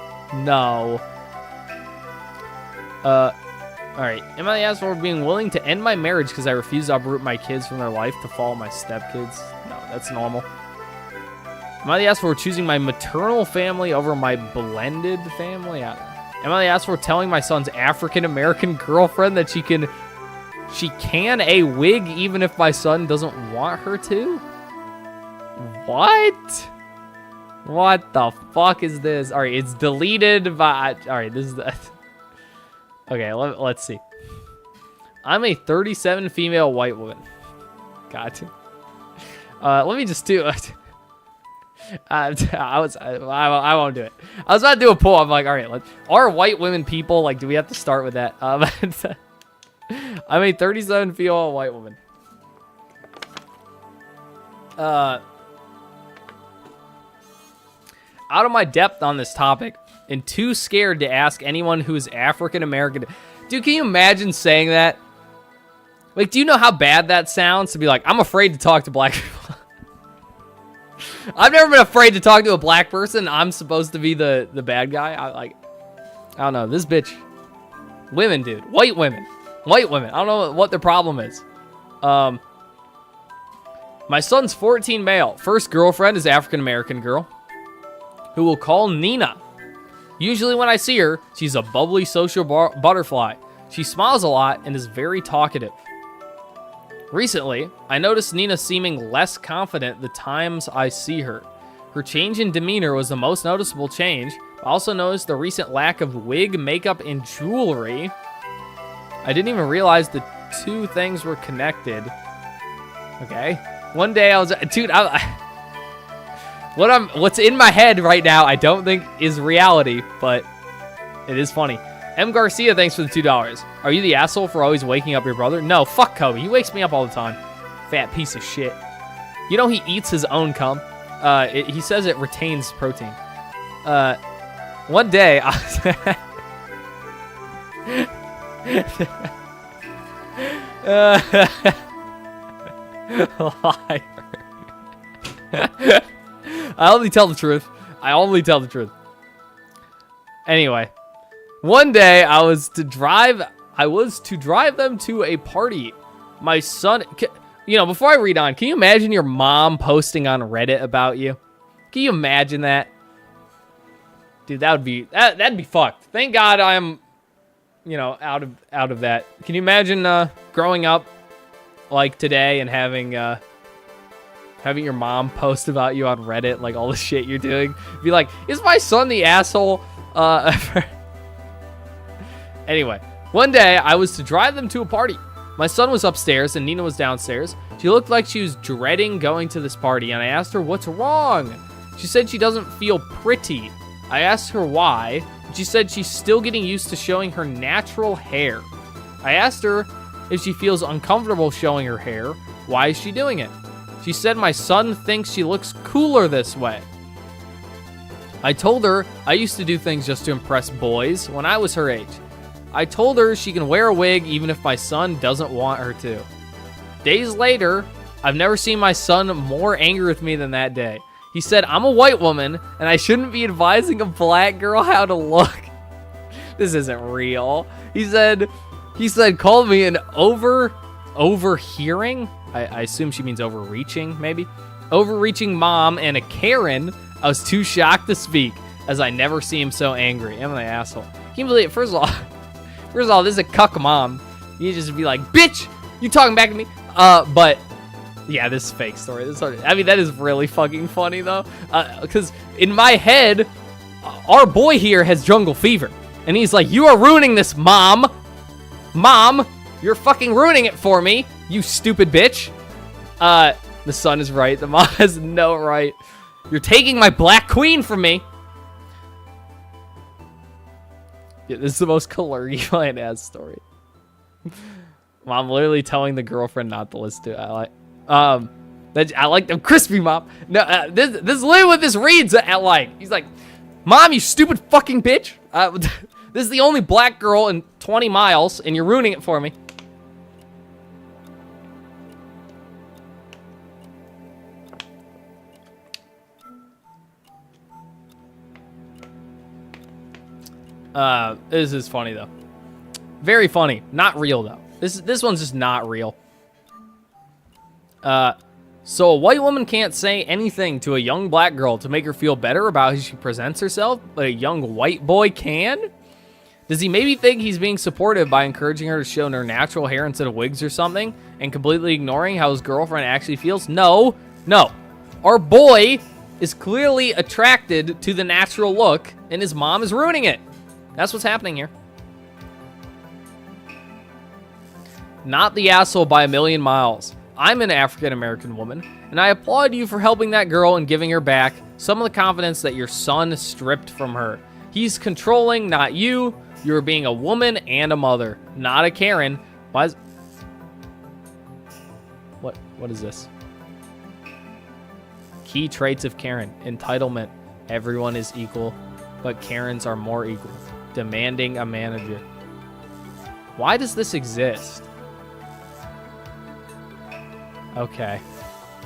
Alright. Am I the asshole for being willing to end my marriage because I refuse to uproot my kids from their life to follow my stepkids? No, that's normal. Am I the asshole for choosing my maternal family over my blended family? I don't know. Am I the asshole for telling my son's African-American girlfriend that she can a wig even if my son doesn't want her to? What? What the fuck is this? All right, it's deleted by... All right, this is the... Okay, let's see. I'm a 37 female white woman. Got to. Let me just do... I won't do it. I was about to do a poll. I'm like, all right, are white women people? Like, do we have to start with that? I'm a 37 female white woman. Out of my depth on this topic and too scared to ask anyone who is African American. Dude, can you imagine saying that? Like, do you know how bad that sounds to be like, I'm afraid to talk to black people? I've never been afraid to talk to a black person. I'm supposed to be the bad guy. I don't know. This bitch. Women, dude. White women. I don't know what their problem is. My son's 14 male. First girlfriend is African American girl who we'll call Nina. Usually when I see her, she's a bubbly social butterfly. She smiles a lot and is very talkative. Recently, I noticed Nina seeming less confident the times I see her. Her change in demeanor was the most noticeable change. I also noticed the recent lack of wig, makeup, and jewelry. I didn't even realize the two things were connected. Okay. One day I was, dude, what's in my head right now, I don't think is reality, but it is funny. M. Garcia, thanks for the $2. Are you the asshole for always waking up your brother? No, fuck Kobe. He wakes me up all the time. Fat piece of shit. You know he eats his own cum. He says it retains protein. One day, I liar. I only tell the truth. I only tell the truth. Anyway, one day I was to drive them to a party. My son, you know, before I read on, can you imagine your mom posting on Reddit about you? Can you imagine that? Dude, that'd be fucked. Thank God I'm, you know, out of that. Can you imagine growing up like today and having your mom post about you on Reddit, like all the shit you're doing? Be like, is my son the asshole? Anyway, one day I was to drive them to a party. My son was upstairs and Nina was downstairs. She looked like she was dreading going to this party, and I asked her what's wrong. She said she doesn't feel pretty. I asked her why. She said she's still getting used to showing her natural hair. I asked her if she feels uncomfortable showing her hair. Why is she doing it? She said my son thinks she looks cooler this way. I told her I used to do things just to impress boys when I was her age. I told her she can wear a wig even if my son doesn't want her to. Days later, I've never seen my son more angry with me than that day. He said, I'm a white woman, and I shouldn't be advising a black girl how to look. This isn't real. He said, called me an overhearing? I assume she means overreaching, maybe? Overreaching mom and a Karen. I was too shocked to speak, as I never see him so angry. I'm an asshole. Can you believe it? First of all, this is a cuck mom. You just be like, bitch, you talking back to me? But... yeah, this is a fake story. I mean, that is really fucking funny, though. Because in my head, our boy here has jungle fever. And he's like, you are ruining this, Mom. Mom, you're fucking ruining it for me, you stupid bitch. The son is right. The mom has no right. You're taking my black queen from me. Yeah, this is the most Kalurgi ass story. Mom literally telling the girlfriend not to listen to it. I like them crispy, Mom. No, this is literally what this reads at like. He's like, Mom, you stupid fucking bitch. This is the only black girl in 20 miles, and you're ruining it for me. This is funny though. Very funny. Not real though. This one's just not real. So a white woman can't say anything to a young black girl to make her feel better about how she presents herself, but a young white boy can? Does he maybe think he's being supportive by encouraging her to show her natural hair instead of wigs or something, and completely ignoring how his girlfriend actually feels? No. Our boy is clearly attracted to the natural look, and his mom is ruining it. That's what's happening here. Not the asshole by a million miles. I'm an African-American woman, and I applaud you for helping that girl and giving her back some of the confidence that your son stripped from her. He's controlling, not you. You're being a woman and a mother, not a Karen. Why is... What is this? Key traits of Karen. Entitlement. Everyone is equal, but Karens are more equal. Demanding a manager. Why does this exist? Okay.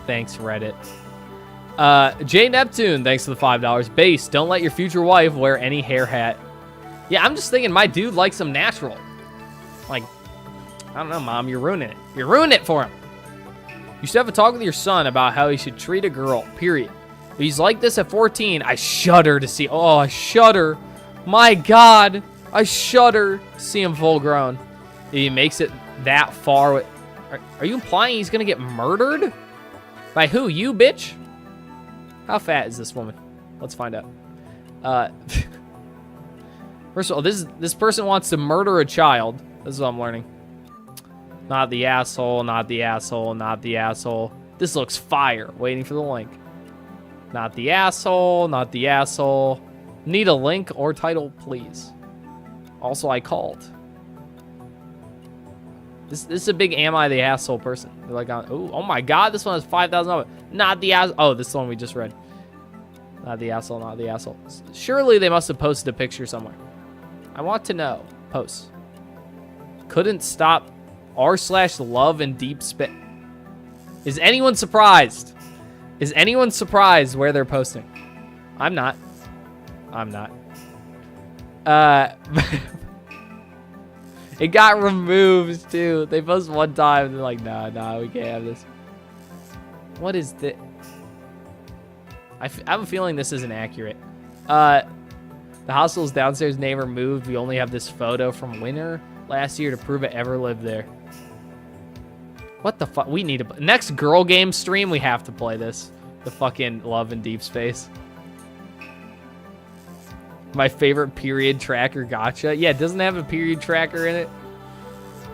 Thanks, Reddit. Jay Neptune, thanks for the $5. Base, don't let your future wife wear any hair hat. Yeah, I'm just thinking my dude likes them natural. Like, I don't know, Mom, you're ruining it. You're ruining it for him. You should have a talk with your son about how he should treat a girl, period. If he's like this at 14, I shudder to see. Oh, I shudder My God, I shudder. See him full grown. If he makes it that far. Are you implying he's gonna get murdered? By who? You, bitch? How fat is this woman? Let's find out. First of all, this person wants to murder a child. This is what I'm learning. Not the asshole, not the asshole, not the asshole. This looks fire. Waiting for the link. Not the asshole, not the asshole. Need a link or title, please. Also, I called. This is a big am I the asshole person. They're like, oh my God, this one has 5,000. Not the ass. Oh, this is the one we just read. Not the asshole, not the asshole. Surely they must have posted a picture somewhere. I want to know. Posts. Couldn't stop r/love and deep spit. Is anyone surprised? Is anyone surprised where they're posting? I'm not. I'm not. It got removed too. They post one time and they're like, nah, we can't have this. What is this? I have a feeling this isn't accurate. The hostel's downstairs neighbor moved. We only have this photo from winter last year to prove it ever lived there. What the fuck? We need to... Next girl game stream, we have to play this. The fucking Love in Deep Space. My favorite period tracker gotcha. Yeah, it doesn't have a period tracker in it.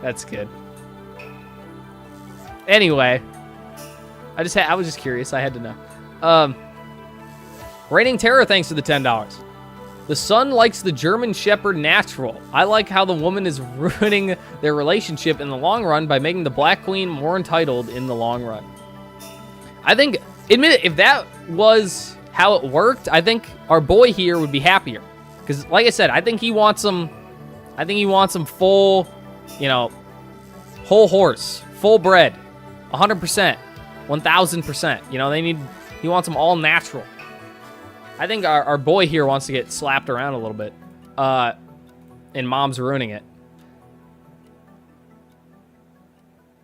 That's good. Anyway. I was just curious. I had to know. Raining Terror, thanks for the $10. The son likes the German Shepherd natural. I like how the woman is ruining their relationship in the long run by making the Black Queen more entitled in the long run. I think, admit it, if that was how it worked, I think our boy here would be happier. Because, like I said, I think he wants some full, you know, whole horse, full bred, 100%, 1,000%. You know, he wants them all natural. I think our boy here wants to get slapped around a little bit. And mom's ruining it.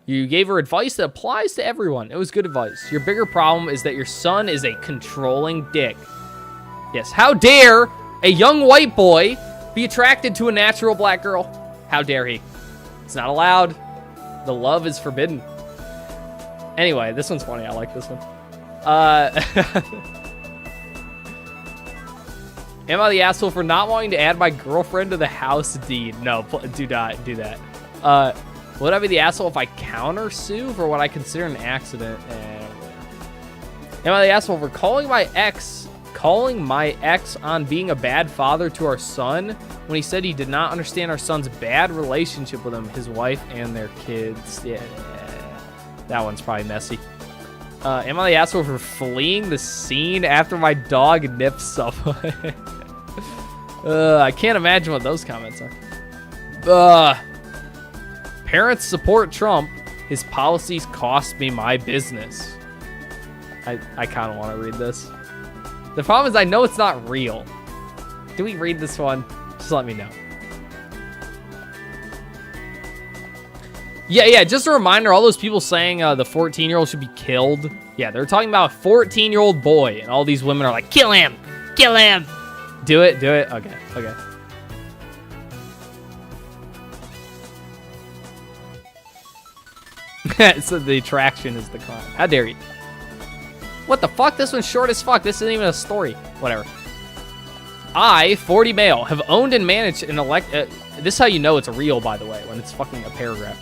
You gave her advice that applies to everyone. It was good advice. Your bigger problem is that your son is a controlling dick. Yes, how dare a young white boy be attracted to a natural black girl? How dare he? It's not allowed. The love is forbidden. Anyway, this one's funny. I like this one. Am I the asshole for not wanting to add my girlfriend to the house deed? No, do not do that. Would I be the asshole if I countersue for what I consider an accident? Am I the asshole for calling my ex on being a bad father to our son when he said he did not understand our son's bad relationship with him, his wife, and their kids? Yeah, that one's probably messy. Am I the asshole for fleeing the scene after my dog nips someone? I can't imagine what those comments are. Parents support Trump. His policies cost me my business. I kind of want to read this. The problem is I know it's not real. Do we read this one? Just let me know. Yeah, just a reminder, all those people saying the 14-year-old should be killed. Yeah, they're talking about a 14-year-old boy, and all these women are like, kill him! Kill him! Do it. Okay. So the attraction is the crime. How dare you? What the fuck? This one's short as fuck. This isn't even a story. Whatever. I, 40 male, have owned and managed an this is how you know it's real, by the way, when it's fucking a paragraph.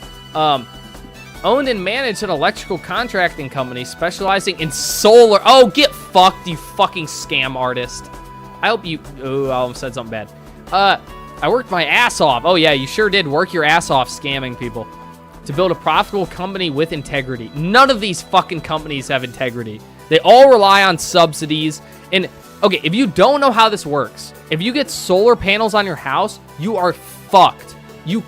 Owned and managed an electrical contracting company specializing in solar. Oh, get fucked, you fucking scam artist. I hope you... Oh, I almost said something bad. I worked my ass off. Oh, yeah, you sure did work your ass off scamming people. To build a profitable company with integrity. None of these fucking companies have integrity. They all rely on subsidies. And, okay, if you don't know how this works, if you get solar panels on your house, you are fucked. You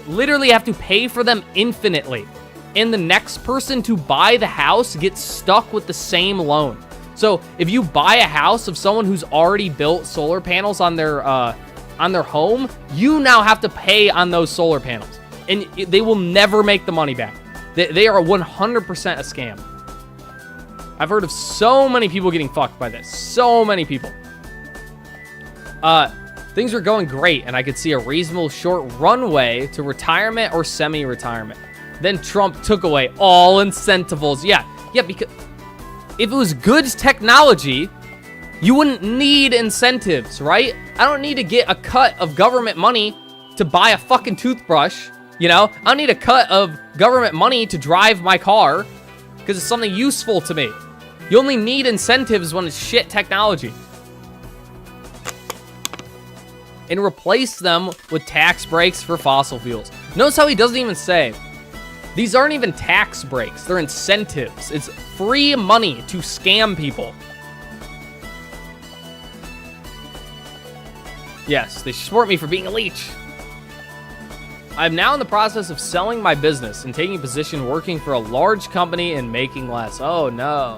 literally have to pay for them infinitely. And the next person to buy the house gets stuck with the same loan. So if you buy a house of someone who's already built solar panels on their home, you now have to pay on those solar panels. And they will never make the money back. They are 100% a scam. I've heard of so many people getting fucked by this. So many people. Things were going great, and I could see a reasonable short runway to retirement or semi-retirement. Then Trump took away all incentives. Yeah, because if it was good technology, you wouldn't need incentives, right? I don't need to get a cut of government money to buy a fucking toothbrush, you know? I don't need a cut of government money to drive my car because it's something useful to me. You only need incentives when it's shit technology. And replace them with tax breaks for fossil fuels. Notice how he doesn't even say, these aren't even tax breaks, they're incentives. It's free money to scam people. Yes, they support me for being a leech. I'm now in the process of selling my business and taking a position working for a large company and making less. Oh no.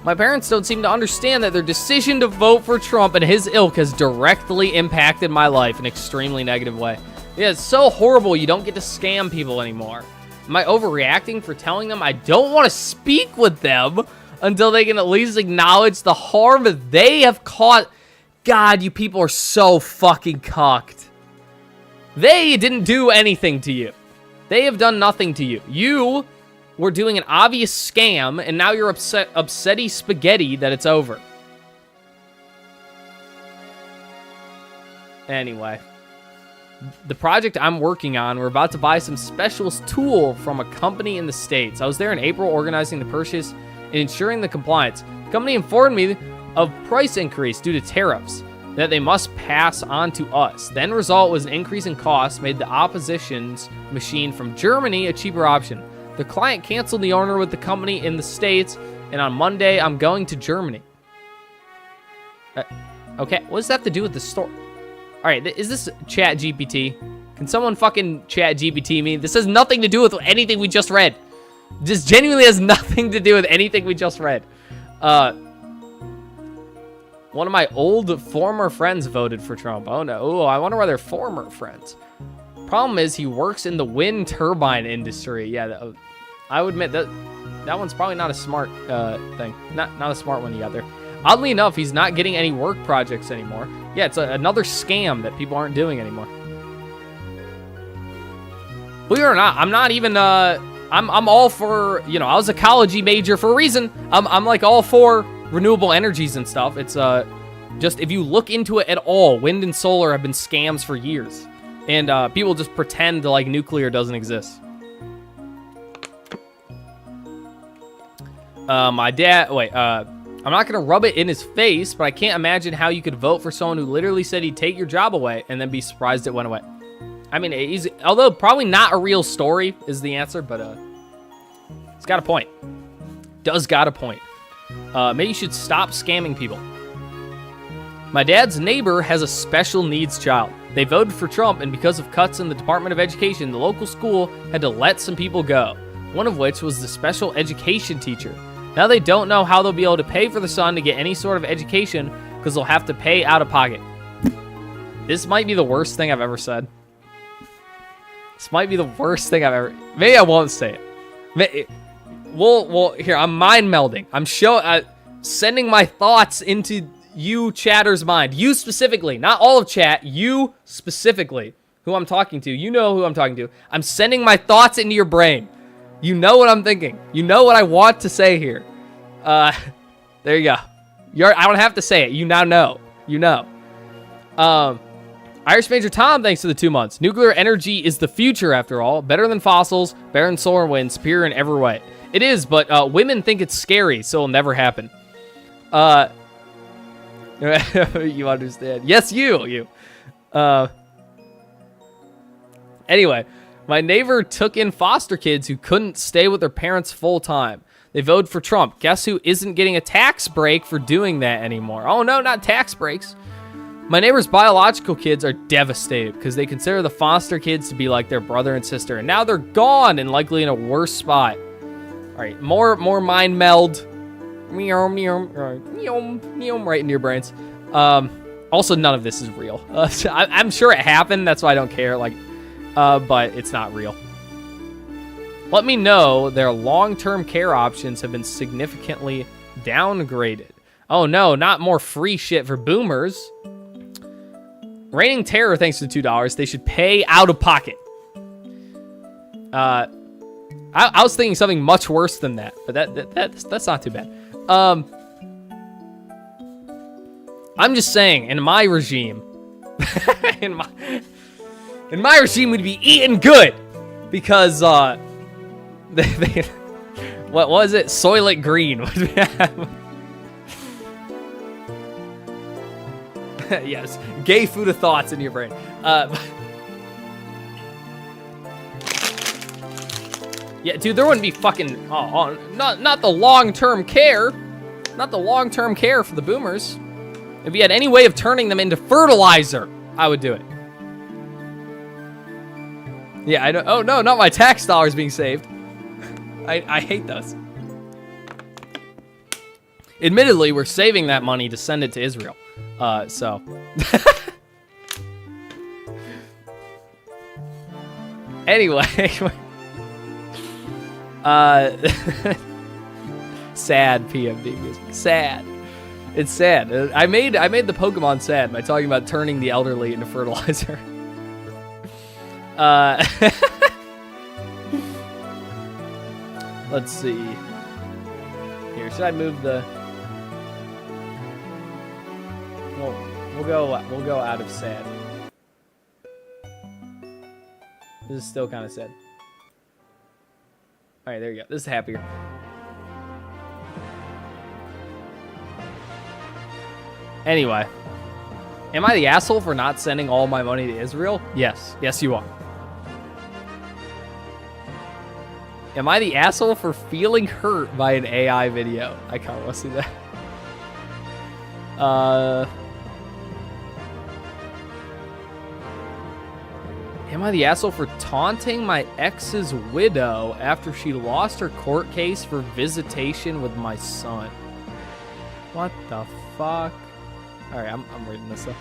My parents don't seem to understand that their decision to vote for Trump and his ilk has directly impacted my life in an extremely negative way. Yeah, it's so horrible you don't get to scam people anymore. Am I overreacting for telling them I don't want to speak with them until they can at least acknowledge the harm that they have caused? God, you people are so fucking cucked. They didn't do anything to you. They have done nothing to you. You were doing an obvious scam, and now you're upsetty spaghetti that it's over. Anyway. The project I'm working on, we're about to buy some specialist tool from a company in the States. I was there in April organizing the purchase and ensuring the compliance. The company informed me of price increase due to tariffs that they must pass on to us. The end result was an increase in cost, made the opposition's machine from Germany a cheaper option. The client canceled the order with the company in the States, and on Monday, I'm going to Germany. Okay, what does that have to do with the store? All right, is this Chat GPT? Can someone fucking Chat GPT me? This has nothing to do with anything we just read. This genuinely has nothing to do with anything we just read. One of my old former friends voted for Trump. Oh no, oh, I wonder why they're former friends. Problem is he works in the wind turbine industry. Yeah, I would admit that one's probably not a smart thing. Not a smart one you got there. Oddly enough, he's not getting any work projects anymore. Yeah, it's another scam that people aren't doing anymore. Believe it or not, I'm not even, I'm all for, you know, I was a ecology major for a reason. I'm like all for renewable energies and stuff. It's just, if you look into it at all, wind and solar have been scams for years. And people just pretend like nuclear doesn't exist. My dad, wait, I'm not going to rub it in his face, but I can't imagine how you could vote for someone who literally said he'd take your job away and then be surprised it went away. I mean, although probably not a real story is the answer, but it's got a point. Does got a point. Maybe you should stop scamming people. My dad's neighbor has a special needs child. They voted for Trump, and because of cuts in the Department of Education, the local school had to let some people go, one of which was the special education teacher. Now they don't know how they'll be able to pay for the son to get any sort of education because they'll have to pay out of pocket. This might be the worst thing I've ever said. This might be the worst thing I've ever... Maybe I won't say it. Well, here, I'm mind melding. I'm sending my thoughts into you chatter's mind. You specifically, not all of chat, you specifically, who I'm talking to. You know who I'm talking to. I'm sending my thoughts into your brain. You know what I'm thinking. You know what I want to say here. There you go. I don't have to say it. You now know. You know. Irish Major Tom, thanks for the 2 months. Nuclear energy is the future, after all. Better than fossils, better than solar and wind, superior in every way. It is, but women think it's scary, so it'll never happen. You understand. Yes, you. Anyway. My neighbor took in foster kids who couldn't stay with their parents full time. They voted for Trump. Guess who isn't getting a tax break for doing that anymore? Oh, no, not tax breaks. My neighbor's biological kids are devastated because they consider the foster kids to be like their brother and sister. And now they're gone and likely in a worse spot. All right, more mind meld. Meow, meow, meow, meow, right into your brains. Also, none of this is real. I'm sure it happened. That's why I don't care. But it's not real. Let me know their long-term care options have been significantly downgraded. Oh no, not more free shit for boomers. Reigning Terror, thanks to $2. They should pay out of pocket. I was thinking something much worse than that, but that's not too bad. I'm just saying, in my regime, in my regime, we'd be eating good because what was it? Soylent Green. Yes, gay food of thoughts in your brain. Yeah, dude, there wouldn't be fucking not the long-term care, not the long-term care for the boomers. If you had any way of turning them into fertilizer, I would do it. Yeah, I know. Oh no, not my tax dollars being saved. I hate those. Admittedly, we're saving that money to send it to Israel. So. Anyway. Sad PMD music. Sad. It's sad. I made the Pokemon sad by talking about turning the elderly into fertilizer. Let's see. Here, should I move the? We'll go out of sad. This is still kind of sad. All right, there you go. This is happier. Anyway, am I the asshole for not sending all my money to Israel? Yes. Yes, you are. Am I the asshole for feeling hurt by an AI video? I kind of want to see that. Am I the asshole for taunting my ex's widow after she lost her court case for visitation with my son? What the fuck? All right, I'm reading this up.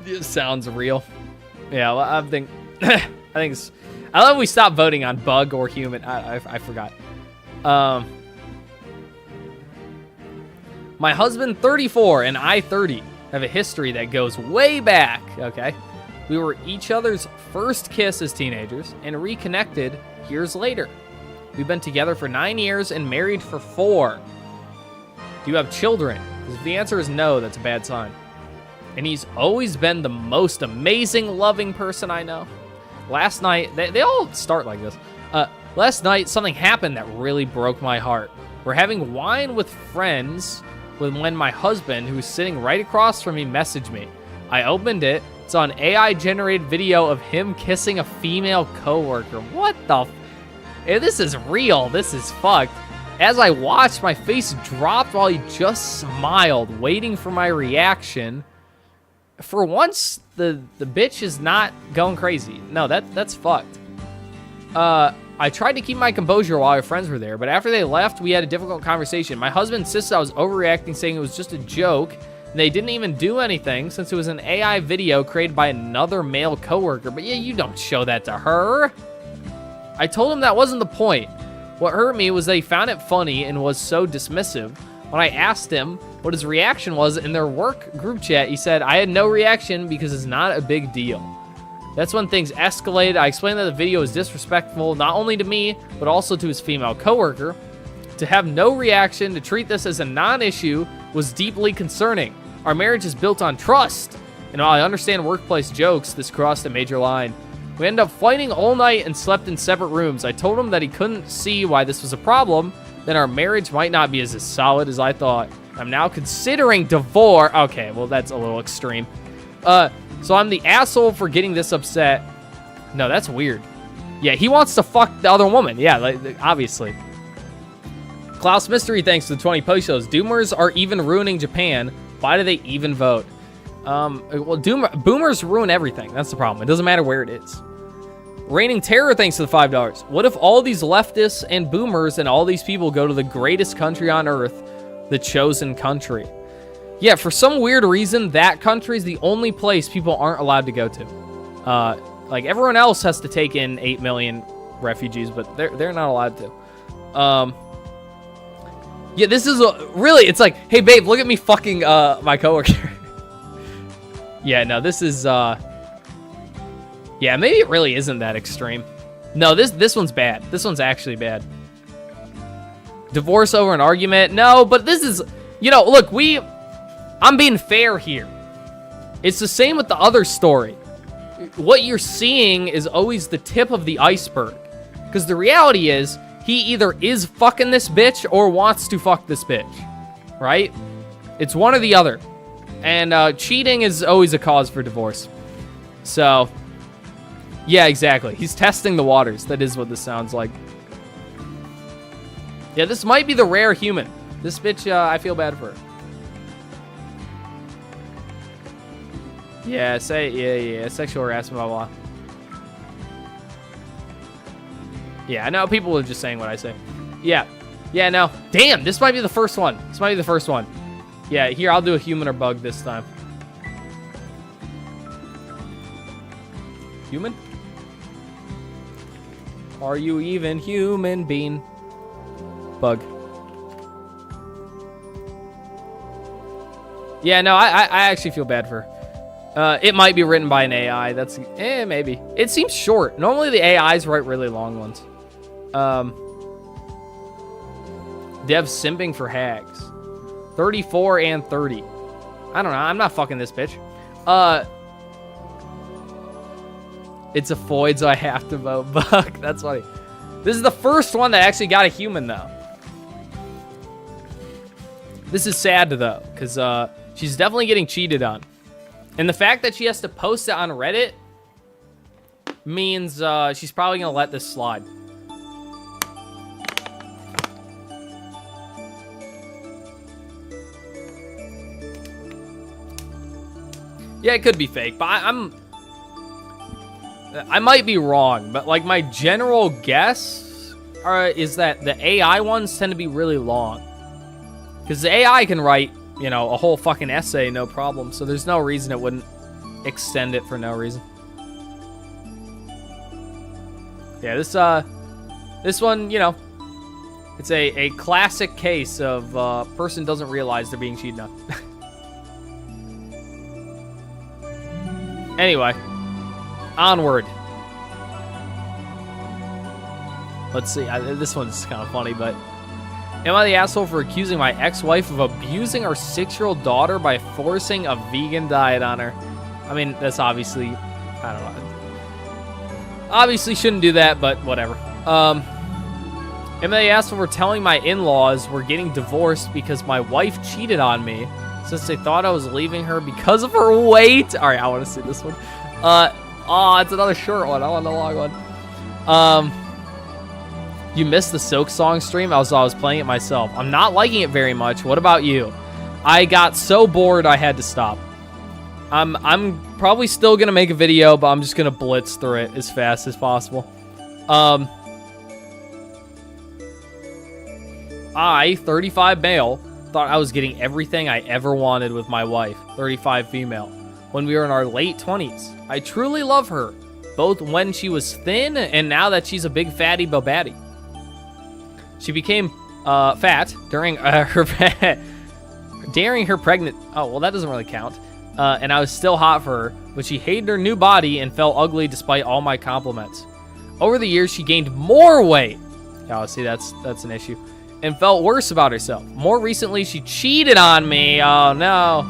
This sounds real. Yeah, well, I think it's. I love we stopped voting on bug or human. I forgot. My husband, 34, and I, 30, have a history that goes way back. Okay, we were each other's first kiss as teenagers and reconnected years later. We've been together for 9 years and married for 4. Do you have children? If the answer is no, that's a bad sign. And he's always been the most amazing, loving person I know. Last night, they all start like this. Last night, something happened that really broke my heart. We're having wine with friends when my husband, who was sitting right across from me, messaged me. I opened it. It's an AI-generated video of him kissing a female coworker. What the? If this is real, this is fucked. As I watched, my face dropped while he just smiled, waiting for my reaction. For once, the bitch is not going crazy. No, that's fucked. I tried to keep my composure while our friends were there, but after they left, we had a difficult conversation. My husband insisted I was overreacting, saying it was just a joke, and they didn't even do anything since it was an AI video created by another male coworker. But yeah, you don't show that to her. I told him that wasn't the point. What hurt me was that he found it funny and was so dismissive. When I asked him what his reaction was in their work group chat, he said, I had no reaction because it's not a big deal. That's when things escalated. I explained that the video was disrespectful, not only to me, but also to his female coworker. To have no reaction, to treat this as a non-issue, was deeply concerning. Our marriage is built on trust. And while I understand workplace jokes, this crossed a major line. We ended up fighting all night and slept in separate rooms. I told him that he couldn't see why this was a problem, then our marriage might not be as solid as I thought. I'm now considering divorce. Okay, well, that's a little extreme. So I'm the asshole for getting this upset. No, that's weird. Yeah, he wants to fuck the other woman. Yeah, like, obviously. Klaus Mystery, thanks to the 20 pesos. Doomers are even ruining Japan. Why do they even vote? Well, boomers ruin everything. That's the problem. It doesn't matter where it is. Reigning Terror, thanks to the $5. What if all these leftists and boomers and all these people go to the greatest country on earth, the chosen country? Yeah, for some weird reason, that country is the only place people aren't allowed to go to. Like, everyone else has to take in 8 million refugees, but they're not allowed to. Yeah, this is really, it's like, hey, babe, look at me fucking my coworker. Yeah, no, this is, yeah, maybe it really isn't that extreme. No, this one's bad. This one's actually bad. Divorce over an argument? No, but this is, you know, look, I'm being fair here. It's the same with the other story. What you're seeing is always the tip of the iceberg. Because the reality is, he either is fucking this bitch or wants to fuck this bitch. Right? It's one or the other. And cheating is always a cause for divorce. So, yeah, exactly. He's testing the waters. That is what this sounds like. Yeah, this might be the rare human. This bitch, I feel bad for her. Yeah, yeah, sexual harassment, blah, blah. Yeah, I know people are just saying what I say. Yeah, no. Damn, this might be the first one. This might be the first one. Yeah, here, I'll do a human or bug this time. Human? Are you even human being? Bug. Yeah, no, I actually feel bad for her. It might be written by an AI. That's, maybe. It seems short. Normally the AIs write really long ones. Dev simping for hags. 34 and 30. I don't know. I'm not fucking this bitch. It's a void, so I have to vote Buck. That's funny. This is the first one that actually got a human, though. This is sad, though, because she's definitely getting cheated on. And the fact that she has to post it on Reddit means she's probably going to let this slide. Yeah, it could be fake, but I might be wrong, but like my general guess is that the AI ones tend to be really long. Because the AI can write, you know, a whole fucking essay, no problem. So there's no reason it wouldn't extend it for no reason. Yeah, this one, you know, it's a classic case of person doesn't realize they're being cheated on. Anyway, onward. Let's see. This one's kind of funny, but am I the asshole for accusing my ex-wife of abusing our 6-year-old daughter by forcing a vegan diet on her? I mean, that's obviously, I don't know. Obviously shouldn't do that, but whatever. Am I the asshole for telling my in-laws we're getting divorced because my wife cheated on me since they thought I was leaving her because of her weight? All right, I want to see this one. Oh, it's another short one. I want a long one. You missed the Silk Song stream? I was playing it myself. I'm not liking it very much. What about you? I got so bored I had to stop. I'm probably still gonna make a video, but I'm just gonna blitz through it as fast as possible. I, 35 male, thought I was getting everything I ever wanted with my wife, 35 female, when we were in our late 20s. I truly love her, both when she was thin and now that she's a big fatty bobatty. She became fat during her pregnant. Oh, well, that doesn't really count. And I was still hot for her, but she hated her new body and felt ugly despite all my compliments. Over the years, she gained more weight. Oh, see, that's an issue. And felt worse about herself. More recently, she cheated on me. Oh, no.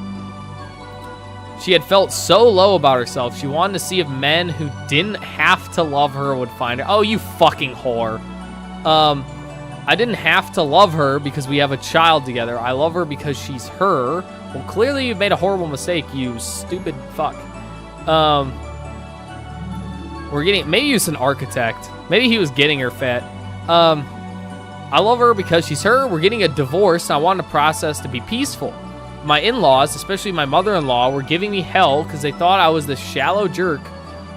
She had felt so low about herself, she wanted to see if men who didn't have to love her would find her. Oh, you fucking whore. I didn't have to love her because we have a child together. I love her because she's her. Well, clearly you've made a horrible mistake, you stupid fuck. We're getting... Maybe he was an architect. Maybe he was getting her fat. I love her because she's her. We're getting a divorce, and I want the process to be peaceful. My in-laws, especially my mother-in-law, were giving me hell because they thought I was this shallow jerk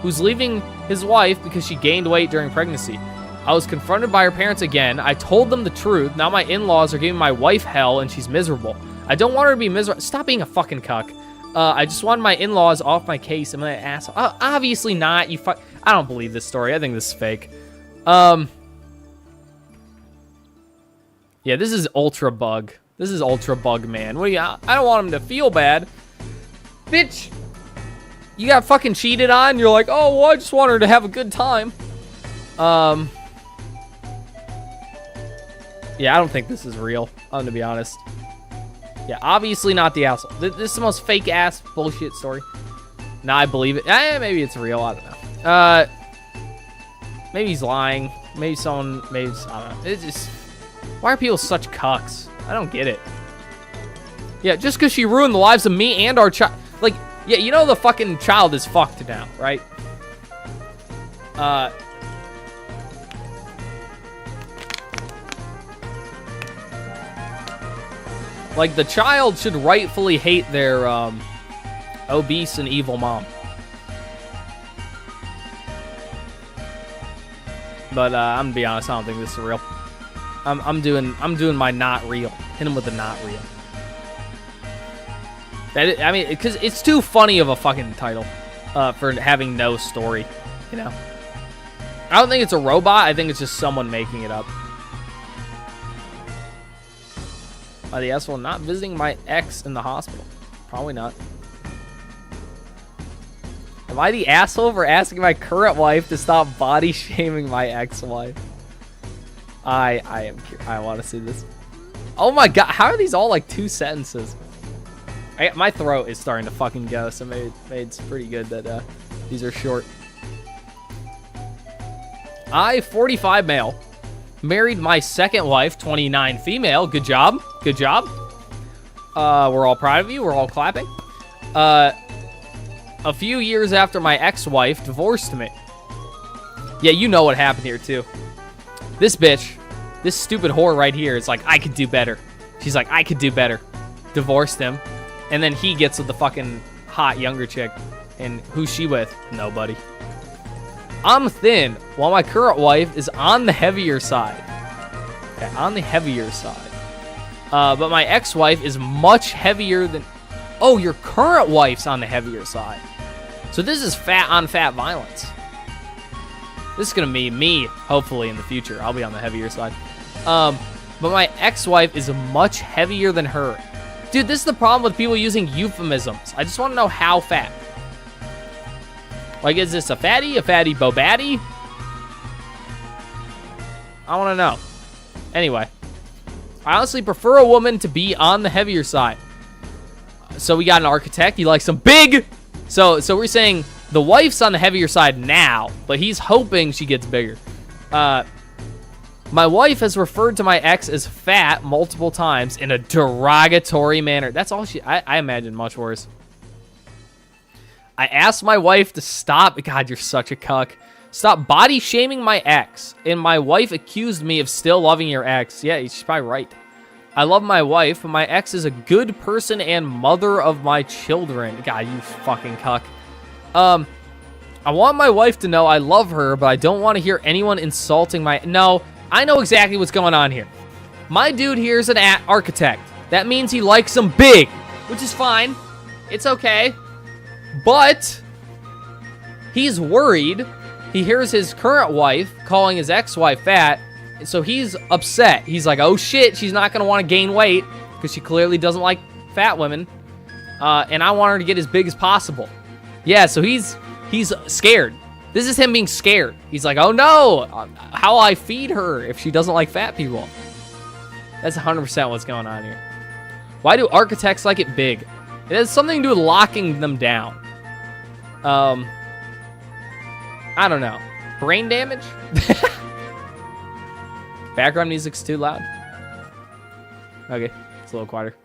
who's leaving his wife because she gained weight during pregnancy. I was confronted by her parents again. I told them the truth. Now my in-laws are giving my wife hell, and she's miserable. I don't want her to be miserable. Stop being a fucking cuck. I just wanted my in-laws off my case. I'm an asshole. Obviously not. I don't believe this story. I think this is fake. Yeah, this is ultra bug. This is ultra bug, man. What do you? I don't want him to feel bad. Bitch, you got fucking cheated on. You're like, oh, well, I just want her to have a good time. Yeah, I don't think this is real. I'm gonna be honest. Yeah, obviously not the asshole. This is the most fake ass bullshit story. Nah, I believe it. Maybe it's real. I don't know. Maybe he's lying. Maybe someone. Maybe I don't know. It's just. Why are people such cucks? I don't get it. Yeah, just because she ruined the lives of me and our child. Like, yeah, you know the fucking child is fucked now, right? Like, the child should rightfully hate their, obese and evil mom. But, I'm gonna be honest, I don't think this is real. I'm doing my not real. Hit him with the not real. I mean, because it's too funny of a fucking title, for having no story, you know? I don't think it's a robot, I think it's just someone making it up. The asshole not visiting my ex in the hospital. Probably not. Am I the asshole for asking my current wife to stop body shaming my ex-wife? I am curious. I want to see this. Oh my god, how are these all like 2 sentences? My throat is starting to fucking go, so maybe it's pretty good that these are short. I, 45 male, married my second wife, 29 female. Good job. Good job. We're all proud of you. We're all clapping. A few years after my ex-wife divorced me. Yeah, you know what happened here, too. This bitch, this stupid whore right here is like, I could do better. She's like, I could do better. Divorced him. And then he gets with the fucking hot younger chick. And who's she with? Nobody. I'm thin, while my current wife is on the heavier side. Okay, on the heavier side. But my ex-wife is much heavier than... Oh, your current wife's on the heavier side. So this is fat on fat violence. This is gonna be me, hopefully, in the future. I'll be on the heavier side. But my ex-wife is much heavier than her. Dude, this is the problem with people using euphemisms. I just want to know how fat. Like, is this a fatty bobatty? I want to know. Anyway. I honestly prefer a woman to be on the heavier side. So we got an architect. He likes some big. So we're saying the wife's on the heavier side now, but he's hoping she gets bigger. My wife has referred to my ex as fat multiple times in a derogatory manner. That's all I imagine much worse. I asked my wife to stop. God, you're such a cuck. Stop body shaming my ex. And my wife accused me of still loving your ex. Yeah, she's probably right. I love my wife, but my ex is a good person and mother of my children. God, you fucking cuck. I want my wife to know I love her, but I don't want to hear anyone insulting my... No, I know exactly what's going on here. My dude here is an architect. That means he likes them big, which is fine. It's okay. But he's worried. He hears his current wife calling his ex-wife fat, so he's upset. He's like, oh shit, she's not going to want to gain weight because she clearly doesn't like fat women. And I want her to get as big as possible. Yeah, so he's scared. This is him being scared. He's like, oh no, how will I feed her if she doesn't like fat people? That's 100% what's going on here. Why do architects like it big? It has something to do with locking them down. I don't know. Brain damage? Background music's too loud. Okay, it's a little quieter.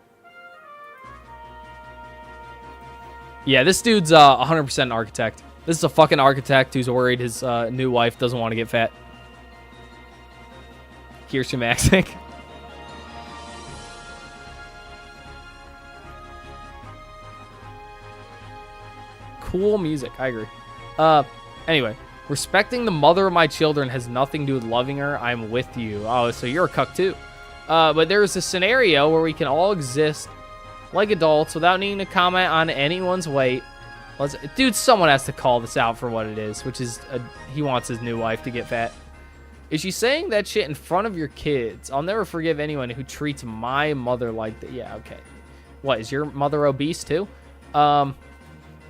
Yeah, this dude's 100% an architect. This is a fucking architect who's worried his new wife doesn't want to get fat. Here's your Maxic. Cool music, I agree. Anyway, respecting the mother of my children has nothing to do with loving her. I'm with you. Oh, so you're a cuck too. But there is a scenario where we can all exist like adults without needing to comment on anyone's weight. Dude, someone has to call this out for what it is, which is he wants his new wife to get fat. Is she saying that shit in front of your kids? I'll never forgive anyone who treats my mother like that. Yeah, okay. What, is your mother obese too?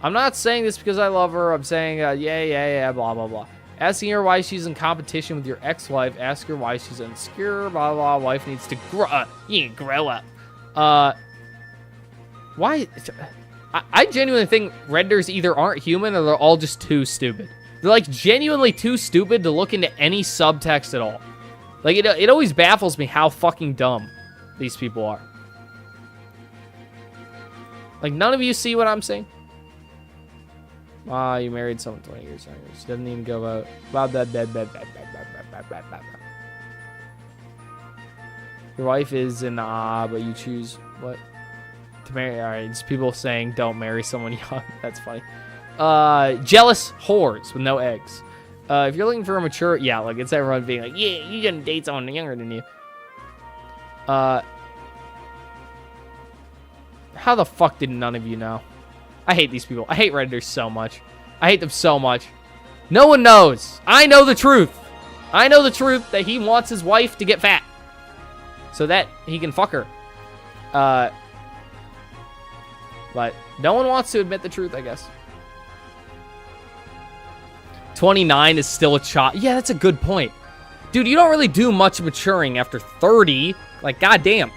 I'm not saying this because I love her. I'm saying, yeah, blah, blah, blah. Asking her why she's in competition with your ex-wife. Ask her why she's insecure, blah, blah. Wife needs to grow up. Why? I genuinely think Redders either aren't human or they're all just too stupid. They're, like, genuinely too stupid to look into any subtext at all. Like, it always baffles me how fucking dumb these people are. Like, none of you see what I'm saying? You married someone 20 years younger. She doesn't even go out. Your wife is an but you choose what? To marry. Alright, it's people saying don't marry someone young. That's funny. Jealous whores with no eggs. If you're looking for a mature, yeah, like it's everyone being like, yeah, you gonna date someone younger than you. How the fuck did none of you know? I hate these people. I hate Redditors so much. I hate them so much. No one knows. I know the truth. I know the truth that he wants his wife to get fat so that he can fuck her. But no one wants to admit the truth, I guess. 29 is still a child. Yeah, that's a good point. Dude, you don't really do much maturing after 30. Like, goddamn.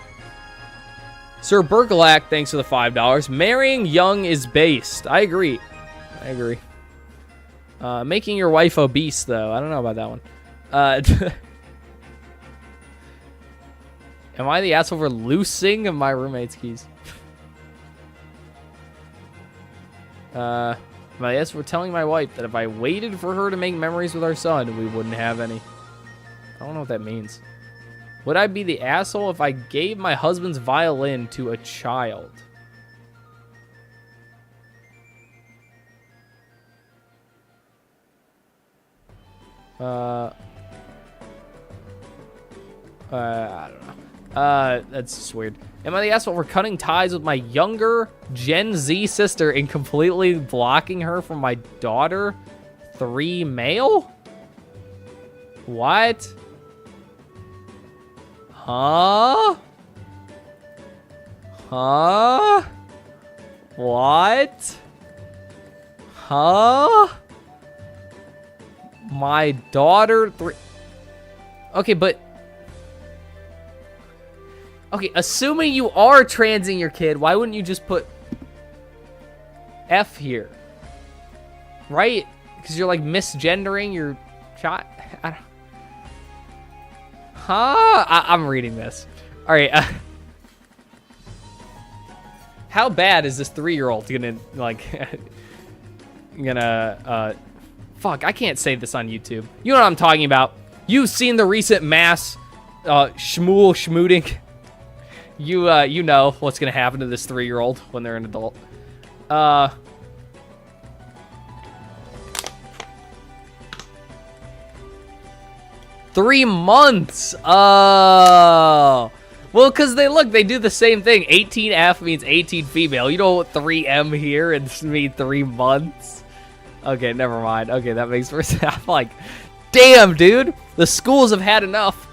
Sir Bergalac, thanks for the $5. Marrying young is based. I agree. Making your wife obese, though. I don't know about that one. Am I the asshole for losing my roommate's keys? Am I the asshole for telling my wife that if I waited for her to make memories with our son, we wouldn't have any? I don't know what that means. Would I be the asshole if I gave my husband's violin to a child? I don't know. That's just weird. Am I the asshole for cutting ties with my younger Gen Z sister and completely blocking her from my daughter? 3 male? What? Huh? What? My daughter 3. Okay, but okay, assuming you are transing your kid, why wouldn't you just put F here? Right? Because you're like misgendering your child. I'm reading this. All right. How bad is this 3-year-old gonna like? Fuck! I can't say this on YouTube. You know what I'm talking about. You've seen the recent mass schmooting. You know what's gonna happen to this 3-year-old when they're an adult. 3 months. Oh. Well, because they do the same thing. 18F means 18 female. You know what 3M here and mean 3 months? Okay, never mind. Okay, that makes more sense. I'm like, damn, dude. The schools have had enough.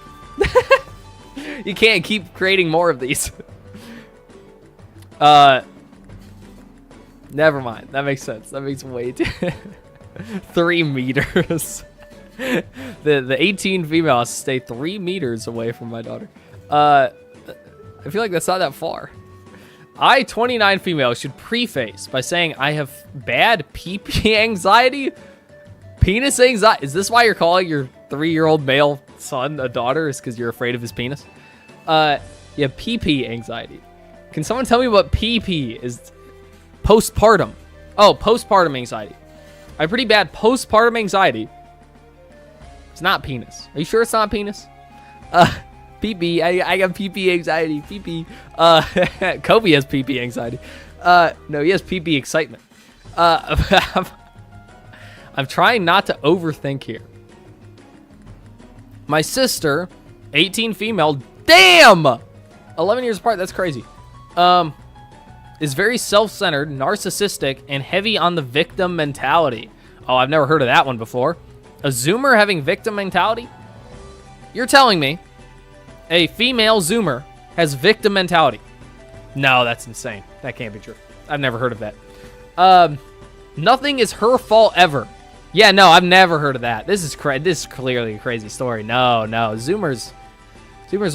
You can't keep creating more of these. Never mind. That makes sense. That makes way too... 3 meters. The 18 female has to stay 3 meters away from my daughter. I feel like that's not that far. I, 29 female, should preface by saying I have bad pee-pee anxiety. Penis anxiety. Is this why you're calling your 3-year-old male son a daughter? Is because you're afraid of his penis? Yeah, pee-pee anxiety. Can someone tell me what pee-pee is? Postpartum. Oh, postpartum anxiety. I have pretty bad postpartum anxiety. It's not penis. Are you sure it's not penis? Pee-pee. I got pee-pee anxiety. Pee-pee. Kobe has pee-pee anxiety. No, he has pee-pee excitement. I'm trying not to overthink here. My sister, 18 female, damn! 11 years apart, that's crazy. Is very self-centered, narcissistic, and heavy on the victim mentality. Oh, I've never heard of that one before. A Zoomer having victim mentality? You're telling me a female Zoomer has victim mentality? No, that's insane. That can't be true. I've never heard of that. Nothing is her fault ever. Yeah, no, I've never heard of that. This is clearly a crazy story. No, Zoomers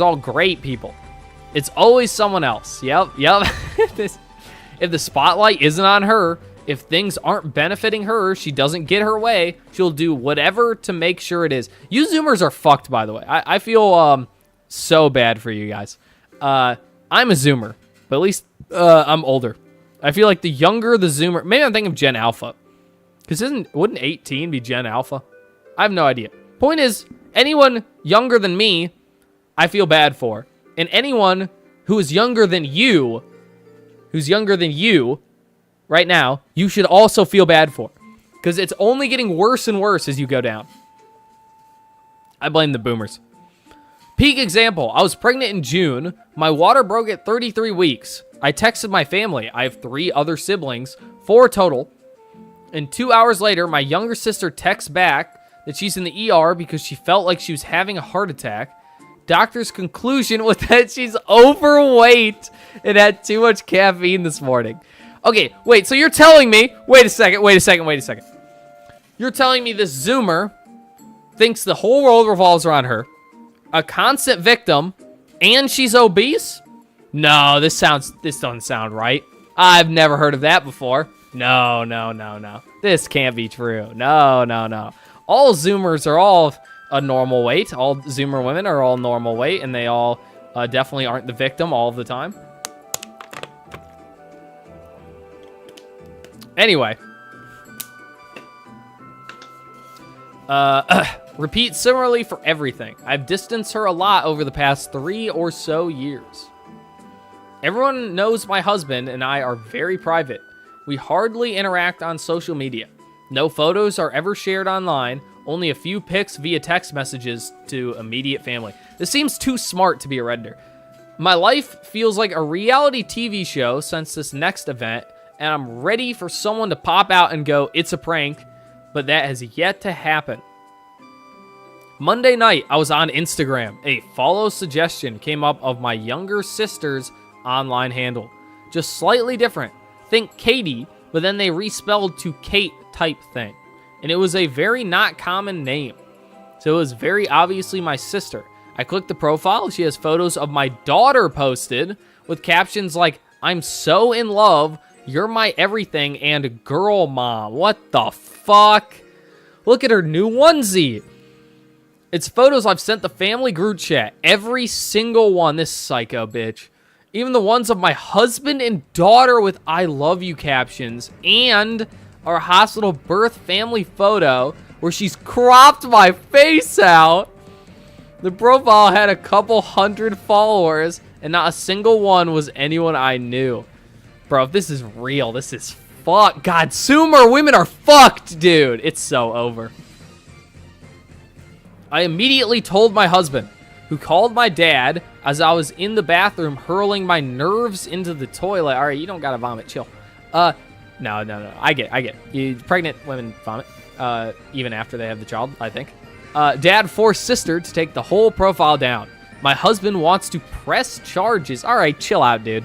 all great people. It's always someone else. Yep. If the spotlight isn't on her, if things aren't benefiting her, she doesn't get her way, she'll do whatever to make sure it is. You Zoomers are fucked, by the way. I feel so bad for you guys. I'm a Zoomer, but at least I'm older. I feel like the younger the Zoomer, maybe I'm thinking of Gen Alpha. Because wouldn't 18 be Gen Alpha? I have no idea. Point is, anyone younger than me, I feel bad for. And anyone who is younger than you, right now, you should also feel bad for. Because it's only getting worse and worse as you go down. I blame the boomers. Peak example, I was pregnant in June. My water broke at 33 weeks. I texted my family. I have 3 other siblings, 4 total. And 2 hours later, my younger sister texts back that she's in the ER because she felt like she was having a heart attack. Doctor's conclusion was that she's overweight and had too much caffeine this morning. Okay, wait, so you're telling me... Wait a second. You're telling me this Zoomer thinks the whole world revolves around her, a constant victim, and she's obese? No, this doesn't sound right. I've never heard of that before. No. This can't be true. No. All Zoomers are all a normal weight. All Zoomer women are all normal weight, and they all definitely aren't the victim all of the time. Anyway. Repeat similarly for everything. I've distanced her a lot over the past 3 or so years. Everyone knows my husband and I are very private. We hardly interact on social media. No photos are ever shared online, only a few pics via text messages to immediate family. This seems too smart to be a Redditor. My life feels like a reality TV show since this next event, and I'm ready for someone to pop out and go, it's a prank, but that has yet to happen. Monday night, I was on Instagram. A follow suggestion came up of my younger sister's online handle. Just slightly different. Think Katie, but then they respelled to Kate type thing. And it was a very not common name. So it was very obviously my sister. I clicked the profile. She has photos of my daughter posted with captions like, I'm so in love, you're my everything, and girl mom. What the fuck? Look at her new onesie. It's photos I've sent the family group chat. Every single one, this psycho bitch. Even the ones of my husband and daughter with I love you captions, and our hospital birth family photo where she's cropped my face out. The profile had a couple hundred followers, and not a single one was anyone I knew. Bro, if this is real, this is fuck. God, Zoomer women are fucked, dude. It's so over. I immediately told my husband, who called my dad as I was in the bathroom hurling my nerves into the toilet. All right, you don't gotta vomit, chill. No. I get. Pregnant women vomit, even after they have the child, I think. Dad forced sister to take the whole profile down. My husband wants to press charges. All right, chill out, dude.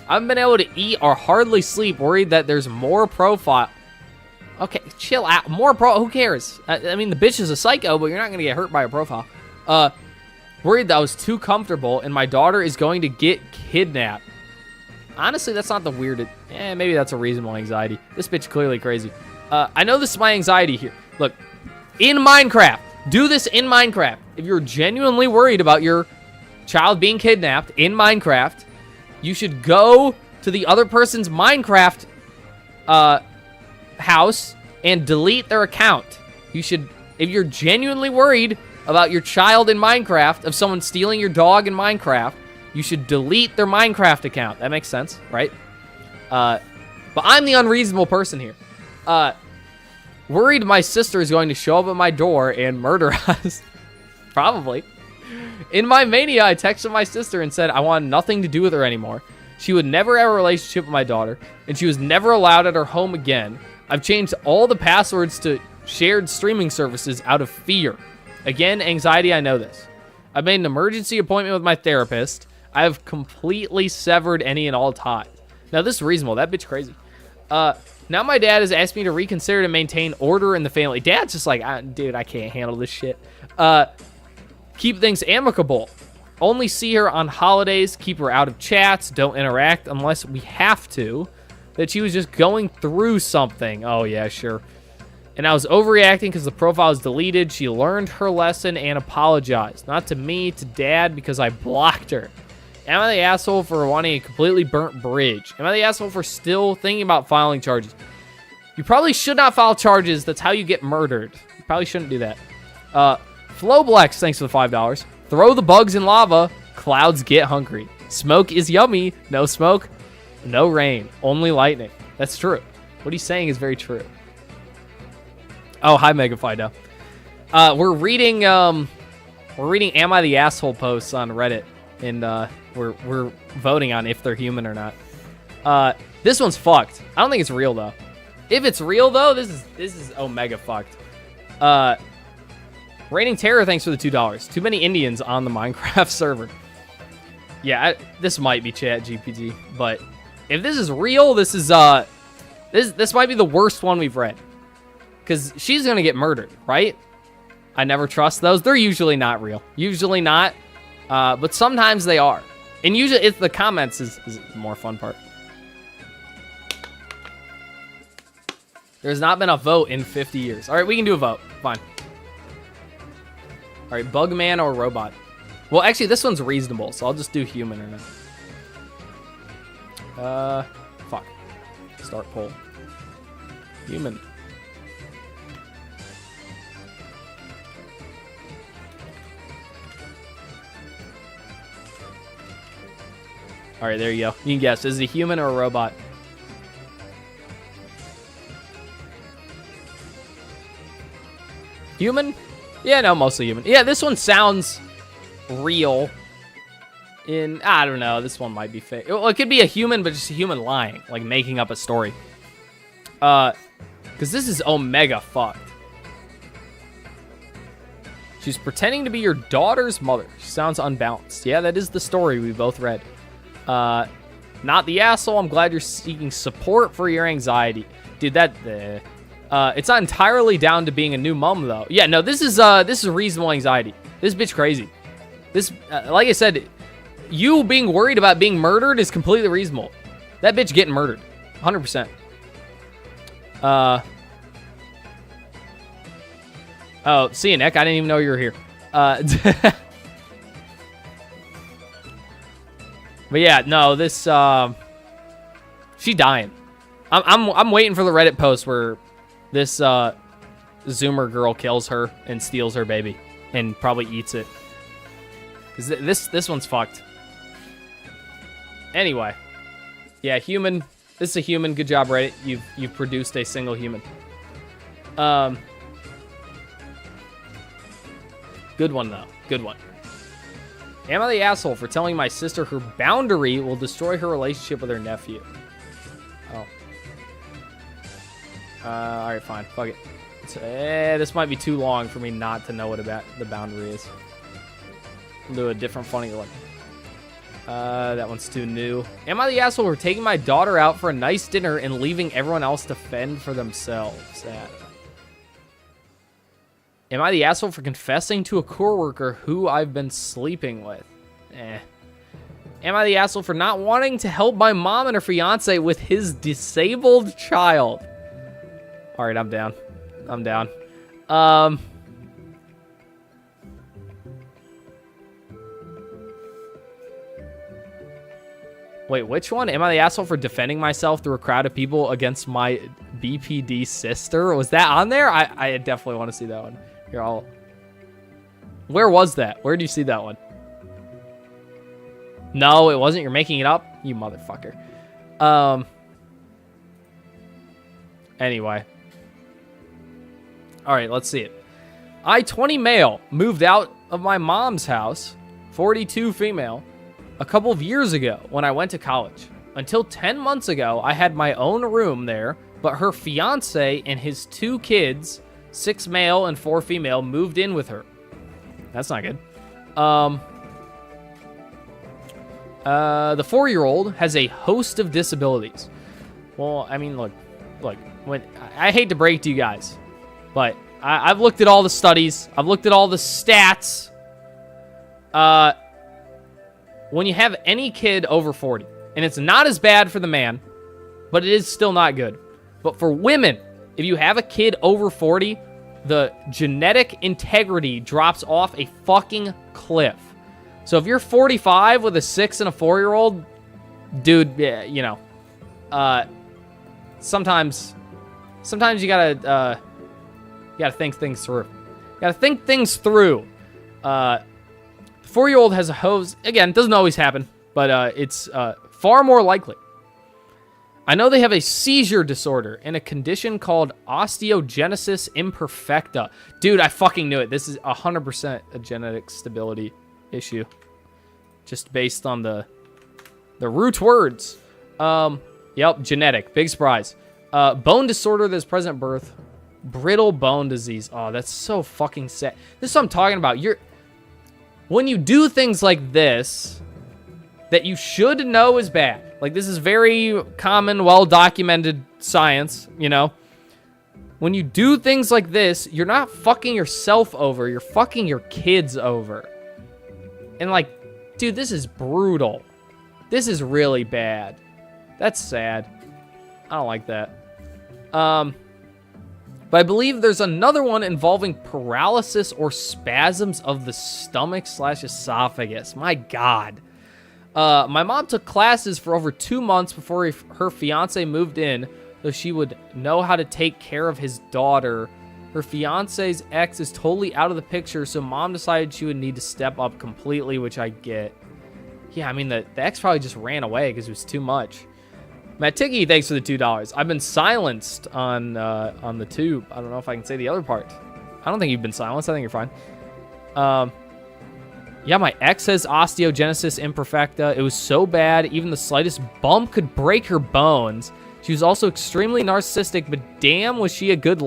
I haven't been able to eat or hardly sleep, worried that there's more profile. Okay, chill out. Who cares? I mean, the bitch is a psycho, but you're not gonna get hurt by a profile. Worried that I was too comfortable and my daughter is going to get kidnapped. Honestly, that's not the weirdest. Maybe that's a reasonable anxiety. This bitch clearly crazy. I know this is my anxiety here. Look, in Minecraft, do this in Minecraft. If you're genuinely worried about your child being kidnapped in Minecraft, you should go to the other person's Minecraft house and delete their account. You should, if you're genuinely worried about your child in Minecraft, of someone stealing your dog in Minecraft, you should delete their Minecraft account. That makes sense, right? But I'm the unreasonable person here. Worried my sister is going to show up at my door and murder us. Probably. In my mania, I texted my sister and said I wanted nothing to do with her anymore. She would never have a relationship with my daughter, and she was never allowed at her home again. I've changed all the passwords to shared streaming services out of fear. Again, anxiety, I know this. I've made an emergency appointment with my therapist. I have completely severed any and all ties. Now, this is reasonable. That bitch crazy. Now my dad has asked me to reconsider to maintain order in the family. Dad's just like, dude, I can't handle this shit. Keep things amicable. Only see her on holidays. Keep her out of chats. Don't interact unless we have to. That she was just going through something. Oh, yeah, sure. And I was overreacting because the profile was deleted. She learned her lesson and apologized. Not to me, to Dad, because I blocked her. Am I the asshole for wanting a completely burnt bridge? Am I the asshole for still thinking about filing charges? You probably should not file charges. That's how you get murdered. You probably shouldn't do that. Flowblex, thanks for the $5. Throw the bugs in lava. Clouds get hungry. Smoke is yummy. No smoke, no rain. Only lightning. That's true. What he's saying is very true. Oh, hi, Megafido. We're reading Am I the Asshole posts on Reddit, and we're voting on if they're human or not. This one's fucked. I don't think it's real though. If it's real though, this is Omega fucked. Raining Terror, thanks for the $2. Too many Indians on the Minecraft server. Yeah, this might be Chat GPT, but if this is real, this might be the worst one we've read. Because she's going to get murdered, right? I never trust those. They're usually not real. Usually not. But sometimes they are. And usually it's the comments is the more fun part. There's not been a vote in 50 years. All right, we can do a vote. Fine. All right, Bugman or robot? Well, actually, this one's reasonable, so I'll just do human or not. Fuck. Start poll. Human. All right, there you go. You can guess. Is it a human or a robot? Human? Yeah, no, mostly human. Yeah, this one sounds real. I don't know. This one might be fake. Well, it could be a human, but just a human lying, like making up a story. Because this is Omega fucked. She's pretending to be your daughter's mother. She sounds unbalanced. Yeah, that is the story we both read. Not the asshole. I'm glad you're seeking support for your anxiety. Dude, it's not entirely down to being a new mom, though. Yeah, no, this is reasonable anxiety. This bitch crazy. This, like I said, you being worried about being murdered is completely reasonable. That bitch getting murdered. 100%. Oh, see you, Nick. I didn't even know you were here. But yeah, no, this she dying. I'm waiting for the Reddit post where this Zoomer girl kills her and steals her baby and probably eats it. Cause this one's fucked. Anyway, yeah, human. This is a human. Good job, Reddit. You've produced a single human. Good one though. Good one. Am I the asshole for telling my sister her boundary will destroy her relationship with her nephew? Oh. Alright, fine. Fuck it. This might be too long for me not to know what the boundary is. I'll do a different funny one. That one's too new. Am I the asshole for taking my daughter out for a nice dinner and leaving everyone else to fend for themselves? Am I the asshole for confessing to a coworker who I've been sleeping with? Am I the asshole for not wanting to help my mom and her fiance with his disabled child? All right, I'm down. I'm down. Wait, which one? Am I the asshole for defending myself through a crowd of people against my BPD sister? Was that on there? I definitely want to see that one. Here, where was that? Where did you see that one? No, it wasn't. You're making it up? You motherfucker. Anyway. All right, let's see it. I, 20 male, moved out of my mom's house, 42 female, a couple of years ago when I went to college. Until 10 months ago, I had my own room there, but her fiance and his 2 kids, 6 male and 4 female, moved in with her. That's not good. The 4-year-old has a host of disabilities. Well, I mean, look, look, when I hate to break to you guys, but I've looked at all the studies. I've looked at all the stats. When you have any kid over 40, and it's not as bad for the man, but it is still not good. But for women, if you have a kid over 40, the genetic integrity drops off a fucking cliff. So if you're 45 with a 6 and a 4-year-old, dude, yeah, you know, sometimes you gotta think things through. You gotta think things through. 4-year-old has a hose. Again, doesn't always happen, but it's far more likely. I know they have a seizure disorder and a condition called osteogenesis imperfecta. Dude, I fucking knew it. This is 100% a genetic stability issue. Just based on the root words. Yep, genetic. Big surprise. Bone disorder that is present at birth. Brittle bone disease. Oh, that's so fucking sad. This is what I'm talking about. When you do things like this that you should know is bad. Like, this is very common, well-documented science, you know? When you do things like this, you're not fucking yourself over. You're fucking your kids over. And, like, dude, this is brutal. This is really bad. That's sad. I don't like that. But I believe there's another one involving paralysis or spasms of the stomach/esophagus. My God. My mom took classes for over 2 months before her fiance moved in, so she would know how to take care of his daughter. Her fiance's ex is totally out of the picture, so mom decided she would need to step up completely, which I get. Yeah, I mean, the ex probably just ran away because it was too much. Matt Ticky, thanks for the $2. I've been silenced on the tube. I don't know if I can say the other part. I don't think you've been silenced. I think you're fine. Yeah, my ex has osteogenesis imperfecta. It was so bad, even the slightest bump could break her bones. She was also extremely narcissistic, but damn, was she a good...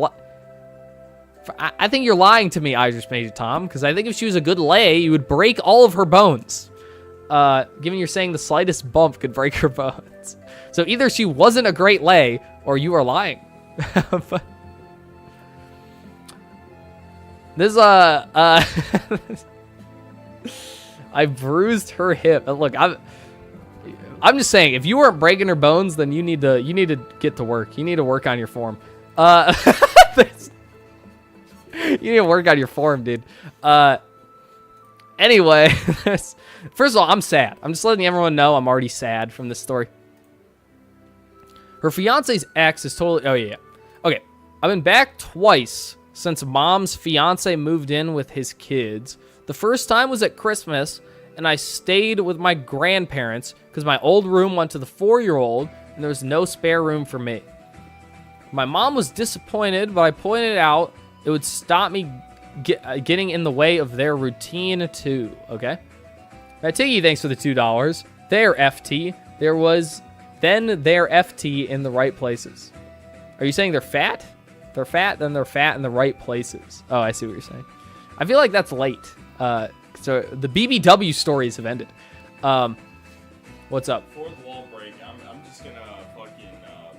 I think you're lying to me, Idris Major Tom, because I think if she was a good lay, you would break all of her bones. Given you're saying the slightest bump could break her bones. So either she wasn't a great lay, or you are lying. But this, I bruised her hip. And look, I'm just saying, if you weren't breaking her bones, then you need to get to work. You need to work on your form. You need to work on your form, dude. Anyway, first of all, I'm sad. I'm just letting everyone know I'm already sad from this story. Her fiance's ex is totally... Oh, yeah. Okay. I've been back twice since mom's fiance moved in with his kids. The first time was at Christmas, and I stayed with my grandparents because my old room went to the 4-year-old, and there was no spare room for me. My mom was disappointed, but I pointed out it would stop me getting in the way of their routine, too. Okay? Matt Tiggy, thanks for the $2. Their FT. There was... Then they're FT in the right places. Are you saying they're fat? They're fat, then they're fat in the right places. Oh, I see what you're saying. I feel like that's late. So the BBW stories have ended. What's up? Fourth wall break. I'm just gonna fucking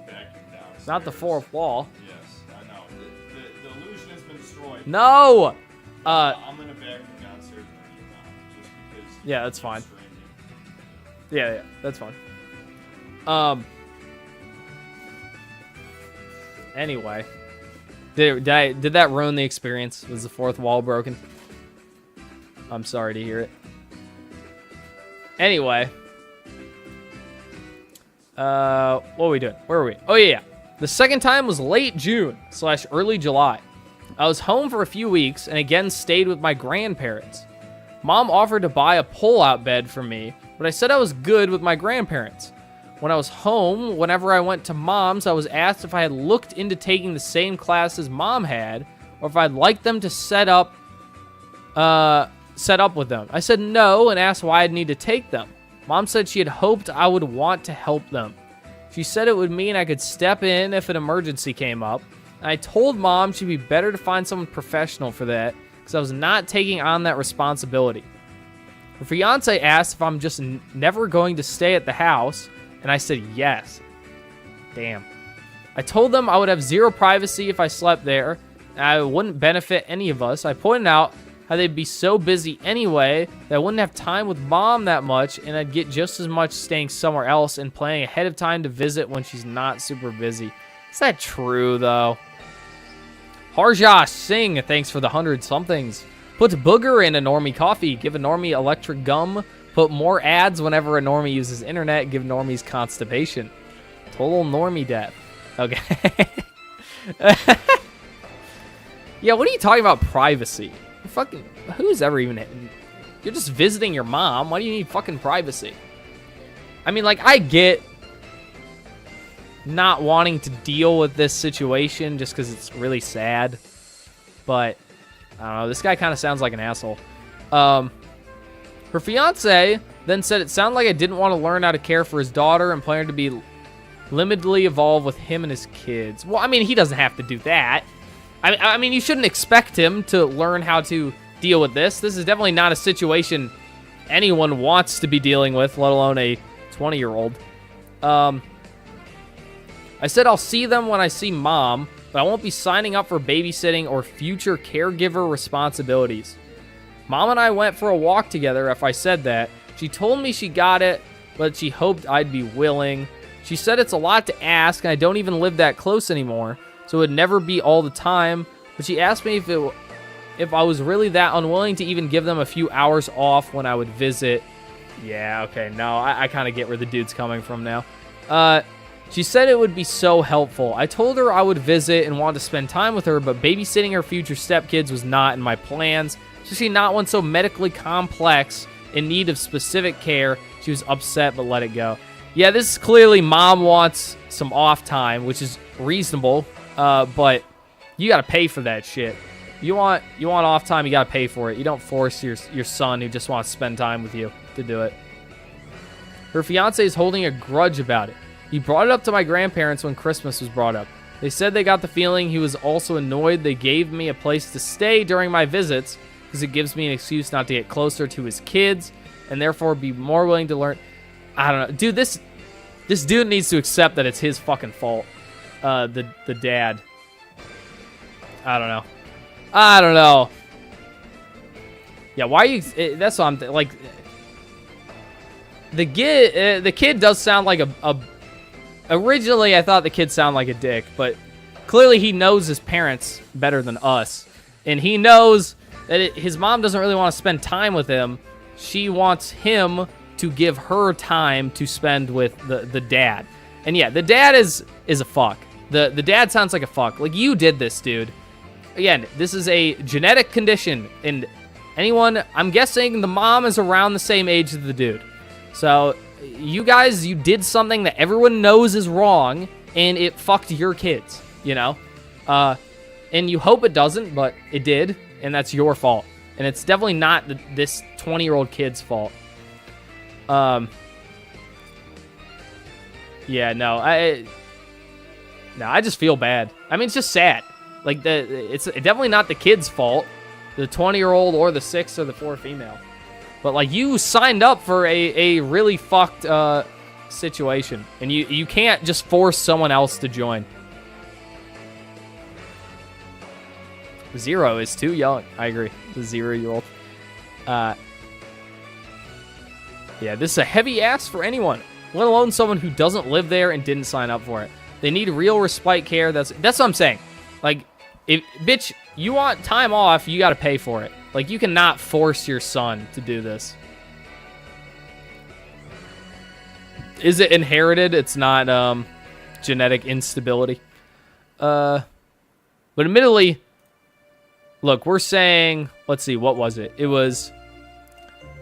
back him down. Not the fourth wall. Yes, I know. The illusion has been destroyed. No! I'm gonna back him downstairs just because. Yeah, that's fine. Yeah, that's fine. Anyway, did that ruin the experience? Was the fourth wall broken? I'm sorry to hear it. Anyway, what are we doing? Where are we? Oh yeah. The second time was late June / early July. I was home for a few weeks and again stayed with my grandparents. Mom offered to buy a pull-out bed for me, but I said I was good with my grandparents. When I was home, whenever I went to mom's, I was asked if I had looked into taking the same classes mom had, or if I'd like them to set up with them. I said no and asked why I'd need to take them. Mom said she had hoped I would want to help them. She said it would mean I could step in if an emergency came up. And I told mom she'd be better to find someone professional for that, because I was not taking on that responsibility. Her fiance asked if I'm just never going to stay at the house, and I said yes. Damn. I told them I would have zero privacy if I slept there. I wouldn't benefit any of us. I pointed out how they'd be so busy anyway that I wouldn't have time with mom that much, and I'd get just as much staying somewhere else and planning ahead of time to visit when she's not super busy. Is that true, though? Harjosh Singh, thanks for the 100-somethings. Put booger in a normie coffee. Give a normie electric gum. Put more ads whenever a normie uses internet. Give normies constipation. Total normie death. Okay. Yeah, what are you talking about privacy? Fucking, who's ever even... You're just visiting your mom. Why do you need fucking privacy? I mean, like, I get not wanting to deal with this situation just because it's really sad. But, I don't know. This guy kind of sounds like an asshole. Her fiance then said it sounded like I didn't want to learn how to care for his daughter and planned to be limitedly involved with him and his kids. Well, I mean, he doesn't have to do that. I mean, you shouldn't expect him to learn how to deal with this. This is definitely not a situation anyone wants to be dealing with, let alone a 20-year-old. I said I'll see them when I see mom, but I won't be signing up for babysitting or future caregiver responsibilities. Mom and I went for a walk together if I said that. She told me she got it, but she hoped I'd be willing. She said it's a lot to ask, and I don't even live that close anymore, so it would never be all the time. But she asked me if I was really that unwilling to even give them a few hours off when I would visit. Yeah, okay, no, I kind of get where the dude's coming from now. She said it would be so helpful. I told her I would visit and want to spend time with her, but babysitting her future stepkids was not in my plans, especially not one so medically complex in need of specific care. She was upset, but let it go. Yeah, this is clearly mom wants some off time, which is reasonable, but you gotta pay for that shit. You want off time, you gotta pay for it. You don't force your son who just wants to spend time with you to do it. Her fiance is holding a grudge about it. He brought it up to my grandparents when Christmas was brought up. They said they got the feeling he was also annoyed they gave me a place to stay during my visits because it gives me an excuse not to get closer to his kids and therefore be more willing to learn. I don't know. Dude, this dude needs to accept that it's his fucking fault. The dad. I don't know. Yeah, why are you... That's what I'm... like, the kid does sound like a... Originally, I thought the kid sounded like a dick, but clearly he knows his parents better than us. And he knows that his mom doesn't really want to spend time with him. She wants him to give her time to spend with the dad. And yeah, the dad is a fuck. The dad sounds like a fuck. Like, you did this, dude. Again, this is a genetic condition. And anyone, I'm guessing the mom is around the same age as the dude. So, you guys, you did something that everyone knows is wrong, and it fucked your kids, you know? And you hope it doesn't, but it did, and that's your fault. And it's definitely not this 20-year-old kid's fault. Yeah, no, I just feel bad. I mean, it's just sad. Like, it's definitely not the kid's fault, the 20-year-old or the 6 or the 4 female. But, like, you signed up for a really fucked situation, and you can't just force someone else to join. 0 is too young. I agree. The 0-year-old. Yeah, this is a heavy ask for anyone, let alone someone who doesn't live there and didn't sign up for it. They need real respite care. That's what I'm saying. Like, bitch, you want time off, you gotta pay for it. Like, you cannot force your son to do this. Is it inherited? It's not genetic instability. But admittedly, look, we're saying, let's see, what was it? It was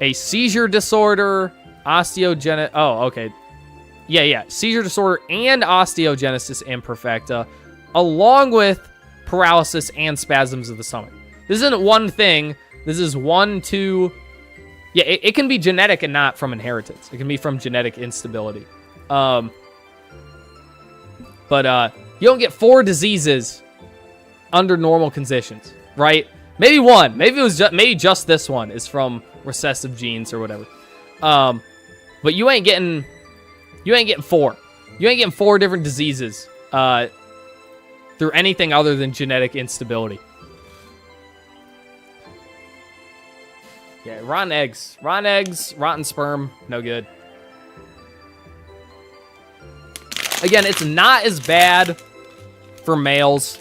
a seizure disorder, osteogenesis. Oh, okay. Yeah. Seizure disorder and osteogenesis imperfecta, along with paralysis and spasms of the stomach. This isn't one thing. This is 1, 2. Yeah, it can be genetic and not from inheritance. It can be from genetic instability. But you don't get 4 diseases under normal conditions, right? Maybe 1. Maybe it was just this one is from recessive genes or whatever. But you ain't getting 4. You ain't getting 4 different diseases through anything other than genetic instability. Yeah, rotten eggs. Rotten eggs, rotten sperm, no good. Again, it's not as bad for males,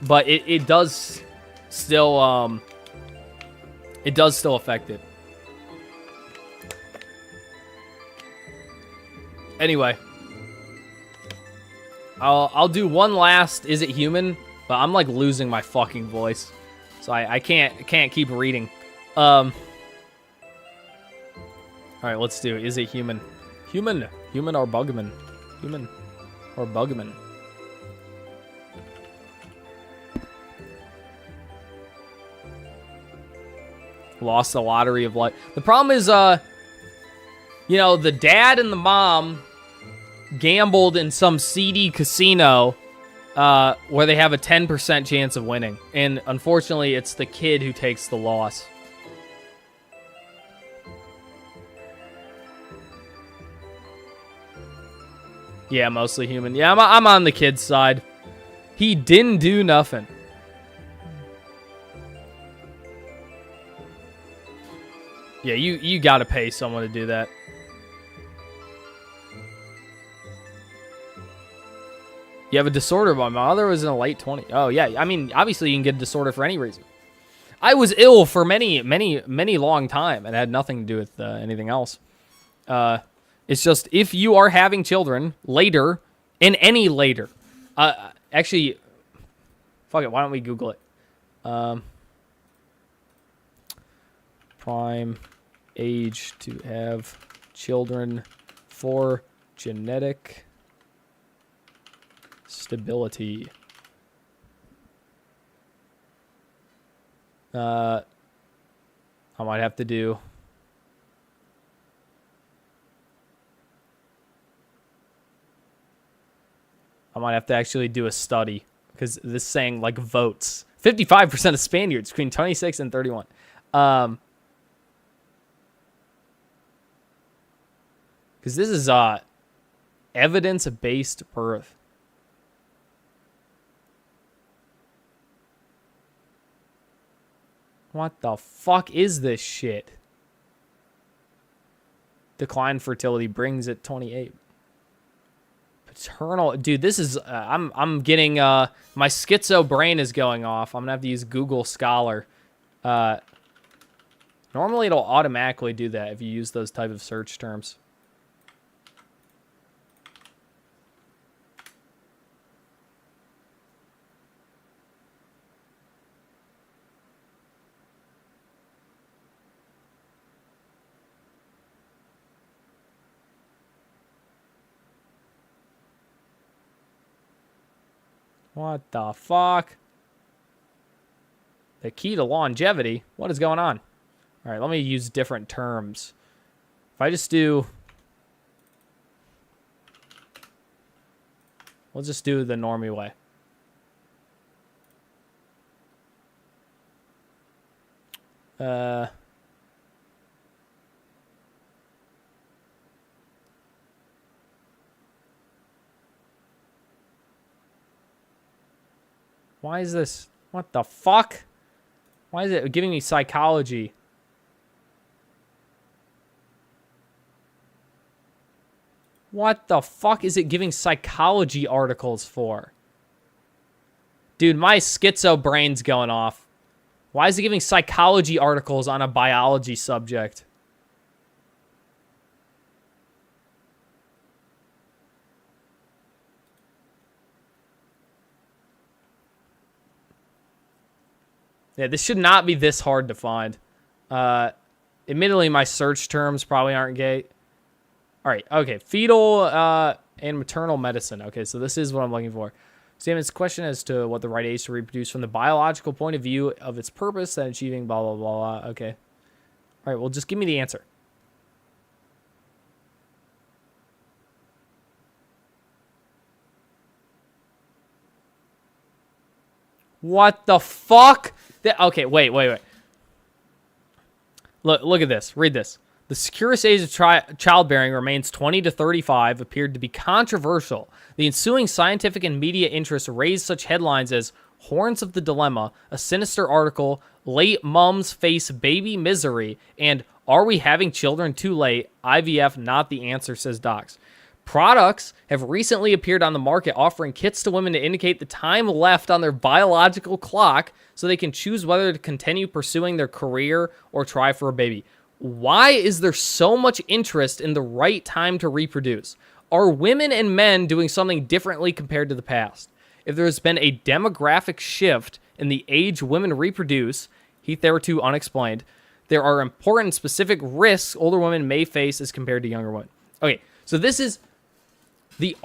but it does still affect it. Anyway, I'll do one last Is It Human? But I'm like losing my fucking voice. So I can't keep reading. Alright, let's do Is It Human? Human or bugman? Human or bugman? Lost the lottery of life. The problem is, you know, the dad and the mom gambled in some seedy casino where they have a 10% chance of winning. And unfortunately, it's the kid who takes the loss. Yeah, mostly human. Yeah, I'm on the kid's side. He didn't do nothing. Yeah, you gotta pay someone to do that. You have a disorder. My mother was in a late 20s. Oh, yeah. I mean, obviously you can get a disorder for any reason. I was ill for many long time and it had nothing to do with anything else. It's just if you are having children later, in any later, actually, fuck it. Why don't we Google it? Prime age to have children for genetic stability. I might have to do. I might have to actually do a study because this is saying like votes. 55% of Spaniards between 26 and 31. Because this is evidence-based birth. What the fuck is this shit? Decline fertility brings it 28. Paternal, dude. This is I'm getting my schizo brain is going off. I'm gonna have to use Google Scholar. Normally it'll automatically do that if you use those type of search terms. What the fuck? The key to longevity? What is going on? All right, let me use different terms. If I just do... We'll just do the normie way. Why is this? What the fuck? Why is it giving me psychology? What the fuck is it giving psychology articles for? Dude, my schizo brain's going off. Why is it giving psychology articles on a biology subject? Yeah, this should not be this hard to find. Admittedly, my search terms probably aren't gay. All right, okay. Fetal and maternal medicine. Okay, so this is what I'm looking for. Statement's question as to what the right age to reproduce from the biological point of view of its purpose and achieving blah, blah, blah, blah. Okay. All right, well, just give me the answer. What the fuck? Okay, wait. Look at this. Read this. The securest age of childbearing remains 20 to 35 appeared to be controversial. The ensuing scientific and media interest raised such headlines as Horns of the Dilemma, a sinister article, Late Mums Face Baby Misery, and Are We Having Children Too Late? IVF Not the Answer, says Docs. Products have recently appeared on the market offering kits to women to indicate the time left on their biological clock so they can choose whether to continue pursuing their career or try for a baby. Why is there so much interest in the right time to reproduce? Are women and men doing something differently compared to the past? If there has been a demographic shift in the age women reproduce, hitherto unexplained, there are important specific risks older women may face as compared to younger women. Okay, so this is the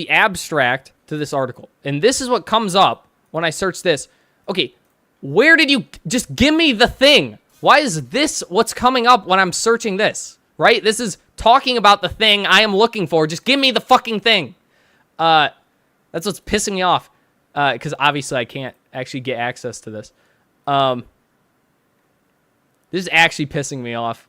abstract to this article. And this is what comes up when I search this. Okay, where did you just give me the thing? Why is this what's coming up when I'm searching this? Right? This is talking about the thing I am looking for. Just give me the fucking thing. That's what's pissing me off. Because obviously I can't actually get access to this. This is actually pissing me off.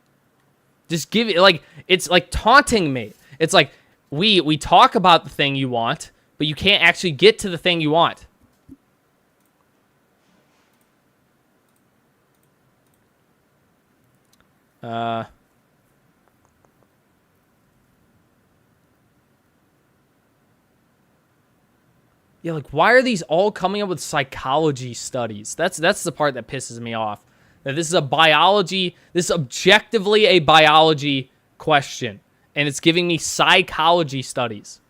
Just give it, like, it's like taunting me. It's like, we talk about the thing you want, but you can't actually get to the thing you want. Yeah, like, why are these all coming up with psychology studies? That's the part that pisses me off. That this is this is objectively a biology question, and it's giving me psychology studies.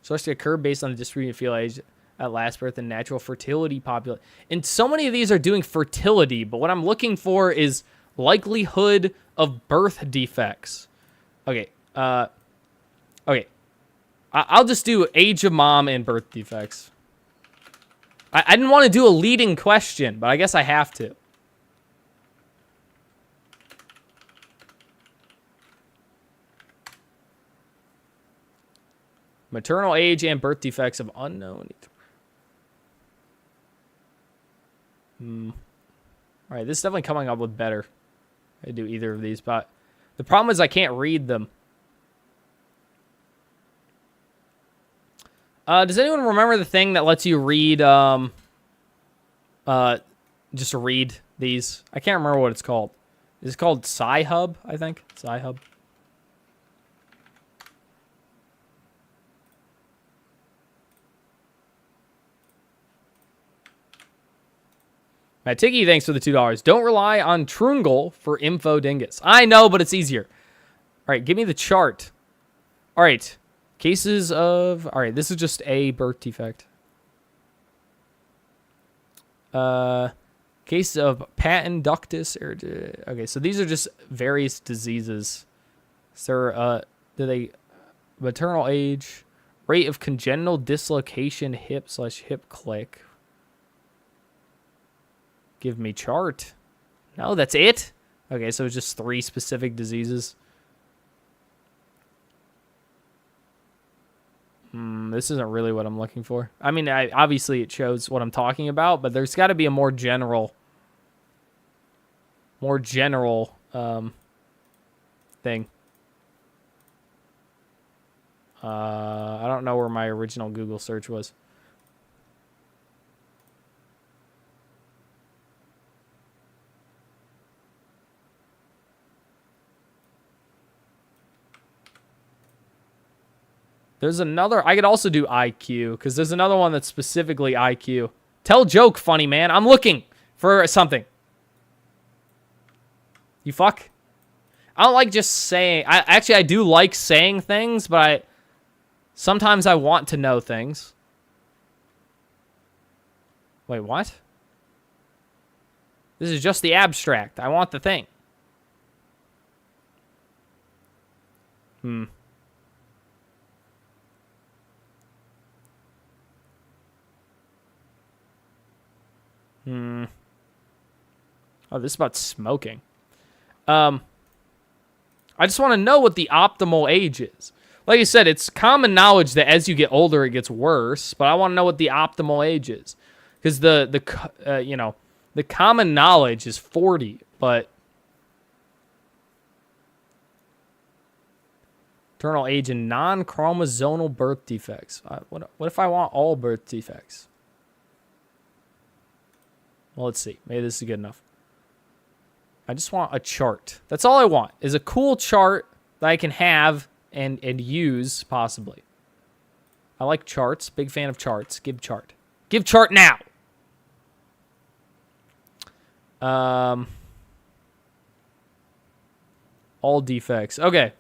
Supposed to occur based on the distributed fetal age at last birth and natural fertility population. And so many of these are doing fertility, but what I'm looking for is likelihood of birth defects. Okay, okay. I'll just do age of mom and birth defects. I didn't want to do a leading question, but I guess I have to. Maternal age and birth defects of unknown. All right, this is definitely coming up with better. I do either of these, but the problem is I can't read them. Does anyone remember the thing that lets you read, just read these? I can't remember what it's called. It's called Sci-Hub, I think. Sci-Hub. Matt Tiggy, thanks for the $2. Don't rely on Trungle for info dingus. I know, but it's easier. All right, give me the chart. All right. Cases of... All right, this is just a birth defect. Case of patent ductus. Okay, so these are just various diseases. So, do they... Maternal age. Rate of congenital dislocation hip/hip click. Give me chart. No, that's it? Okay, so it's just 3 specific diseases. This isn't really what I'm looking for. I mean, obviously it shows what I'm talking about, but there's got to be a more general thing. I don't know where my original Google search was. There's another... I could also do IQ, because there's another one that's specifically IQ. Tell joke, funny man. I'm looking for something. You fuck? I don't like just saying... I do like saying things, but sometimes I want to know things. Wait, what? This is just the abstract. I want the thing. Oh, this is about smoking. I just want to know what the optimal age is. Like I said, it's common knowledge that as you get older, it gets worse. But I want to know what the optimal age is, because you know, the common knowledge is 40, but terminal age and non-chromosomal birth defects. What if I want all birth defects? Well, let's see. Maybe this is good enough. I just want a chart. That's all I want, is a cool chart that I can have and use, possibly. I like charts. Big fan of charts. Give chart. Give chart now! All defects. Okay.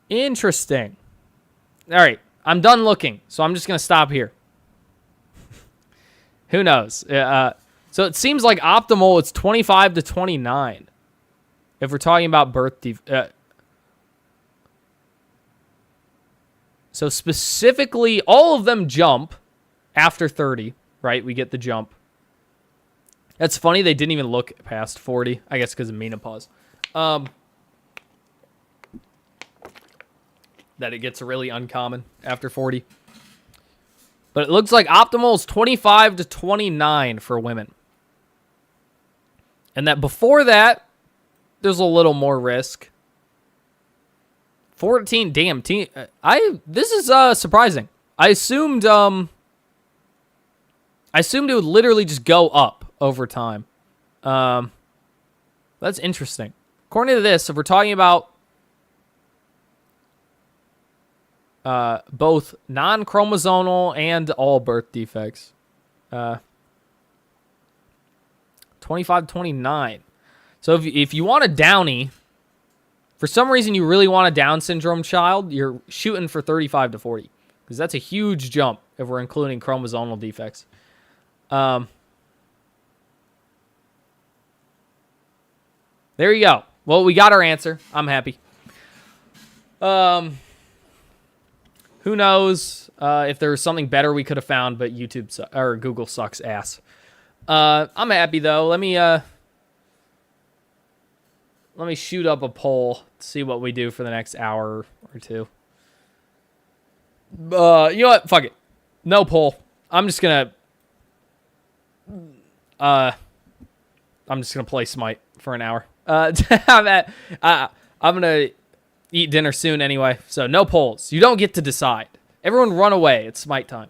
Interesting. All right. I'm done looking, so I'm just going to stop here. Who knows? So it seems like optimal, it's 25 to 29. If we're talking about birth so specifically, all of them jump after 30, right? We get the jump. That's funny. They didn't even look past 40. I guess because of menopause. That it gets really uncommon after 40. But it looks like optimal is 25 to 29 for women. And that before that, there's a little more risk. 14, damn. This is surprising. I assumed it would literally just go up over time. That's interesting. According to this, if we're talking about both non-chromosomal and all birth defects, 25 to 29. So if you want a Downy, for some reason you really want a Down syndrome child, you're shooting for 35 to 40. Because that's a huge jump if we're including chromosomal defects. There you go. Well, we got our answer. I'm happy. Who knows if there was something better we could have found, but or Google sucks ass. I'm happy though. Let me shoot up a poll to see what we do for the next hour or two. You know what? Fuck it. No poll. I'm just gonna play Smite for an hour. I'm gonna eat dinner soon anyway, so no polls. You don't get to decide. Everyone run away. It's Smite time.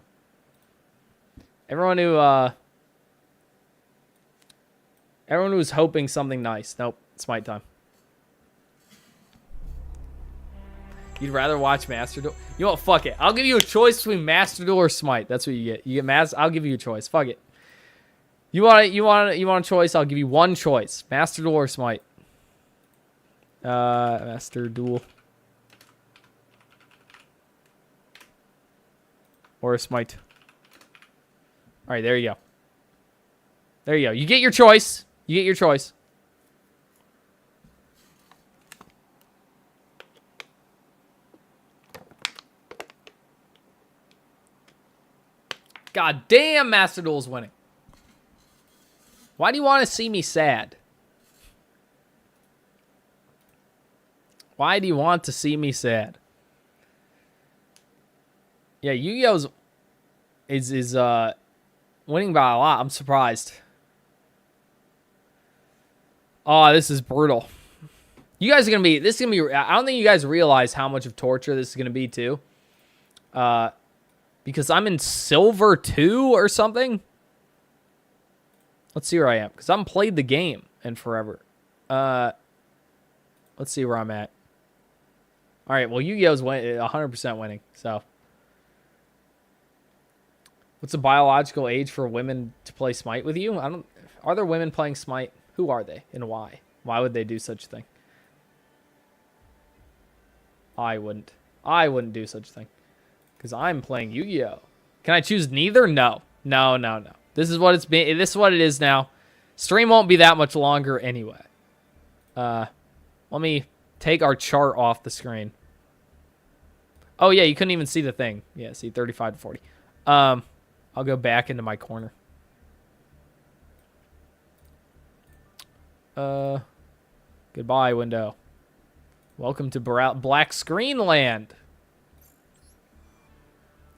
Everyone who's hoping something nice. Nope. Smite time. You'd rather watch Master Duel? You know what? Fuck it. I'll give you a choice between Master Duel or Smite. That's what you get. You get Master. I'll give you a choice. Fuck it. You want a choice? I'll give you one choice. Master Duel or Smite. Master Duel. Or a Smite. All right, there you go. There you go. You get your choice. You get your choice. God damn, Master Duel's winning. Why do you want to see me sad? Why do you want to see me sad? Yeah, Yu-Gi-Oh's is winning by a lot. I'm surprised. Oh, this is brutal. You guys are gonna be. This is gonna be. I don't think you guys realize how much of torture this is gonna be too. Because I'm in silver 2 or something. Let's see where I am, because I haven't played the game in forever. Let's see where I'm at. All right, well, Yu-Gi-Oh's 100% winning, so. What's the biological age for women to play Smite with you? Are there women playing Smite? Who are they and why? Why would they do such a thing? I wouldn't do such a thing. Because I'm playing Yu-Gi-Oh! Can I choose neither? No. No. This is what it's been. This is what it is now. Stream won't be that much longer anyway. Let me take our chart off the screen. Oh, yeah, you couldn't even see the thing. Yeah, see, 35 to 40. I'll go back into my corner. Goodbye, window. Welcome to Black Screen Land.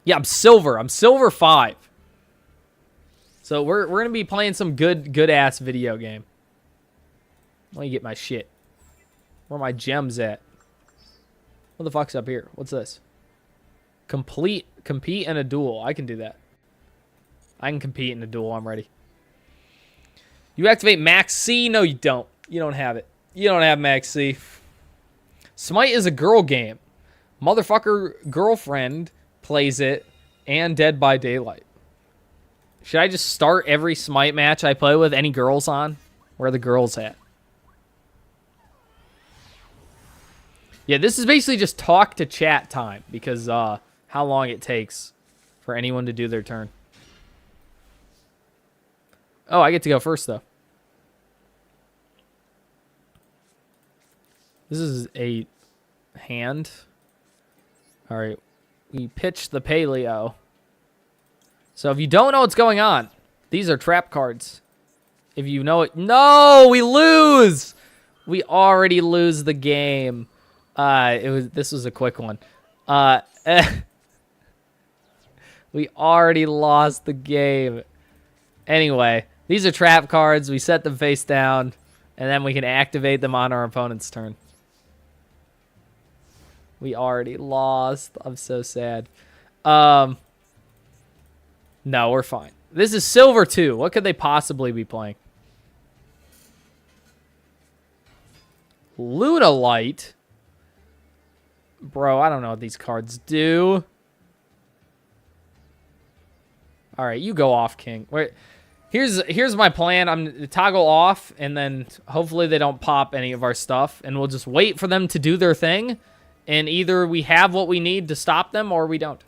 Yeah, I'm silver. I'm silver 5. So we're gonna be playing some good ass video game. Let me get my shit. Where are my gems at? What the fuck's up here? What's this? Compete in a duel. I can do that. I can compete in a duel. I'm ready. You activate Max C? No, you don't. You don't have it. You don't have Max C. Smite is a girl game. Motherfucker girlfriend plays it and Dead by Daylight. Should I just start every Smite match I play with any girls on? Where are the girls at? Yeah, this is basically just talk to chat time because how long it takes for anyone to do their turn. Oh, I get to go first though. This is a hand. All right. We pitch the paleo. So if you don't know what's going on, these are trap cards. If you know it. No, we lose. We already lose the game. This was a quick one. We already lost the game. Anyway, these are trap cards. We set them face down, and then we can activate them on our opponent's turn. We already lost. I'm so sad. No, we're fine. This is silver 2. What could they possibly be playing? Lunalight? Bro, I don't know what these cards do. All right, you go off, King. Wait, here's my plan. I'm to toggle off, and then hopefully they don't pop any of our stuff, and we'll just wait for them to do their thing. And either we have what we need to stop them or we don't.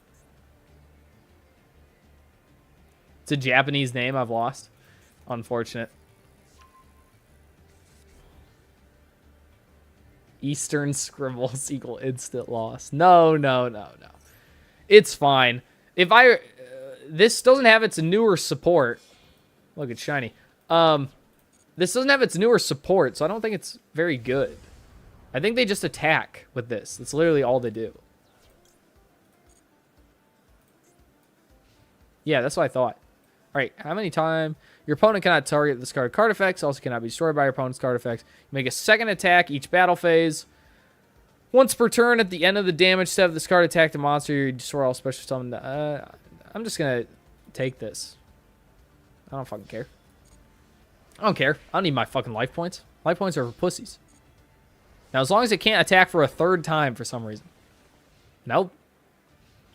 It's a Japanese name I've lost. Unfortunate. Eastern scribbles equal instant loss. No. It's fine. If this doesn't have its newer support. Look, it's shiny. This doesn't have its newer support, so I don't think it's very good. I think they just attack with this. That's literally all they do. Yeah, that's what I thought. All right, how many times? Your opponent cannot target this card effects. Also cannot be destroyed by your opponent's card effects. You make a second attack each battle phase. Once per turn, at the end of the damage step of this card, attack the monster. You destroy all special summon. I'm just going to take this. I don't fucking care. I don't care. I don't need my fucking life points. Life points are for pussies. Now, as long as it can't attack for a third time for some reason. Nope.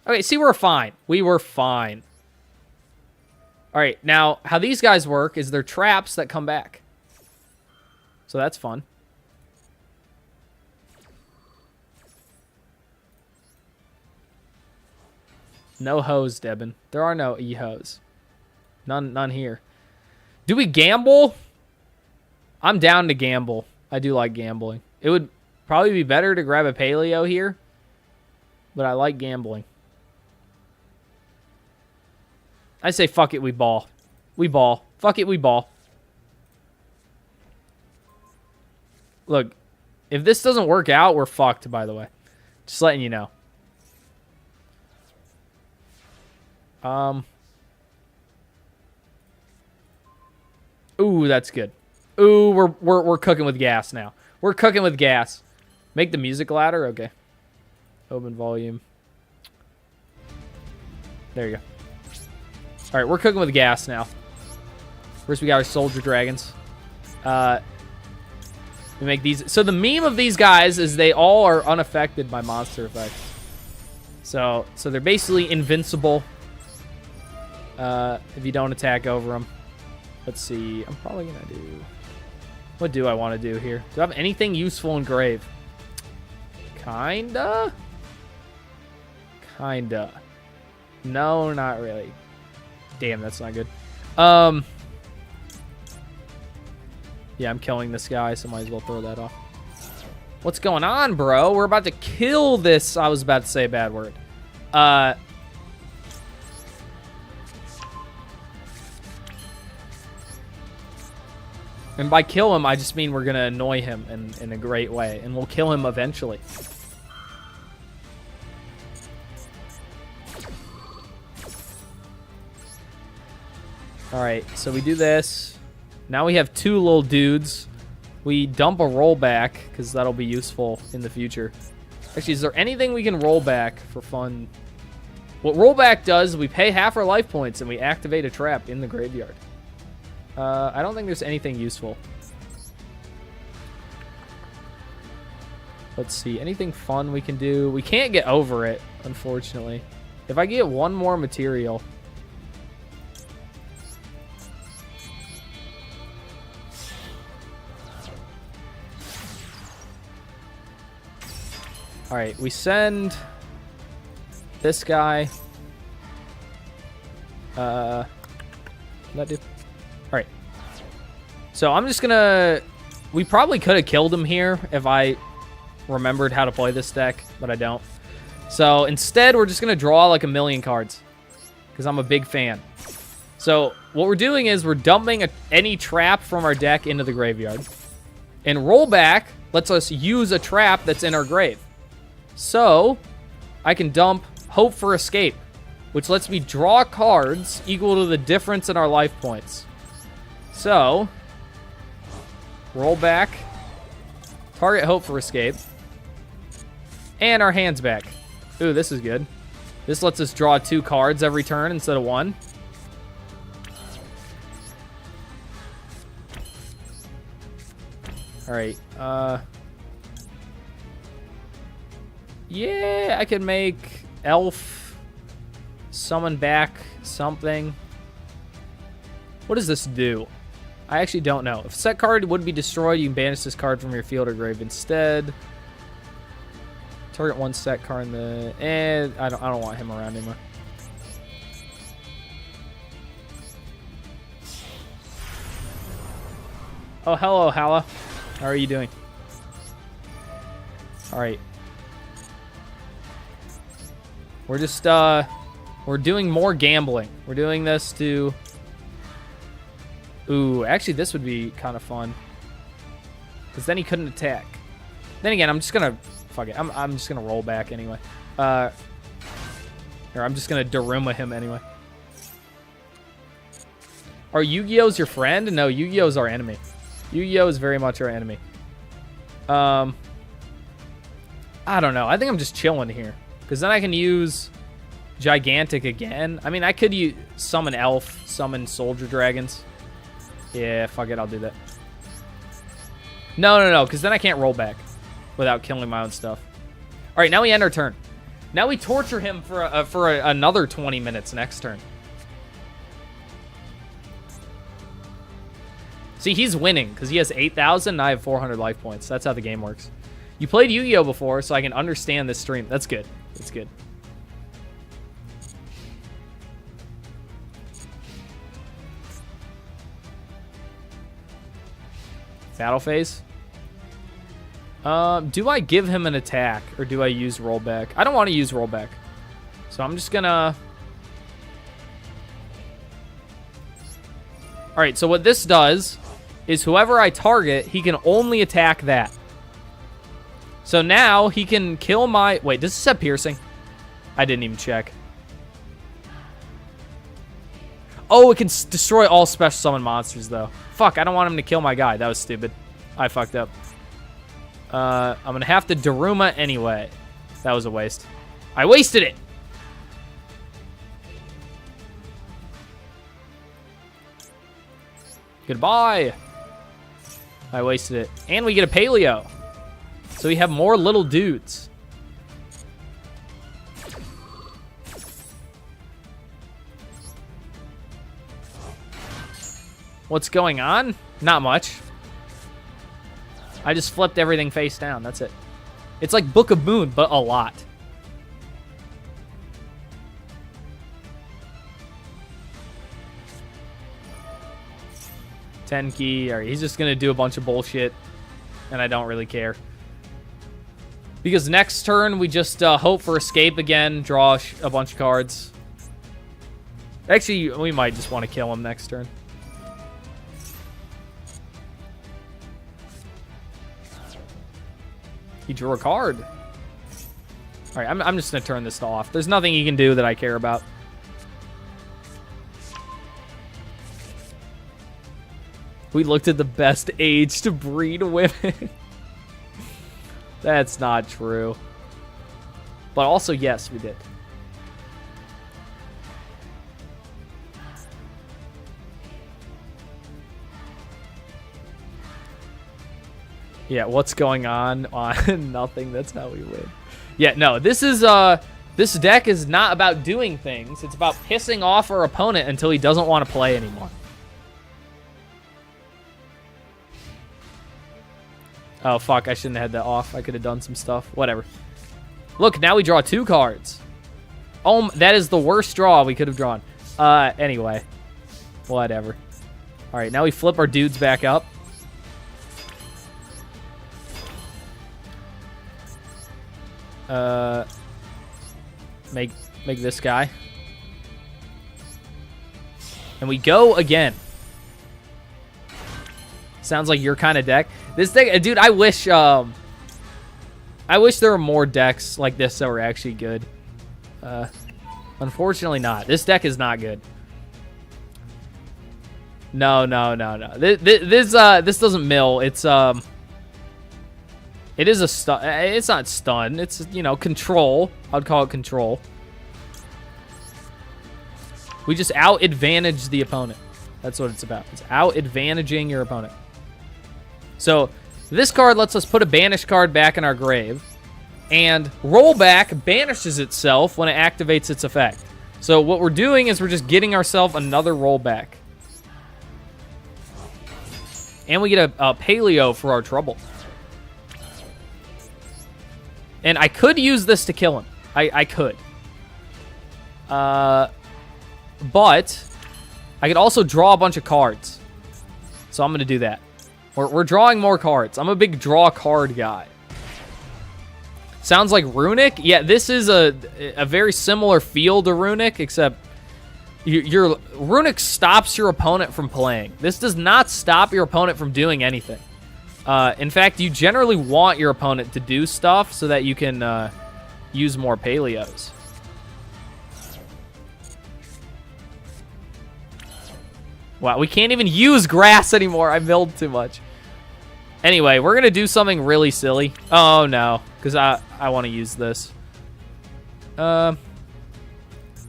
Okay, see, we're fine. We were fine. All right, now, how these guys work is they're traps that come back. So that's fun. No hoes, Debben. There are no E-hoes. None here. Do we gamble? I'm down to gamble. I do like gambling. It would probably be better to grab a paleo here, but I like gambling. I say fuck it, we ball. We ball. Fuck it, we ball. Look, if this doesn't work out, we're fucked, by the way. Just letting you know. Ooh, that's good. Ooh, we're cooking with gas now. We're cooking with gas. Make the music louder? Okay. Open volume. There you go. All right, we're cooking with gas now. First, we got our soldier dragons. We make these. So the meme of these guys is they all are unaffected by monster effects. So they're basically invincible if you don't attack over them. Let's see. I'm probably gonna do. What do I want to do here? Do I have anything useful in grave? Kinda. No, not really. Damn, that's not good. Yeah, I'm killing this guy, so might as well throw that off. What's going on, bro? We're about to kill this. I was about to say a bad word. And by kill him, I just mean we're going to annoy him in a great way. And we'll kill him eventually. Alright, so we do this. Now we have 2 little dudes. We dump a rollback, because that'll be useful in the future. Actually, is there anything we can roll back for fun? What rollback does, we pay half our life points, and we activate a trap in the graveyard. I don't think there's anything useful. Let's see, anything fun we can do? We can't get over it, unfortunately. If I get 1 more material... Alright, we send this guy. That do? Alright. So I'm just gonna... We probably could have killed him here if I remembered how to play this deck, but I don't. So instead, we're just gonna draw like 1,000,000 cards. Because I'm a big fan. So what we're doing is we're dumping any trap from our deck into the graveyard. And rollback lets us use a trap that's in our grave. So, I can dump Hope for Escape, which lets me draw cards equal to the difference in our life points. So, roll back, target Hope for Escape, and our hand's back. Ooh, this is good. This lets us draw 2 cards every turn instead of 1. Alright, yeah, I can make Elf summon back something. What does this do? I actually don't know. If a set card would be destroyed, you can banish this card from your field or grave instead. Target 1 set card in the... I don't want him around anymore. Oh, hello, Hala. How are you doing? Alright. We're just, we're doing more gambling. We're doing this to... Ooh, actually, this would be kind of fun. Because then he couldn't attack. Then again, I'm just gonna... Fuck it. I'm just gonna roll back anyway. Or I'm just gonna Daruma him anyway. Are Yu-Gi-Oh's your friend? No, Yu-Gi-Oh's our enemy. Yu-Gi-Oh is very much our enemy. I don't know. I think I'm just chilling here. Because then I can use Gigantic again. I mean, I could use summon Elf, summon Soldier Dragons. Yeah, fuck it. I'll do that. No. Because then I can't roll back without killing my own stuff. All right, now we end our turn. Now we torture him for another 20 minutes next turn. See, he's winning because he has 8,000 and I have 400 life points. That's how the game works. You played Yu-Gi-Oh before, so I can understand this stream. That's good. That's good. Battle phase. Do I give him an attack or do I use rollback? I don't want to use rollback. So I'm just gonna... Alright, so what this does is whoever I target, he can only attack that. So now he can kill my... Wait, does this have piercing? I didn't even check. Oh, it can destroy all special summon monsters, though. Fuck, I don't want him to kill my guy. That was stupid. I fucked up. I'm going to have to Daruma anyway. That was a waste. I wasted it! Goodbye! I wasted it. And we get a Paleo. So we have more little dudes. What's going on? Not much. I just flipped everything face down. That's it. It's like Book of Moon, but a lot. Tenki. All right, he's just going to do a bunch of bullshit. And I don't really care. Because next turn, we just hope for escape again. Draw a bunch of cards. Actually, we might just want to kill him next turn. He drew a card. All right, I'm just going to turn this off. There's nothing he can do that I care about. We looked at the best age to breed women. That's not true. But also, yes, we did. Yeah, what's going on? Nothing. That's how we win. Yeah, no, this deck is not about doing things. It's about pissing off our opponent until he doesn't want to play anymore. Oh, fuck. I shouldn't have had that off. I could have done some stuff. Whatever. Look, now we draw 2 cards. Oh, that is the worst draw we could have drawn. Anyway. Whatever. All right, now we flip our dudes back up. Make this guy. And we go again. Sounds like your kind of deck. This deck, dude, I wish there were more decks like this that were actually good. Unfortunately not. This deck is not good. No. This doesn't mill. It is a stun. It's not stun. It's, you know, control. I'd call it control. We just out-advantage the opponent. That's what it's about. It's out-advantaging your opponent. So, this card lets us put a banished card back in our grave. And rollback banishes itself when it activates its effect. So, what we're doing is we're just getting ourselves another rollback. And we get a paleo for our trouble. And I could use this to kill him. I could. But I could also draw a bunch of cards. So I'm going to do that. We're drawing more cards. I'm a big draw card guy. Sounds like Runic? Yeah, this is a very similar feel to Runic, except your Runic stops your opponent from playing. This does not stop your opponent from doing anything. In fact, you generally want your opponent to do stuff so that you can use more paleos. Wow, we can't even use grass anymore. I milled too much. Anyway, we're going to do something really silly. Oh, no, because I want to use this. Yeah,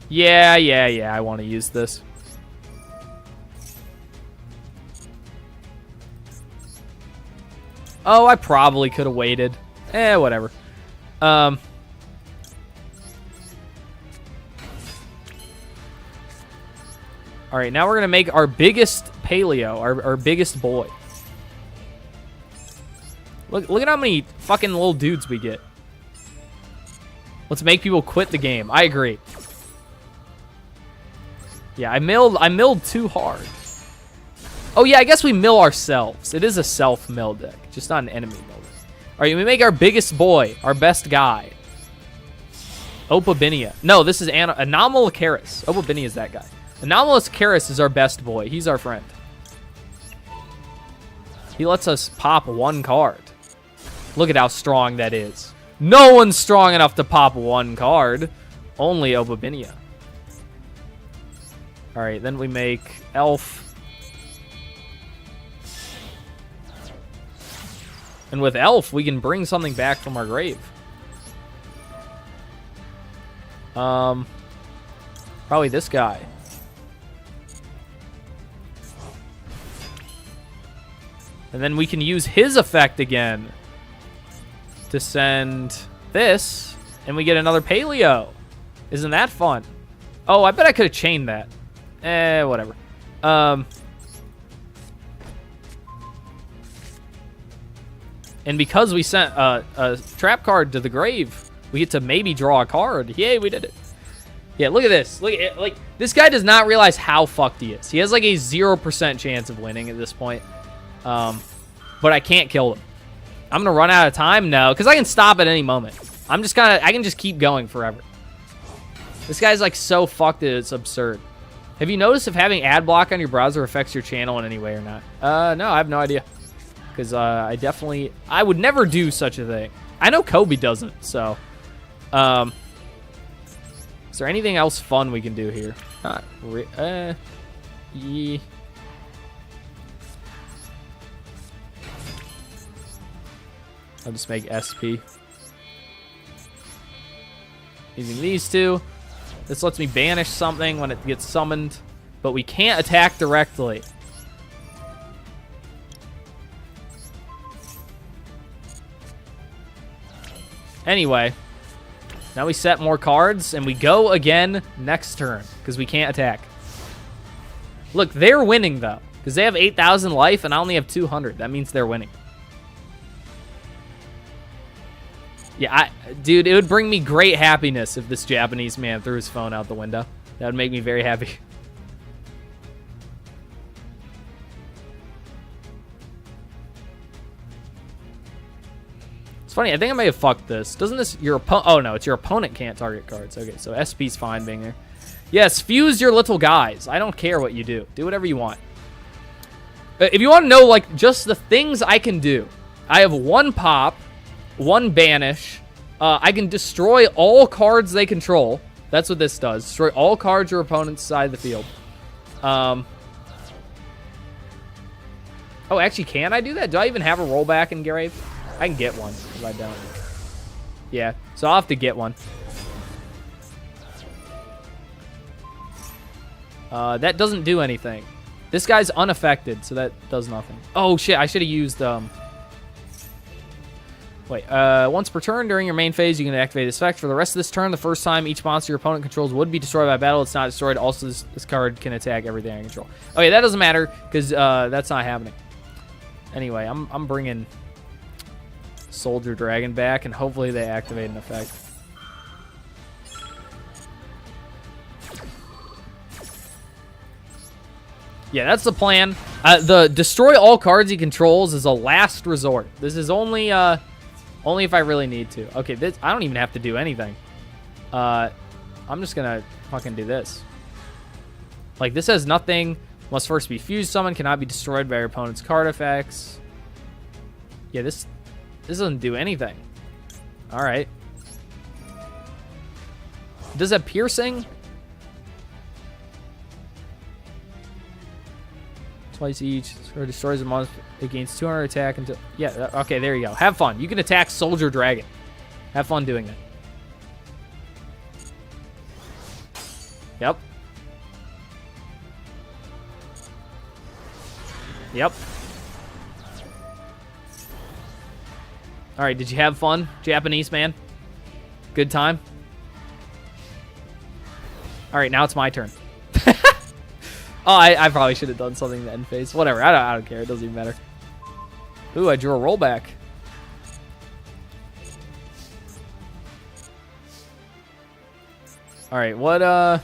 I want to use this. Oh, I probably could have waited. Whatever. All right, now we're going to make our biggest paleo, our biggest boy. Look at how many fucking little dudes we get. Let's make people quit the game. I agree. Yeah, I milled too hard. Oh, yeah, I guess we mill ourselves. It is a self-mill deck, just not an enemy mill deck. All right, we make our biggest boy, our best guy. Opabinia. No, this is Anomalocaris. Opabinia is that guy. Anomalocaris is our best boy. He's our friend. He lets us pop 1 card. Look at how strong that is. No one's strong enough to pop 1 card. Only Opabinia. All right, then we make Elf. And with Elf, we can bring something back from our grave. Probably this guy. And then we can use his effect again to send this, and we get another paleo. Isn't that fun? Oh, I bet I could have chained that. Whatever. And because we sent a trap card to the grave, we get to maybe draw a card. Yay, we did it. Yeah, look at this. Look at, like, this guy does not realize how fucked he is. He has like a 0% chance of winning at this point. But I can't kill him. I'm gonna run out of time? No, because I can stop at any moment. I can just keep going forever. This guy's like so fucked that it's absurd. Have you noticed if having ad block on your browser affects your channel in any way or not? No, I have no idea. Because I would never do such a thing. I know Kobe doesn't, so. Is there anything else fun we can do here? Not yeah. I'll just make SP. Using these two. This lets me banish something when it gets summoned, but we can't attack directly. Anyway, now we set more cards, and we go again next turn, because we can't attack. Look, they're winning, though, because they have 8,000 life, and I only have 200. That means they're winning. Yeah, dude, it would bring me great happiness if this Japanese man threw his phone out the window. That would make me very happy. It's funny, I think I may have fucked this. Doesn't this, your opponent, oh no, it's your opponent can't target cards. Okay, so SP's fine being there. Yes, fuse your little guys. I don't care what you do. Do whatever you want. If you want to know, like, just the things I can do. I have 1 pop. 1 banish. I can destroy all cards they control. That's what this does. Destroy all cards your opponent's side of the field. Oh, actually, can I do that? Do I even have a rollback in Grave? I can get one if I don't. Yeah, so I'll have to get one. That doesn't do anything. This guy's unaffected, so that does nothing. Oh, shit, I should have used... Wait, once per turn during your main phase, you can activate this effect. For the rest of this turn, the first time each monster your opponent controls would be destroyed by battle, it's not destroyed. Also, this card can attack everything I control. Okay, that doesn't matter, because that's not happening. Anyway, I'm bringing Soldier Dragon back, and hopefully they activate an effect. Yeah, that's the plan. The destroy all cards he controls is a last resort. This is only if I really need to. Okay, this I don't even have to do anything. I'm just gonna fucking do this. Like, this has nothing. Must first be fused summoned. Cannot be destroyed by your opponent's card effects. Yeah, this doesn't do anything. All right. Does it have piercing? Twice each, or destroys a monster. It gains 200 attack until... Yeah, okay, there you go. Have fun. You can attack Soldier Dragon. Have fun doing that. Yep. Yep. Alright, did you have fun, Japanese man? Good time? Alright, now it's my turn. Oh, I probably should have done something in the end phase. Whatever, I don't care. It doesn't even matter. Ooh, I drew a rollback. All right, what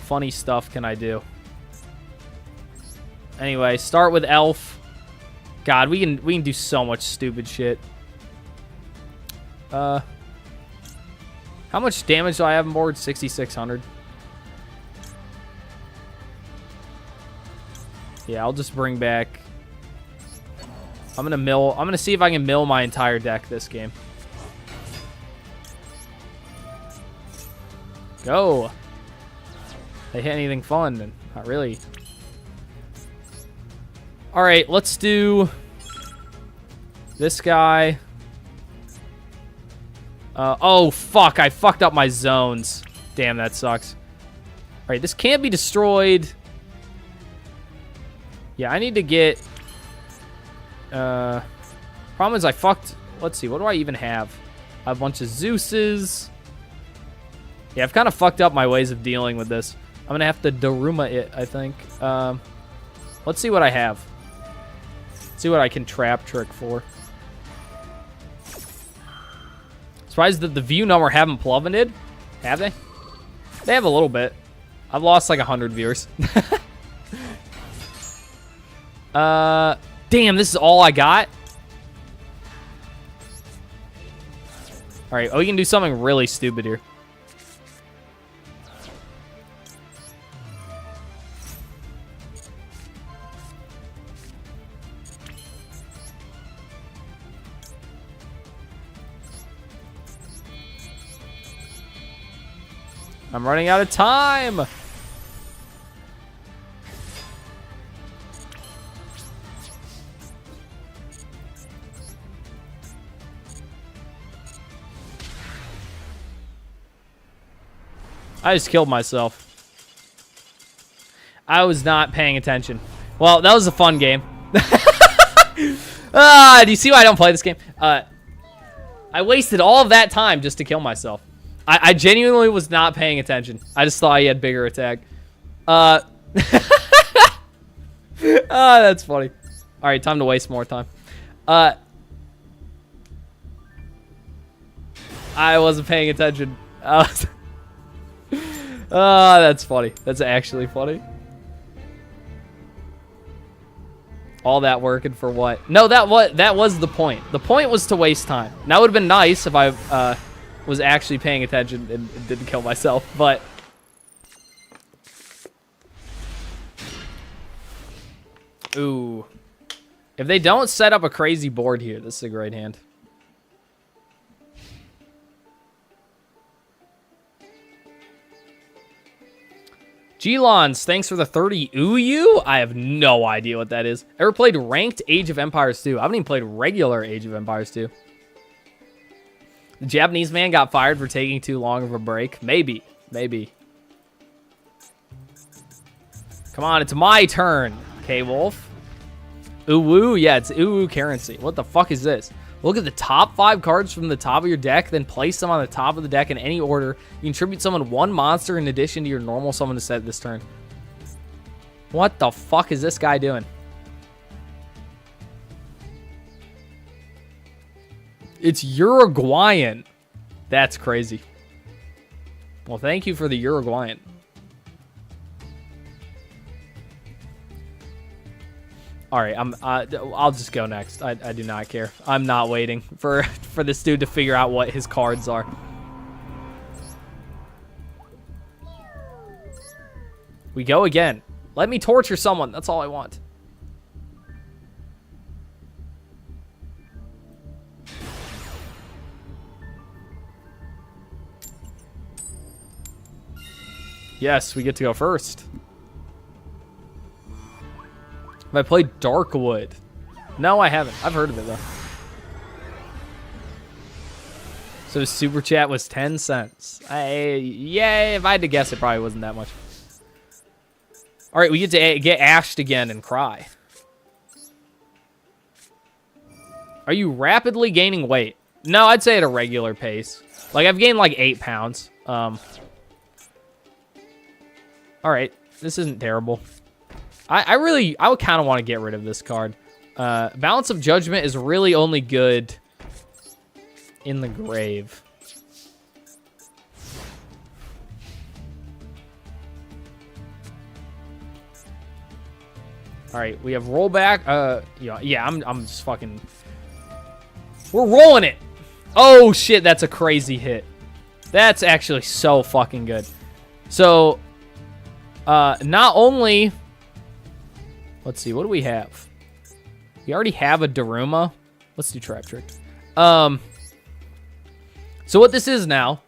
funny stuff can I do? Anyway, start with Elf. God, we can do so much stupid shit. How much damage do I have on board? 6,600. Yeah, I'll just bring back... I'm gonna see if I can mill my entire deck this game. Go! They hit anything fun? Not really. Alright, let's do... this guy. Oh, fuck. I fucked up my zones. Damn, that sucks. Alright, this can't be destroyed... Yeah, I need to get... problem is I fucked... Let's see, what do I even have? I have a bunch of Zeuses. Yeah, I've kind of fucked up my ways of dealing with this. I'm going to have to Daruma it, I think. Let's see what I have. Let's see what I can trap trick for. Surprised that the view number haven't plummeted. Have they? They have a little bit. I've lost like 100 viewers. Damn, this is all I got? Alright, oh, you can do something really stupid here. I'm running out of time. I just killed myself. I was not paying attention. Well, that was a fun game. Do you see why I don't play this game? I wasted all of that time just to kill myself. I genuinely was not paying attention. I just thought he had bigger attack. That's funny. All right, time to waste more time. I wasn't paying attention. That's funny. That's actually funny. All that working for what? No, that was the point. The point was to waste time. Now it would have been nice if I was actually paying attention and didn't kill myself, but ooh. If they don't set up a crazy board here, this is a great hand. G-Lons, thanks for the 30 Uyu. I have no idea what that is. Ever played ranked Age of Empires 2? I haven't even played regular Age of Empires 2. The Japanese man got fired for taking too long of a break. Maybe. Maybe. Come on, it's my turn. K-Wolf. Uwu? Yeah, it's Uwu currency. What the fuck is this? Look at the top 5 cards from the top of your deck, then place them on the top of the deck in any order. You can tribute summon 1 monster in addition to your normal summon to set this turn. What the fuck is this guy doing? It's Uruguayan. That's crazy. Well, thank you for the Uruguayan. All right, I'll just go next. I do not care. I'm not waiting for this dude to figure out what his cards are. We go again. Let me torture someone. That's all I want. Yes, we get to go first. Have I played Darkwood? No, I haven't. I've heard of it, though. So his super chat was 10 cents. Yeah, if I had to guess, it probably wasn't that much. All right, we get to get ashed again and cry. Are you rapidly gaining weight? No, I'd say at a regular pace. Like, I've gained like 8 pounds. All right, this isn't terrible. I would kind of want to get rid of this card. Balance of Judgment is really only good in the grave. All right, we have rollback. Yeah, I'm just fucking. We're rolling it. Oh shit, that's a crazy hit. That's actually so fucking good. So, not only. Let's see, what do we have? We already have a Daruma. Let's do Trap Trick. So what this is now,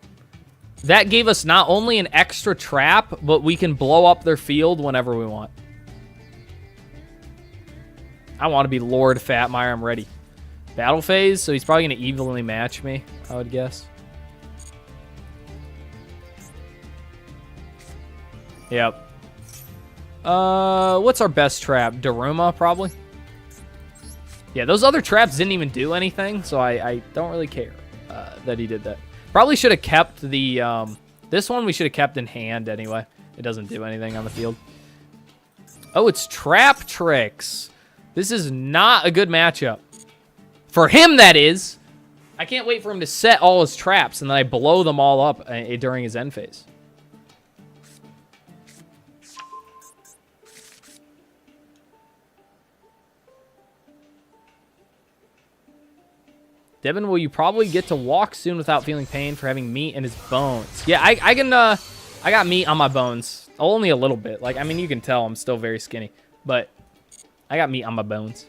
that gave us not only an extra trap, but we can blow up their field whenever we want. I want to be Lord Fatmire. I'm ready. Battle phase, so he's probably going to evenly match me, I would guess. Yep. What's our best trap? Daruma, probably? Yeah, those other traps didn't even do anything, so I don't really care that he did that. Probably should have kept the, this one we should have kept in hand anyway. It doesn't do anything on the field. Oh, it's Trap Tricks. This is not a good matchup. For him, that is. I can't wait for him to set all his traps, and then I blow them all up during his end phase. Debben, will you probably get to walk soon without feeling pain for having meat in his bones? Yeah, I can, I got meat on my bones. Only a little bit. Like, I mean, you can tell I'm still very skinny. But I got meat on my bones.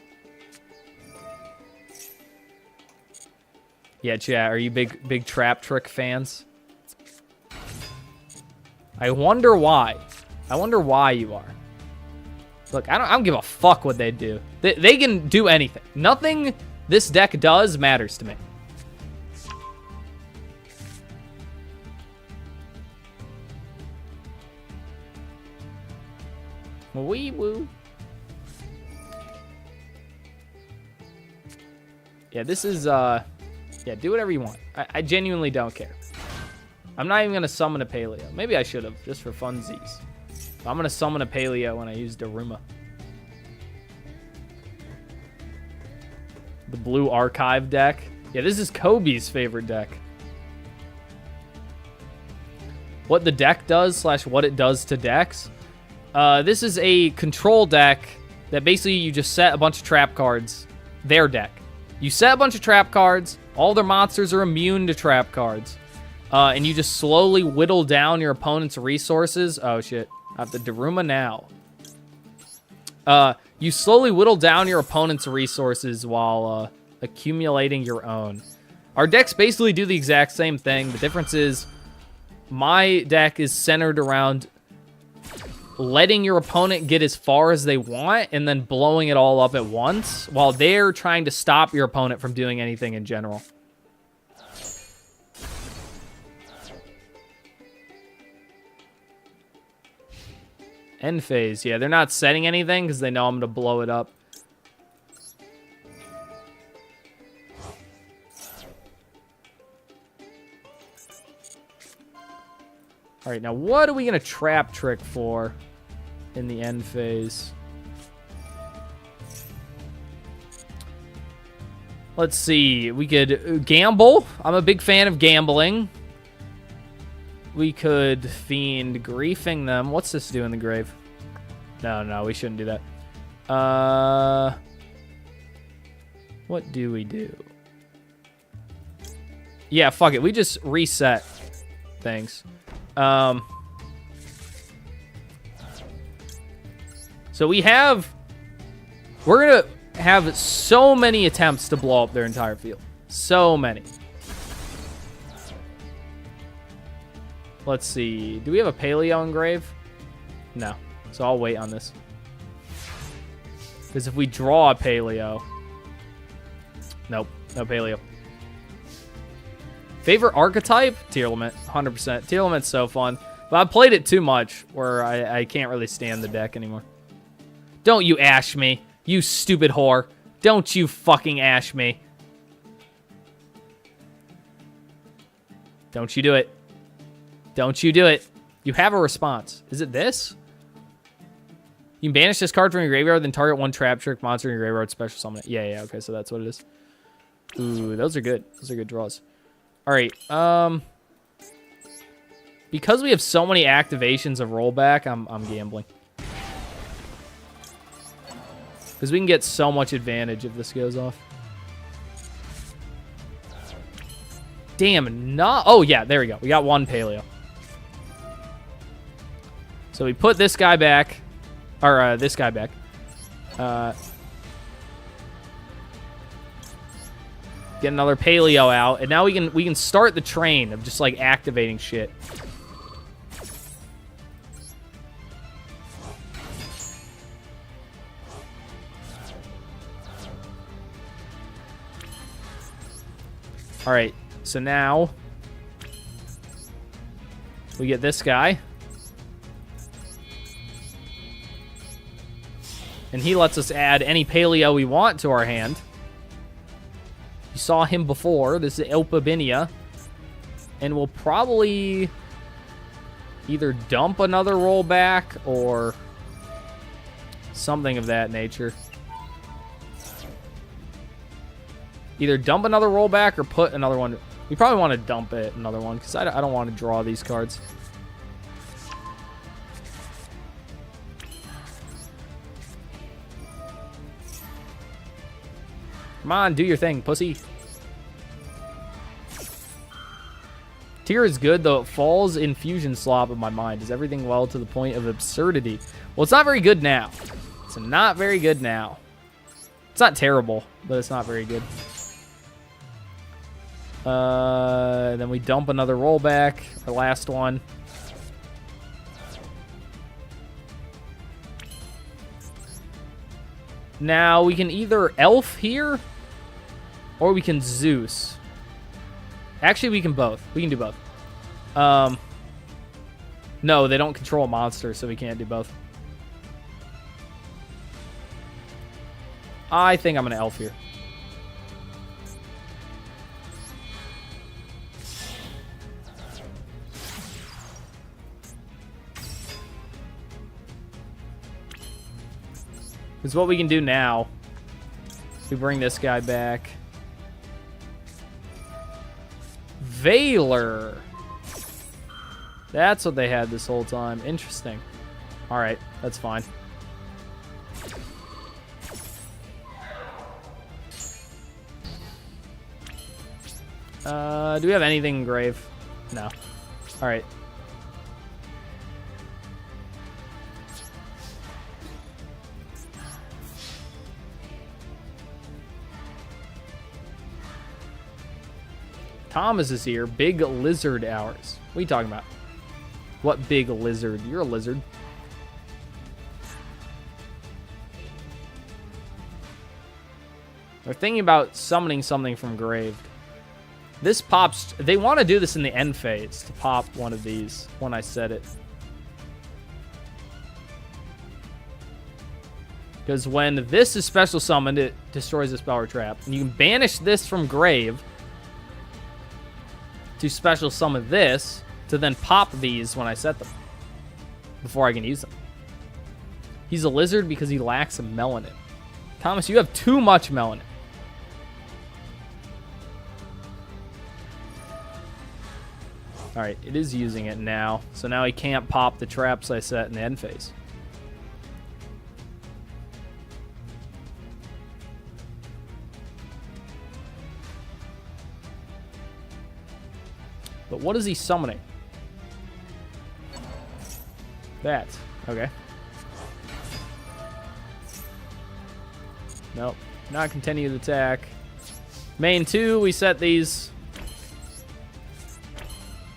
Yeah, chat, are you big Trap Trick fans? I wonder why. I wonder why you are. Look, I don't give a fuck what they do. They can do anything. Nothing this deck does matters to me. Wee woo. Yeah, this is, yeah, do whatever you want. I genuinely don't care. I'm not even going to summon a Paleo. Maybe I should have, just for funsies. But I'm going to summon a Paleo when I use Daruma. The blue archive deck. Yeah, this is Kobe's favorite deck. What the deck does / what it does to decks. This is a control deck that basically you just set a bunch of trap cards. Their deck. You set a bunch of trap cards. All their monsters are immune to trap cards. And you just slowly whittle down your opponent's resources. Oh, shit. I have to Daruma now. You slowly whittle down your opponent's resources while accumulating your own. Our decks basically do the exact same thing. The difference is my deck is centered around letting your opponent get as far as they want and then blowing it all up at once while they're trying to stop your opponent from doing anything in general. End phase. Yeah, they're not setting anything because they know I'm going to blow it up. All right, now what are we going to trap trick for in the end phase? Let's see. We could gamble. I'm a big fan of gambling. We could Fiend Griefing them. What's this do in the grave? No, we shouldn't do that. What do we do? Yeah, fuck it. We just reset things. So we're gonna have so many attempts to blow up their entire field. So many. Let's see. Do we have a Paleo engrave? No. So I'll wait on this. Because if we draw a Paleo... Nope. No Paleo. Favorite archetype? Tearlament. 100%. Tearlament's so fun. But I've played it too much where I can't really stand the deck anymore. Don't you ash me. You stupid whore. Don't you fucking ash me. Don't you do it. Don't you do it. You have a response. Is it this? You can banish this card from your graveyard, then target one trap trick monster in your graveyard, special summon it. Yeah, okay, so that's what it is. Ooh, those are good. Those are good draws. All right, because we have so many activations of rollback, I'm gambling. Because we can get so much advantage if this goes off. Damn, no. Oh, yeah, there we go. We got one Paleo. So we put this guy back. Or this guy back. Get another Paleo out. And now we can start the train of just, like, activating shit. All right. So now we get this guy. And he lets us add any Paleo we want to our hand. You saw him before. This is Elpabinia. And we'll probably either dump another rollback or something of that nature. Either dump another rollback or put another one. We probably want to dump it, another one, because I don't want to draw these cards. Come on, do your thing, pussy. Tier is good, though it falls in fusion slop in my mind. Is everything well to the point of absurdity? Well, it's not very good now. It's not very good now. It's not terrible, but it's not very good. Then we dump another rollback. Our last one. Now, we can either elf here, or we can Zeus. Actually, we can both. We can do both. No, they don't control monsters, so we can't do both. I think I'm going to elf here. Because what we can do now, we bring this guy back. Valor. That's what they had this whole time. Interesting. All right, that's fine. Do we have anything in grave? No. All right. Thomas is here. Big lizard hours. What are you talking about? What big lizard? You're a lizard. They're thinking about summoning something from grave. This pops... They want to do this in the end phase to pop one of these when I set it. Because when this is special summoned, it destroys the spell or trap. And you can banish this from grave to special summon this to then pop these when I set them before I can use them. He's a lizard because he lacks some melanin. Thomas, you have too much melanin. All right, it is using it now. So now he can't pop the traps I set in the end phase. But what is he summoning? That. Okay. Nope. Not continue the attack. Main 2, we set these.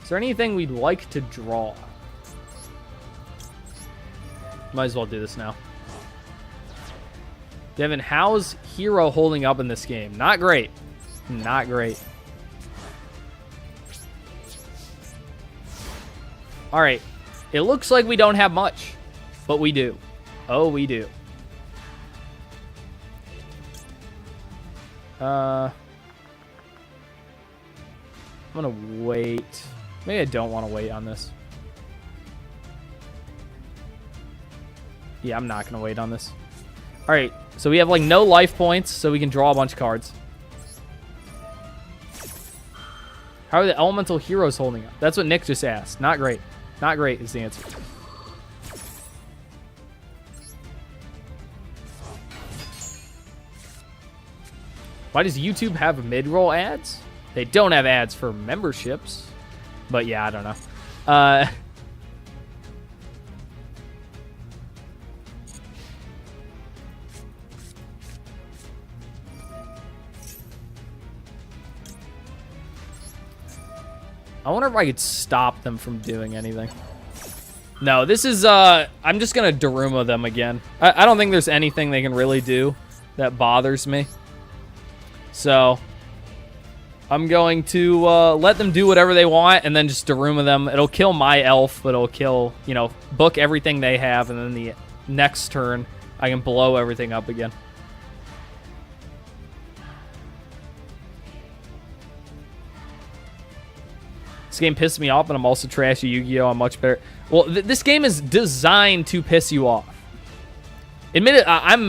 Is there anything we'd like to draw? Might as well do this now. Devin, how's Hero holding up in this game? Not great. Not great. All right. It looks like we don't have much, but we do. Oh, we do. I'm going to wait. Maybe I don't want to wait on this. Yeah, I'm not going to wait on this. All right. So we have like no life points, so we can draw a bunch of cards. How are the elemental heroes holding up? That's what Nick just asked. Not great. Not great is the answer. Why does YouTube have mid-roll ads? They don't have ads for memberships. But yeah, I don't know. I wonder if I could stop them from doing anything. No, this is, I'm just going to Daruma them again. I don't think there's anything they can really do that bothers me. So, I'm going to let them do whatever they want and then just Daruma them. It'll kill my elf, but it'll kill, you know, book everything they have, and then the next turn, I can blow everything up again. This game pissed me off, and I'm also trash at Yu-Gi-Oh! I'm much better. Well, this game is designed to piss you off. Admit it,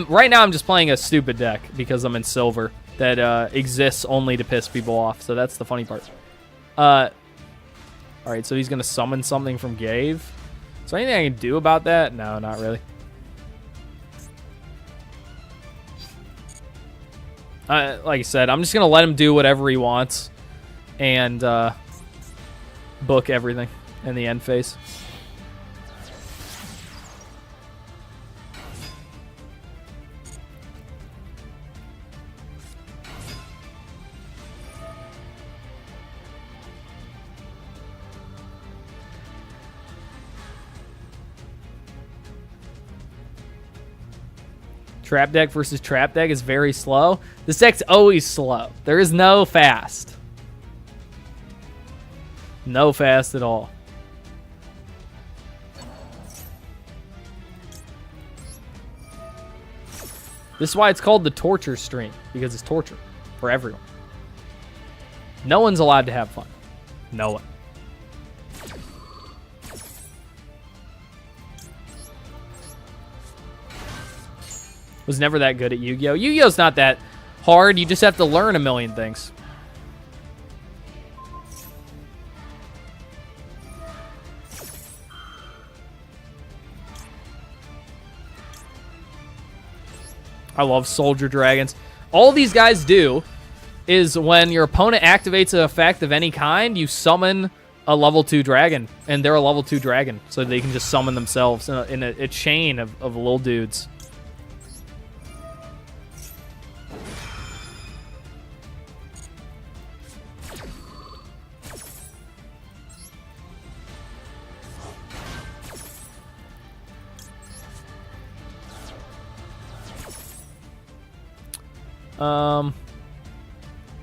right now I'm just playing a stupid deck because I'm in silver that exists only to piss people off. So that's the funny part. All right, so he's gonna summon something from Gave. Is there anything I can do about that? No, not really. Like I said, I'm just gonna let him do whatever he wants, and book everything in the end phase. Trap deck versus trap deck is very slow. This deck's always slow. There is no fast. No fast at all. This is why it's called the torture stream, because it's torture for everyone. No one's allowed to have fun. No one. Was never that good at Yu-Gi-Oh! Yu-Gi-Oh's not that hard. You just have to learn a million things. I love Soldier Dragons. All these guys do is when your opponent activates an effect of any kind, you summon a level 2 dragon, and they're a level 2 dragon, so they can just summon themselves in a chain of little dudes.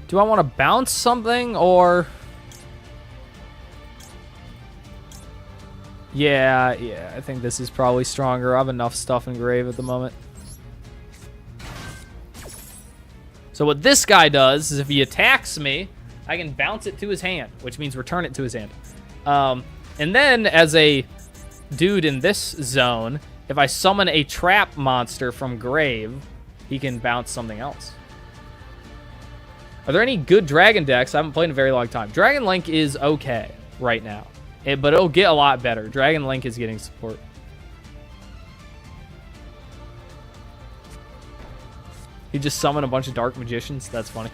Do I want to bounce something or... Yeah, I think this is probably stronger. I have enough stuff in grave at the moment. So what this guy does is if he attacks me, I can bounce it to his hand, which means return it to his hand. And then as a dude in this zone, if I summon a trap monster from grave, he can bounce something else. Are there any good dragon decks? I haven't played in a very long time. Dragon Link is okay right now, but it'll get a lot better. Dragon Link is getting support. He just summoned a bunch of Dark Magicians. That's funny.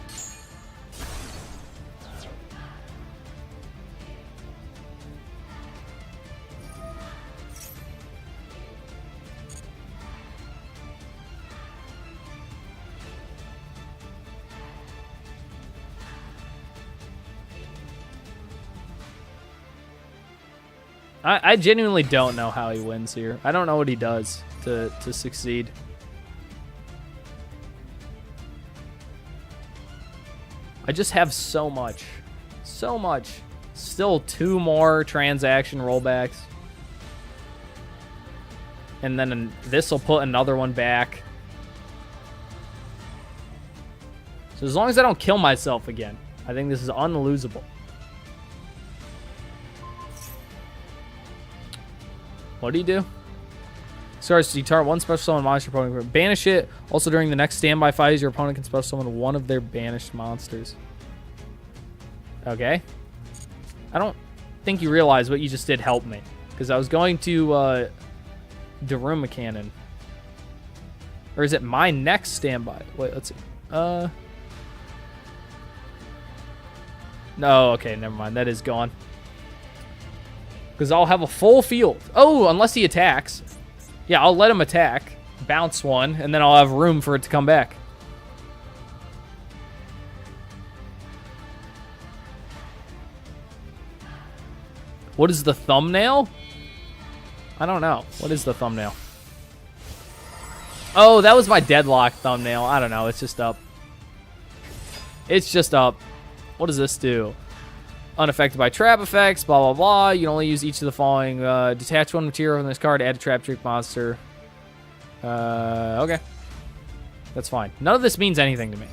I genuinely don't know how he wins here. I don't know what he does to succeed. I just have so much. So much. Still 2 more transaction rollbacks. And then this will put another one back. So as long as I don't kill myself again, I think this is unlosable. What do you do? Starts to target one special summon monster opponent. Banish it. Also, during the next standby phase, your opponent can special summon one of their banished monsters. Okay. I don't think you realize what you just did helped me. Because I was going to Daruma Cannon. Or is it my next standby? Wait, let's see. No, okay, never mind. That is gone. Because I'll have a full field. Oh, unless he attacks. Yeah, I'll let him attack. Bounce one, and then I'll have room for it to come back. What is the thumbnail? I don't know. What is the thumbnail? Oh, that was my deadlock thumbnail. I don't know. It's just up. It's just up. What does this do? Unaffected by trap effects, blah, blah, blah. You can only use each of the following. Detach one material from this card, add a trap trick monster. Okay. That's fine. None of this means anything to me.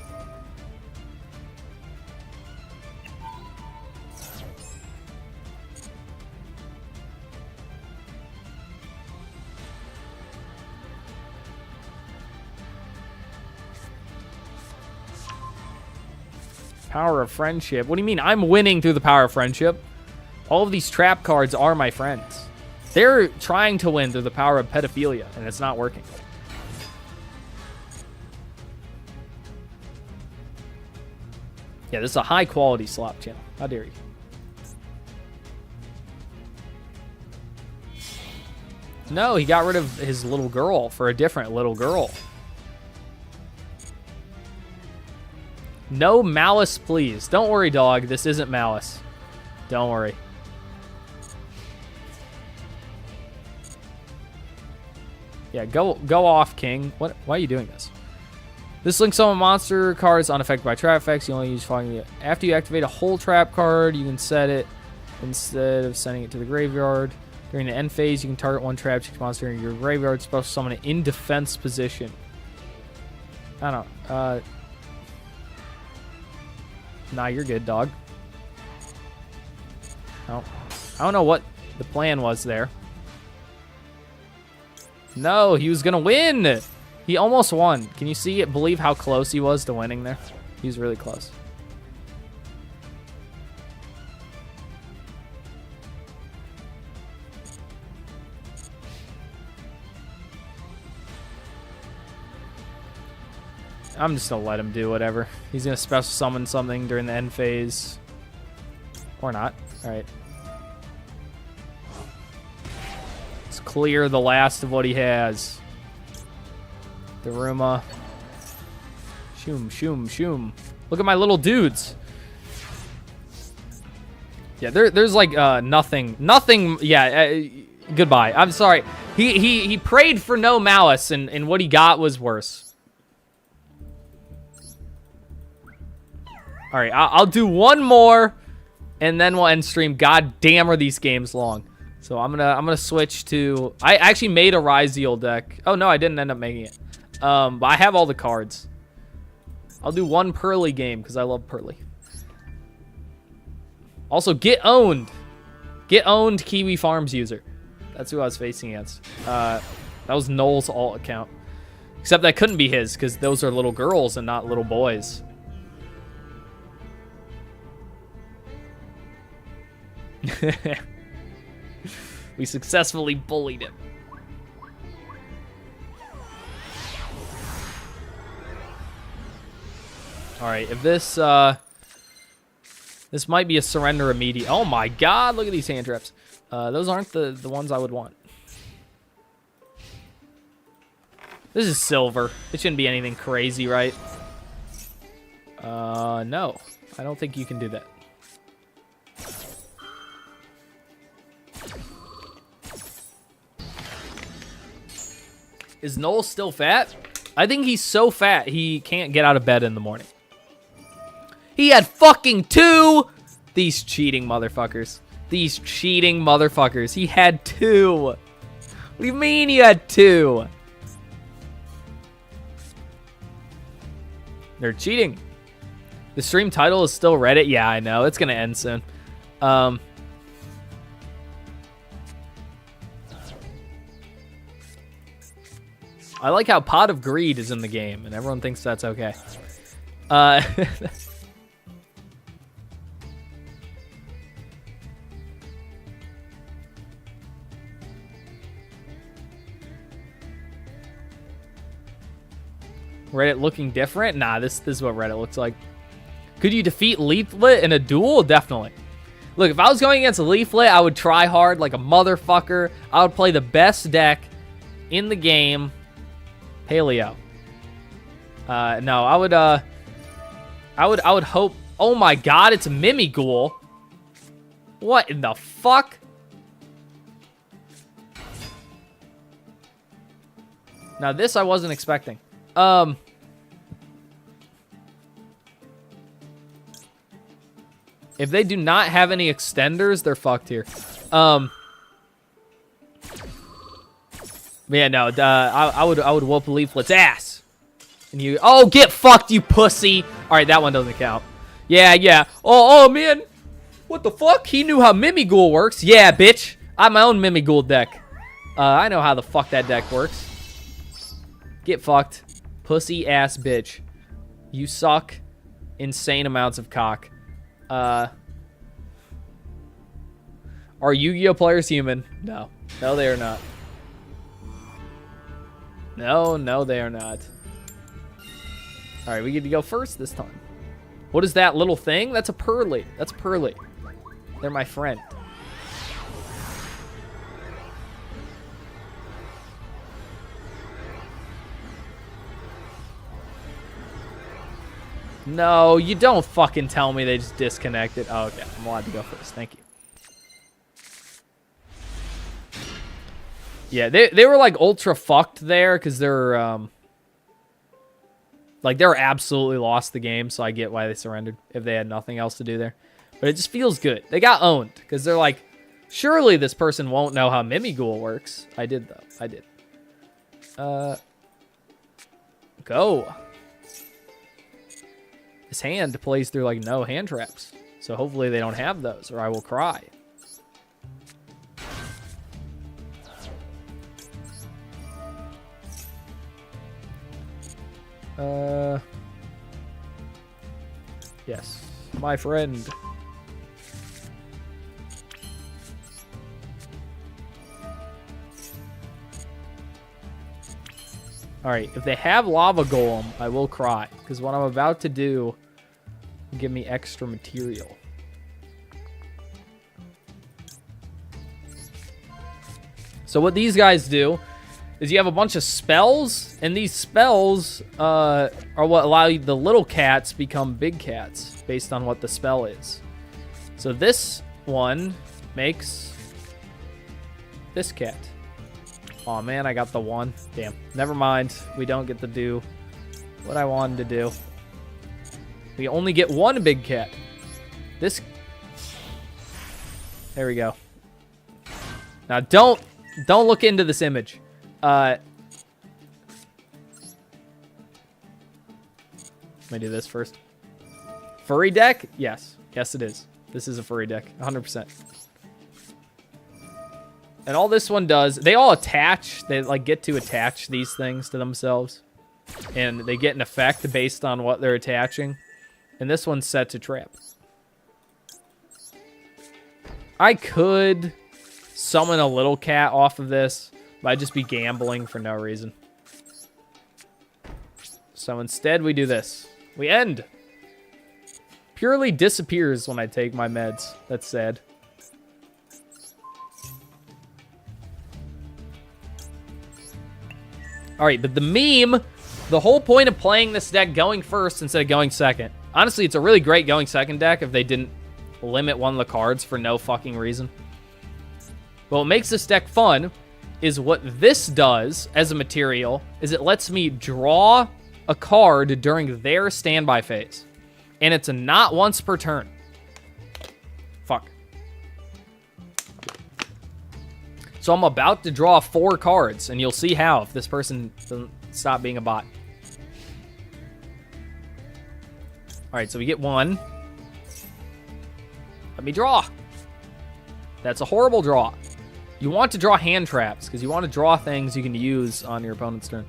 Power of friendship. What do you mean? I'm winning through the power of friendship. All of these trap cards are my friends. They're trying to win through the power of pedophilia, and it's not working. Yeah, this is a high-quality slop channel. How dare you? No, he got rid of his little girl for a different little girl. No malice, please. Don't worry, dog. This isn't malice. Don't worry. Yeah, go off, King. What? Why are you doing this? This links summon monster cards unaffected by trap effects. You only use following it. After you activate a whole trap card, you can set it instead of sending it to the graveyard. During the end phase, you can target one trap monster in your graveyard, special summon it in defense position. I don't know. Nah, you're good, dog. I don't know what the plan was there. No, he was gonna win. He almost won. Can you see it? Believe how close he was to winning there? He was really close. I'm just gonna let him do whatever. He's gonna special summon something during the end phase. Or not. Alright. Let's clear the last of what he has. Daruma. Shoom, shoom, shoom. Look at my little dudes. Yeah, there's like nothing. Yeah, goodbye. I'm sorry. He prayed for no malice, and what he got was worse. All right, I'll do one more, and then we'll end stream. God damn, are these games long? So I'm gonna switch to. I actually made a Ryzeal deck. Oh no, I didn't end up making it. But I have all the cards. I'll do one Pearly game because I love Pearly. Also, get owned. Get owned, Kiwi Farms user. That's who I was facing against. That was Noel's alt account. Except that couldn't be his because those are little girls and not little boys. We successfully bullied him. All right, if this this might be a surrender immediate. Oh my God! Look at these hand traps. Those aren't the ones I would want. This is silver. It shouldn't be anything crazy, right? No, I don't think you can do that. Is Noel still fat? I think he's so fat he can't get out of bed in the morning. He had fucking 2! These cheating motherfuckers. These cheating motherfuckers. He had 2. What do you mean he had 2? They're cheating. The stream title is still Reddit? Yeah, I know. It's gonna end soon. I like how Pot of Greed is in the game, and everyone thinks that's okay. Reddit looking different? Nah, this is what Reddit looks like. Could you defeat Leaflet in a duel? Definitely. Look, if I was going against Leaflet, I would try hard like a motherfucker. I would play the best deck in the game. Paleo. No, I would hope. Oh my God, it's a Mimighoul. What in the fuck? Now this I wasn't expecting. If they do not have any extenders, they're fucked here. Yeah, no, I would whoop Leaflet's ass. And you, oh, get fucked, you pussy. All right, that one doesn't count. Yeah. Oh, man. What the fuck? He knew how Mimighoul works. Yeah, bitch. I have my own Mimighoul deck. I know how the fuck that deck works. Get fucked. Pussy ass bitch. You suck insane amounts of cock. Are Yu-Gi-Oh players human? No. No, they are not. No, they are not. All right, we get to go first this time. What is that little thing? That's a Pearly. That's Pearly. They're my friend. No, you don't fucking tell me they just disconnected. Oh, okay. I'm allowed to go first. Thank you. Yeah, they were like ultra fucked there because they're like they were absolutely lost the game, so I get why they surrendered if they had nothing else to do there. But it just feels good. They got owned because they're like, surely this person won't know how Mimighoul works. I did though. I did. Go. This hand plays through like no hand traps, so hopefully they don't have those, or I will cry. Yes, my friend. Alright, if they have Lava Golem, I will cry, because what I'm about to do will give me extra material. So what these guys do is you have a bunch of spells, and these spells are what allow you, the little cats become big cats based on what the spell is. So this one makes this cat. Oh man, I got the one. Damn. Never mind. We don't get to do what I wanted to do. We only get one big cat. This. There we go. Now don't look into this image. Let me do this first. Furry deck? Yes. Yes, it is. This is a furry deck. 100%. And all this one does, they all attach. They like get to attach these things to themselves. And they get an effect based on what they're attaching. And this one's set to trap. I could summon a little cat off of this, but I'd just be gambling for no reason. So instead we do this. We end. Purely disappears when I take my meds. That's sad. Alright, but the meme, the whole point of playing this deck going first instead of going second. Honestly, it's a really great going second deck if they didn't limit one of the cards for no fucking reason. But what makes this deck fun is what this does as a material is it lets me draw a card during their standby phase. And it's not once per turn. Fuck. So I'm about to draw 4 cards, and you'll see how if this person doesn't stop being a bot. Alright, so we get 1. Let me draw. That's a horrible draw. You want to draw hand traps, because you want to draw things you can use on your opponent's turn.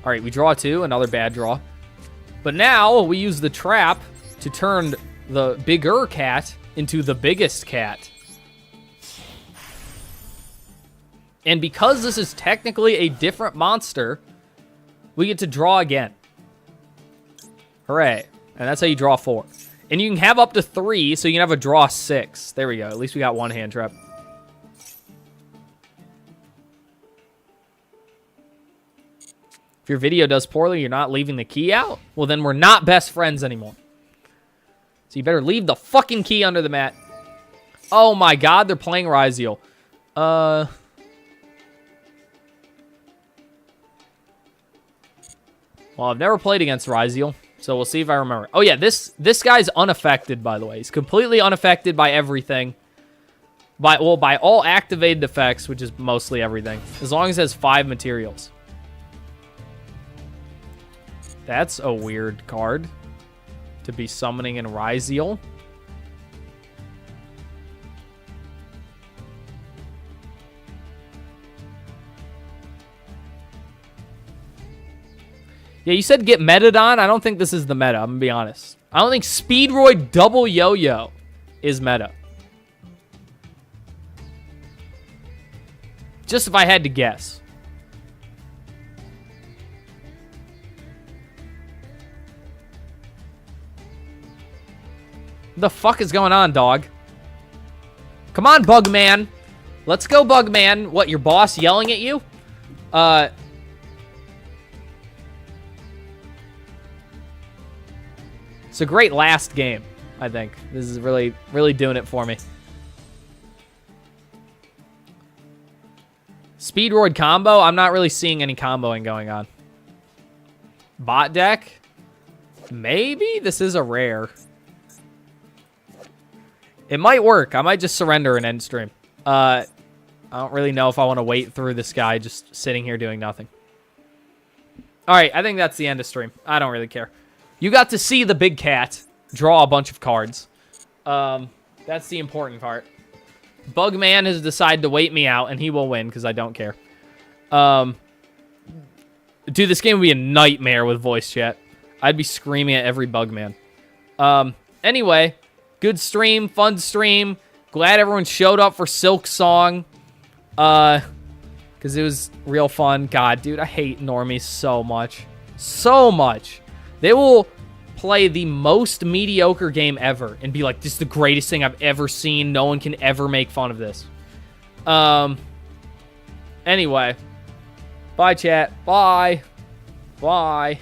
Alright, we draw 2, another bad draw. But now, we use the trap to turn the bigger cat into the biggest cat. And because this is technically a different monster, we get to draw again. Hooray. And that's how you draw 4. And you can have up to 3, so you can have a draw 6. There we go. At least we got 1 hand trap. If your video does poorly, you're not leaving the key out? Well, then we're not best friends anymore. So you better leave the fucking key under the mat. Oh my god, they're playing Ryziel. Well, I've never played against Ryziel, so we'll see if I remember. Oh yeah, this guy's unaffected, by the way. He's completely unaffected by everything. By all activated effects, which is mostly everything. As long as it has 5 materials. That's a weird card to be summoning in Ryziel. Yeah, you said get Metadon. I don't think this is the meta, I'm gonna be honest. I don't think Speedroid Double Yo-Yo is meta. Just if I had to guess. What the fuck is going on, dog? Come on, Bugman. Let's go, Bugman. What, your boss yelling at you? It's a great last game, I think. This is really, really doing it for me. Speedroid combo? I'm not really seeing any comboing going on. Bot deck? Maybe? This is a rare. It might work. I might just surrender and end stream. I don't really know if I want to wait through this guy just sitting here doing nothing. Alright, I think that's the end of stream. I don't really care. You got to see the big cat draw a bunch of cards. That's the important part. Bugman has decided to wait me out, and he will win, because I don't care. Dude, this game would be a nightmare with voice chat. I'd be screaming at every Bugman. Anyway, good stream, fun stream. Glad everyone showed up for Silk Song. Because it was real fun. God, dude, I hate normies so much. So much. They will play the most mediocre game ever and be like, this is the greatest thing I've ever seen. No one can ever make fun of this. Anyway. Bye, chat. Bye. Bye.